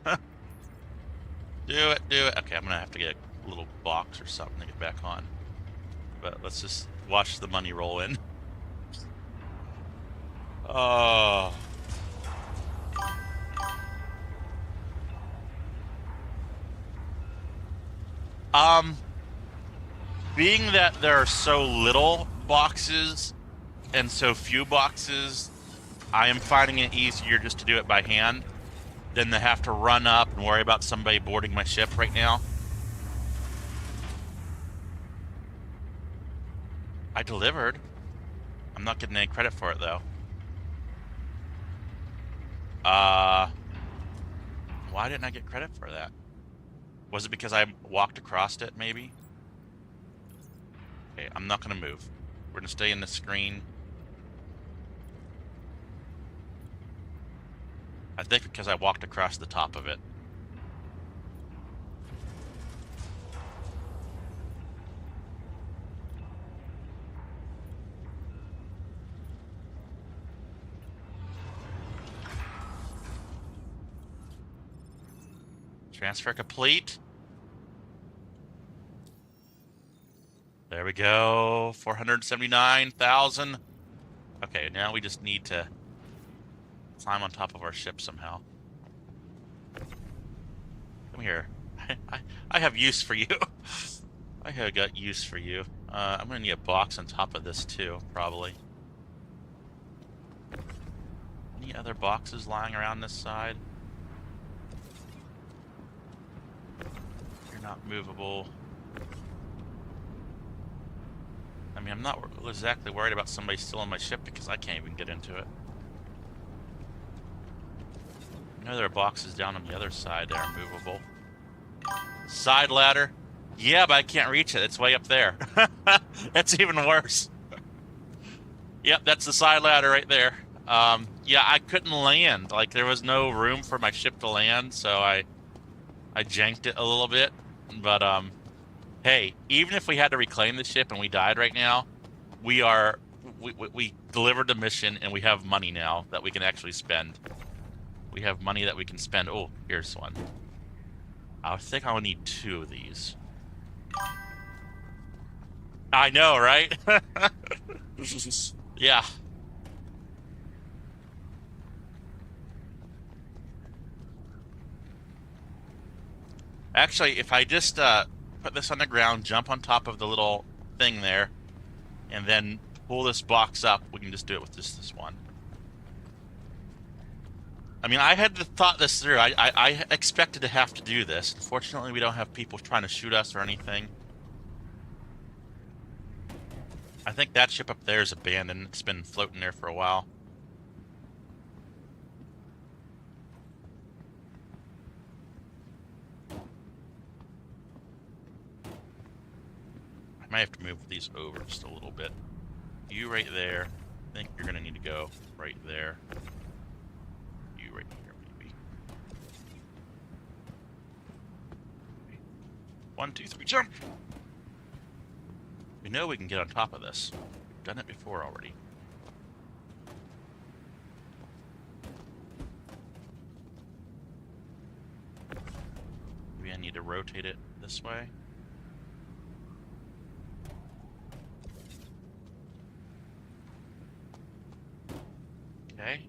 Do it, do it. Okay, I'm gonna have to get a little box or something to get back on. But let's just watch the money roll in. Oh. Being that there are so little boxes and so few boxes, I am finding it easier just to do it by hand than to have to run up and worry about somebody boarding my ship right now. I delivered. I'm not getting any credit for it, though. Why didn't I get credit for that? Was it because I walked across it, maybe? Okay, I'm not going to move. We're going to stay in the screen. I think because I walked across the top of it. Transfer complete. There we go. 479,000. Okay, now we just need to climb on top of our ship somehow. Come here. I have use for you. I have got use for you. I'm gonna need a box on top of this too, probably. Any other boxes lying around this side? You're not movable. I mean, I'm not exactly worried about somebody still on my ship because I can't even get into it. I know there are boxes down on the other side that are movable. Side ladder. Yeah, but I can't reach it. It's way up there. That's even worse. Yep, that's the side ladder right there. Yeah, I couldn't land. Like, there was no room for my ship to land, so I janked it a little bit. But, hey, even if we had to reclaim the ship and we died right now, we delivered the mission and we have money now that we can actually spend. We have money that we can spend. Oh, here's one. I think I'll need 2 of these. I know, right? Yeah. Actually, if I just put this on the ground, jump on top of the little thing there, and then pull this box up, we can just do it with just this one. I mean, I had thought this through. I expected to have to do this. Fortunately, we don't have people trying to shoot us or anything. I think that ship up there is abandoned. It's been floating there for a while. I might have to move these over just a little bit. You right there. I think you're going to need to go right there. You right here, maybe. 1, 2, 3, jump! We know we can get on top of this. We've done it before already. Maybe I need to rotate it this way. Okay.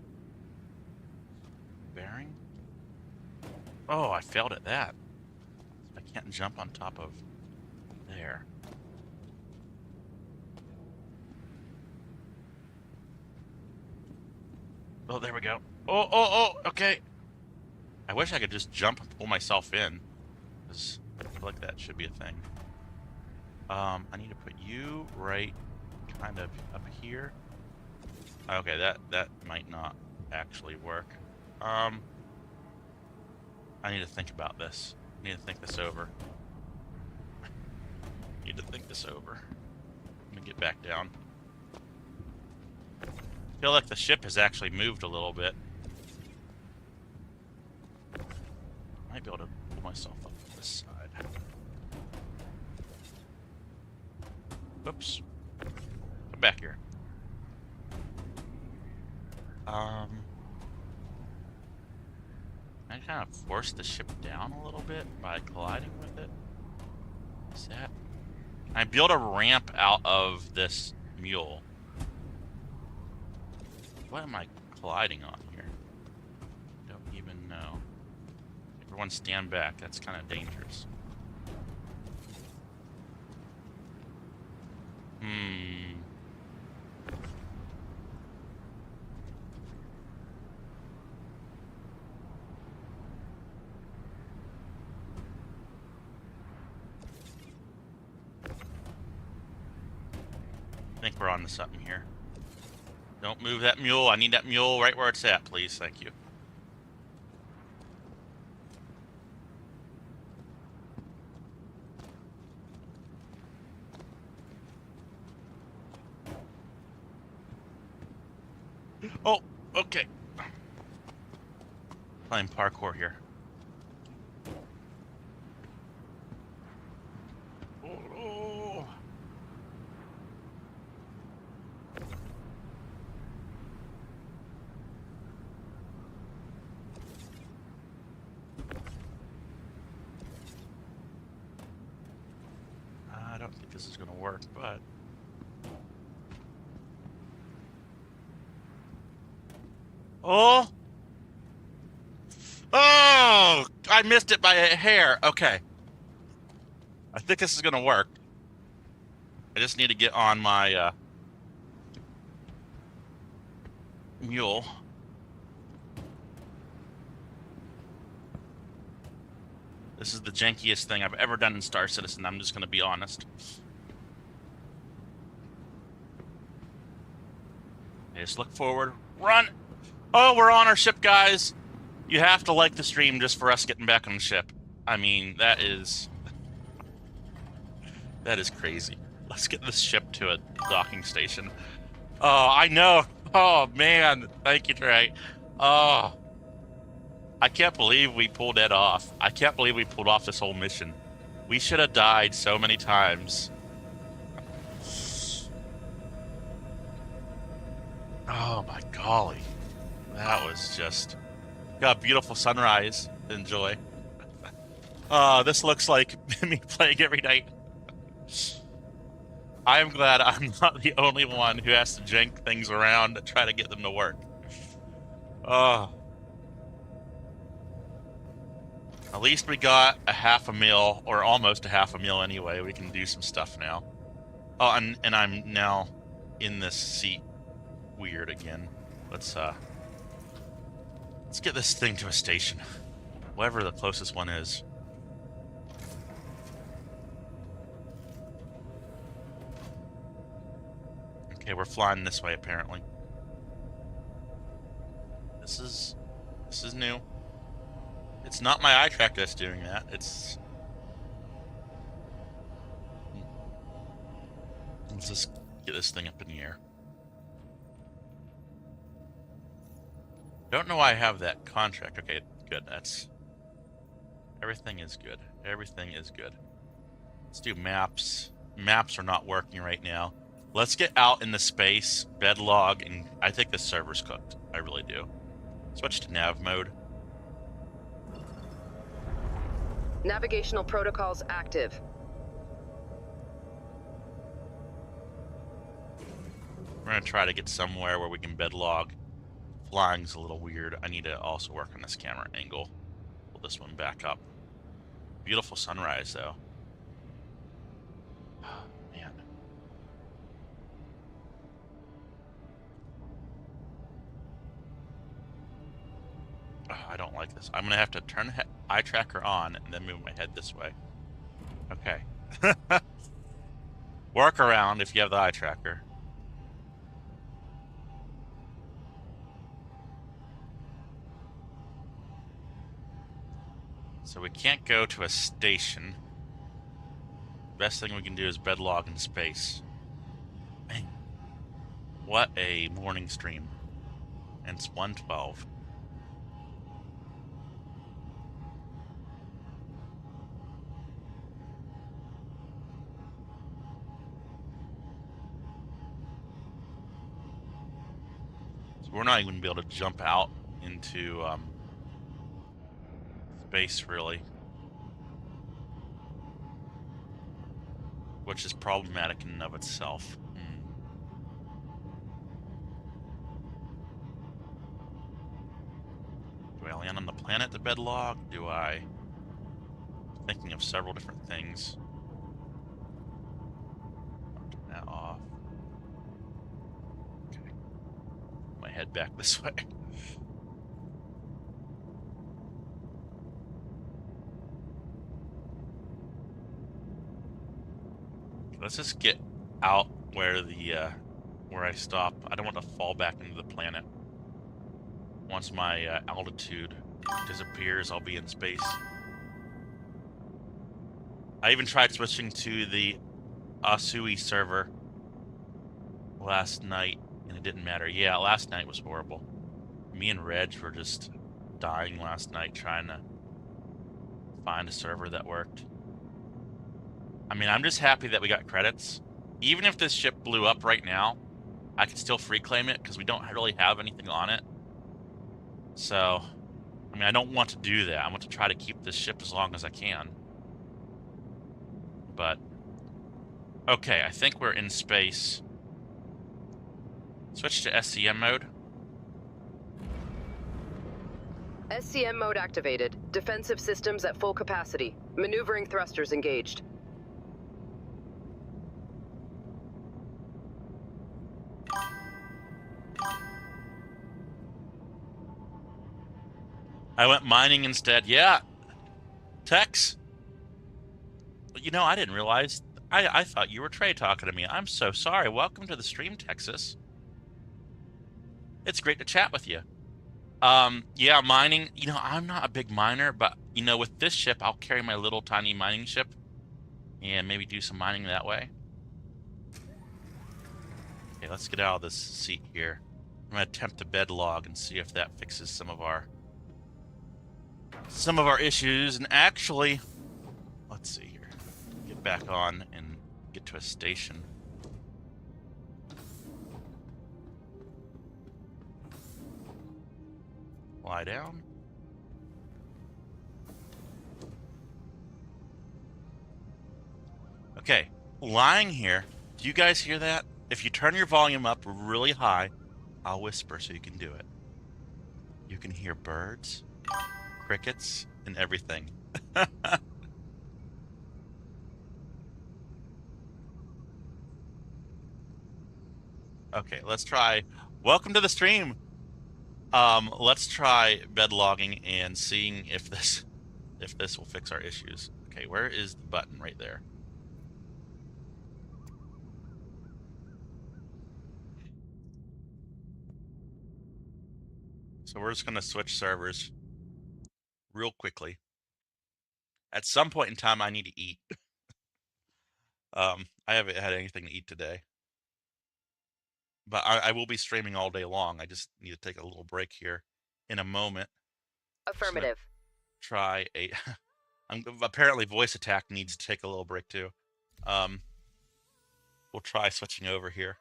Bearing. Oh, I failed at that. I can't jump on top of there. Oh, there we go. Oh, okay. I wish I could just jump and pull myself in. 'Cause feel like that should be a thing. I need to put you right kind of up here. Okay, that might not actually work. I need to think about this. I need to think this over. Need to think this over. Let me get back down. I feel like the ship has actually moved a little bit. Might be able to pull myself up this side. Oops. Come back here. I kind of forced the ship down a little bit by colliding with it. Is that? I built a ramp out of this mule. What am I colliding on here? Don't even know. Everyone stand back. That's kind of dangerous. I think we're on to something here. Don't move that mule. I need that mule right where it's at, please. Thank you. Oh, okay. Playing parkour here. Oh. I don't think this is going to work, but... Oh! Oh! I missed it by a hair. Okay. I think this is going to work. I just need to get on my mule. This is the jankiest thing I've ever done in Star Citizen. I'm just going to be honest. Okay, just look forward. Run! Oh, we're on our ship, guys. You have to like the stream just for us getting back on the ship. I mean, that is crazy. Let's get this ship to a docking station. Oh, I know. Oh, man. Thank you, Trey. Oh. I can't believe we pulled that off. I can't believe we pulled off this whole mission. We should have died so many times. Oh, my golly. That was just... Got a beautiful sunrise to enjoy. This looks like me playing every night. I am glad I'm not the only one who has to jank things around to try to get them to work. At least we got a half a meal, or almost a half a meal anyway. We can do some stuff now. Oh, and I'm now in this seat weird again. Let's get this thing to a station. Whatever the closest one is. Okay, we're flying this way apparently. This is new. It's not my eye track that's doing that. It's... Let's just get this thing up in the air. Don't know why I have that contract. Okay, good. That's... Everything is good. Everything is good. Let's do maps. Maps are not working right now. Let's get out in the space, bed log, and I think the server's cooked. I really do. Switch to nav mode. Navigational protocols active. We're going to try to get somewhere where we can bed log. Flying's a little weird. I need to also work on this camera angle. Pull this one back up. Beautiful sunrise, though. Oh, man. Oh, I don't like this. I'm going to have to turn eye tracker on and then move my head this way. Okay. Work around if you have the eye tracker. So we can't go to a station. Best thing we can do is bedlog in space. Man, what a morning stream. And it's 1:12. So we're not even going to be able to jump out into space, really. Which is problematic in and of itself. Do I land on the planet to bedlog? Do I... I'm thinking of several different things. I'll turn that off. Okay. I might head back this way. Let's just get out where the where I stop. I don't want to fall back into the planet. Once my altitude disappears, I'll be in space. I even tried switching to the Asui server last night, and it didn't matter. Yeah, last night was horrible. Me and Reg were just dying last night trying to find a server that worked. I mean, I'm just happy that we got credits. Even if this ship blew up right now, I could still free claim it because we don't really have anything on it. So, I mean, I don't want to do that. I want to try to keep this ship as long as I can. But, okay, I think we're in space. Switch to SCM mode. SCM mode activated. Defensive systems at full capacity. Maneuvering thrusters engaged. I went mining instead. Yeah. Tex. You know, I didn't realize. I thought you were Trey talking to me. I'm so sorry. Welcome to the stream, Texas. It's great to chat with you. Yeah, mining. You know, I'm not a big miner, but, you know, with this ship, I'll carry my little tiny mining ship and maybe do some mining that way. Okay, let's get out of this seat here. I'm going to attempt to bedlog and see if that fixes some of our issues. And actually, let's see here. Get back on and get to a station. Lie down. Okay, lying here. Do you guys hear that? If you turn your volume up really high, I'll whisper so you can do it. You can hear birds, crickets, and everything. Okay, let's try. Welcome to the stream. Let's try bedlogging and seeing if this will fix our issues. Okay, where is the button? Right there. So we're just gonna switch servers real quickly. At some point in time, I need to eat. I haven't had anything to eat today, but I will be streaming all day long. I just need to take a little break here in a moment. Affirmative. Try a. Apparently, voice attack needs to take a little break too. We'll try switching over here.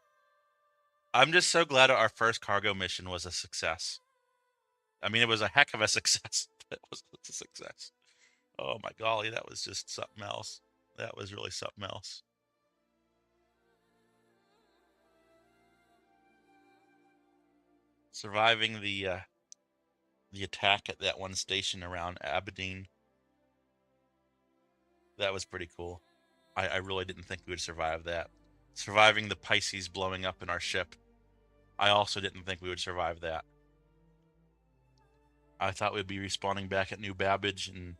I'm just so glad our first cargo mission was a success. I mean, it was a heck of a success, but it was a success. Oh my golly, that was just something else. That was really something else. Surviving the attack at that one station around Aberdeen. That was pretty cool. I really didn't think we would survive that. Surviving the Pisces blowing up in our ship. I also didn't think we would survive that. I thought we'd be respawning back at New Babbage and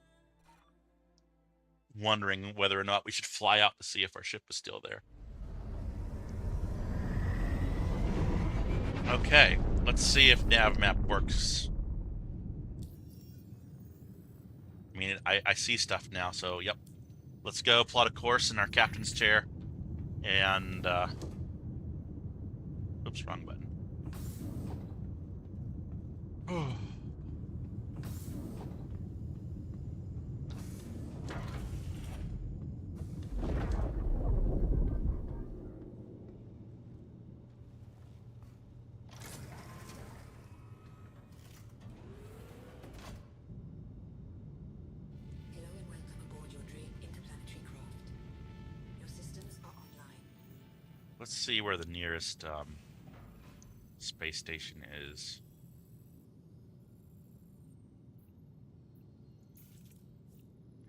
wondering whether or not we should fly out to see if our ship is still there. Okay, let's see if nav map works. I mean, I see stuff now, so yep. Let's go plot a course in our captain's chair. And, oops, wrong button. Hello and welcome aboard your dream interplanetary craft. Your systems are online. Let's see where the nearest space station is.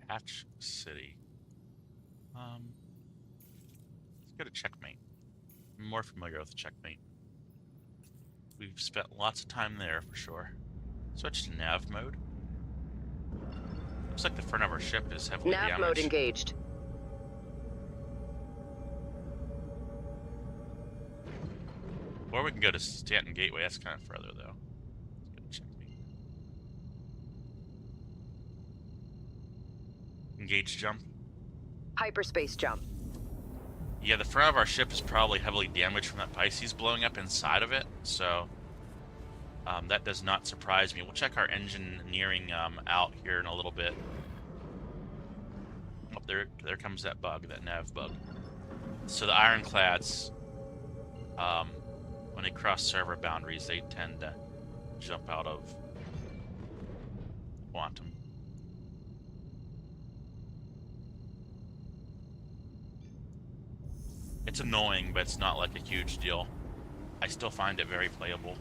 Patch City. Let's go to Checkmate. I'm more familiar with Checkmate. We've spent lots of time there for sure. Switch to nav mode. Looks like the front of our ship is heavily damaged. Nav mode engaged. Or we can go to Stanton Gateway. That's kind of further, though. Let's go to Checkmate. Engage jump. Hyperspace jump. Yeah, the front of our ship is probably heavily damaged from that Pisces blowing up inside of it, so that does not surprise me. We'll check our engineering out here in a little bit. Oh, there comes that bug, that nav bug. So the Ironclads, when they cross server boundaries, they tend to jump out of quantum. It's annoying, but it's not like a huge deal. I still find it very playable.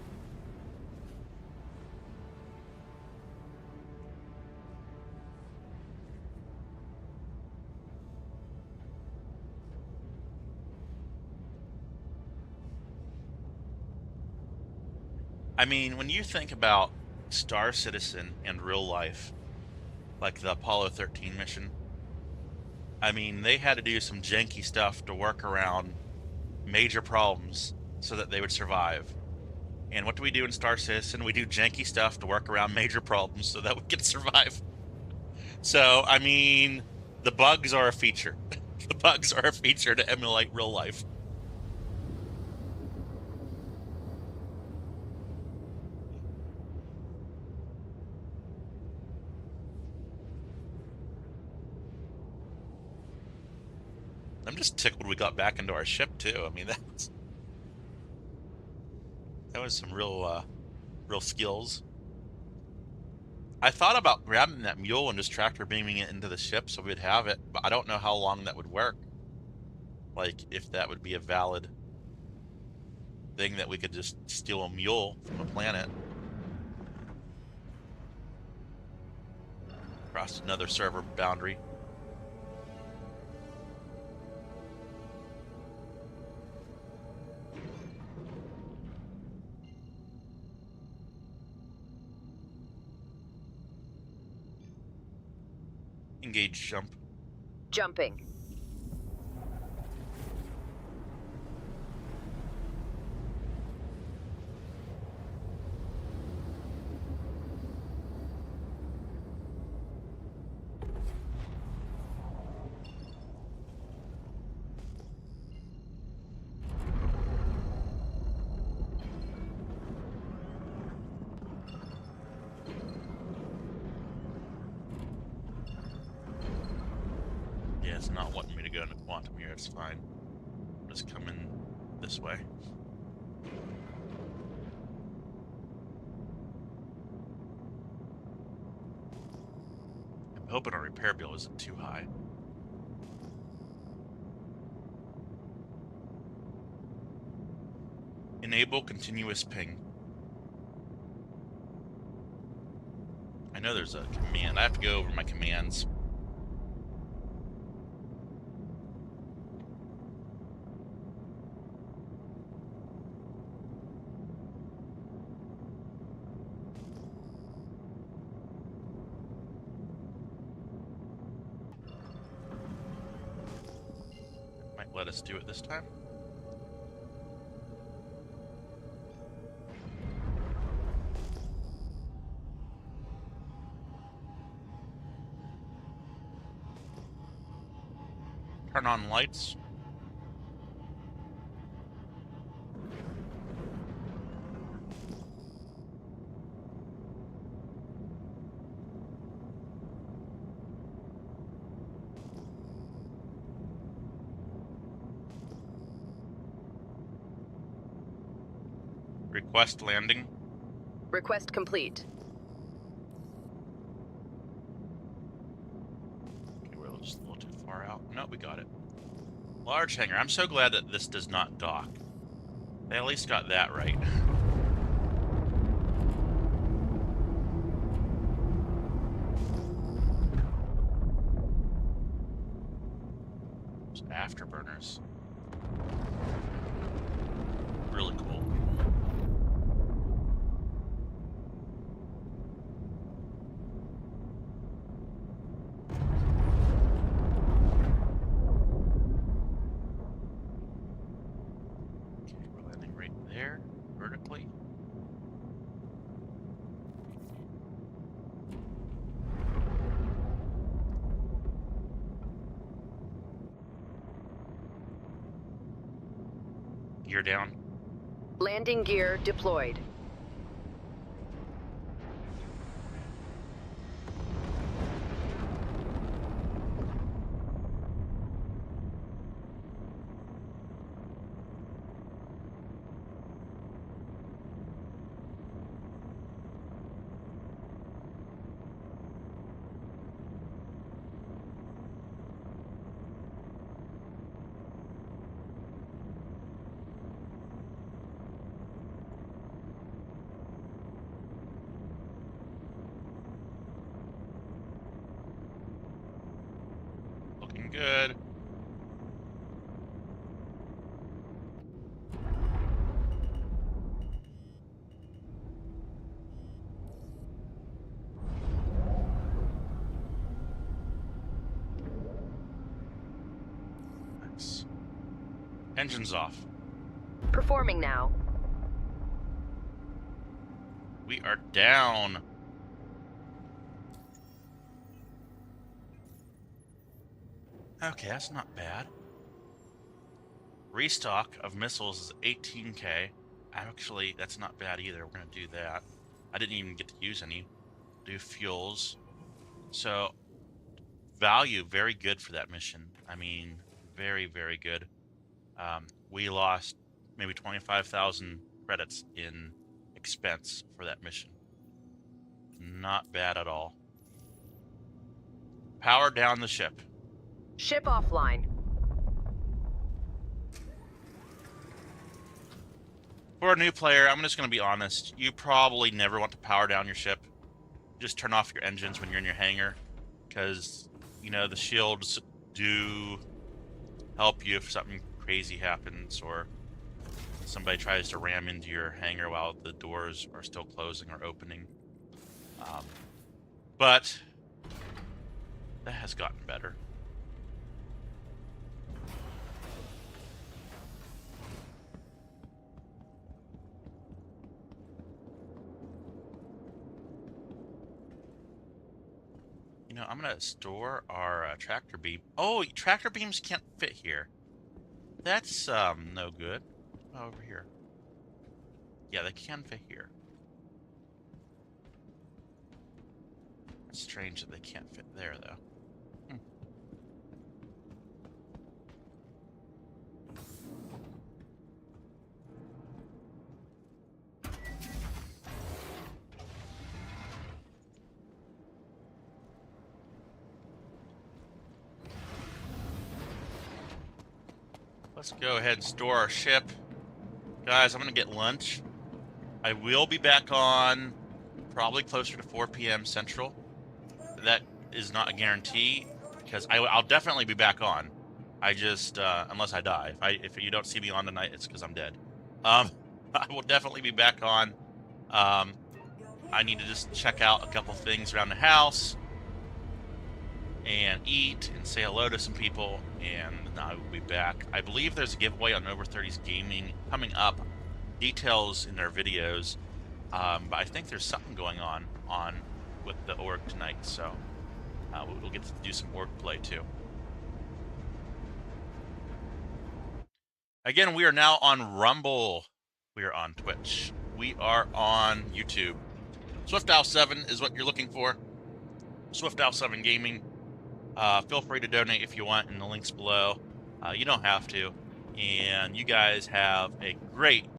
I mean, when you think about Star Citizen and real life, like the Apollo 13 mission, I mean, they had to do some janky stuff to work around major problems so that they would survive. And what do we do in Star Citizen? We do janky stuff to work around major problems so that we can survive. So, I mean, the bugs are a feature. The bugs are a feature to emulate real life. I'm just tickled we got back into our ship too. I mean, that was some real skills. I thought about grabbing that mule and just tractor beaming it into the ship so we'd have it, but I don't know how long that would work. Like, if that would be a valid thing that we could just steal a mule from a planet. Crossed another server boundary. Engage jump. Jumping. Yeah, it's not wanting me to go into quantum here. It's fine. I'm just coming this way. I'm hoping our repair bill isn't too high. Enable continuous ping. I know there's a command. I have to go over my commands. let us do it this time. Turn on lights. Request landing. Request complete. Okay, we're just a little too far out. No, we got it. Large hangar. I'm so glad that this does not dock. They at least got that right. Those afterburners. Really cool. There, vertically. Gear down. Landing gear deployed. Looking good. Nice. Engines off. Performing now. We are down. Okay, that's not bad. Restock of missiles is 18k. Actually, that's not bad either. We're going to do that. I didn't even get to use any. Do fuels. So, value, very good for that mission. I mean, very, very good. We lost maybe 25,000 credits in expense for that mission. Not bad at all. Power down the ship. Ship offline. For a new player, I'm just going to be honest. You probably never want to power down your ship. Just turn off your engines when you're in your hangar. Because, you know, the shields do help you if something crazy happens or somebody tries to ram into your hangar while the doors are still closing or opening. But that has gotten better. You know, I'm going to store our tractor beam. Oh, tractor beams can't fit here. That's no good. Oh, over here. Yeah, they can fit here. It's strange that they can't fit there, though. Let's go ahead and store our ship. Guys, I'm going to get lunch. I will be back on probably closer to 4 p.m. Central. That is not a guarantee, because I'll definitely be back on. I just, unless I die. If you don't see me on tonight, it's because I'm dead. I will definitely be back on. I need to just check out a couple things around the house. and eat and say hello to some people, and I will be back. I believe there's a giveaway on Over 30s Gaming coming up. Details in their videos, but I think there's something going on with the org tonight, so we'll get to do some org play too. Again, we are now on Rumble. We are on Twitch. We are on YouTube. SwiftOwl7 is what you're looking for. SwiftOwl7 Gaming. Feel free to donate if you want in the links below. You don't have to. And you guys have a great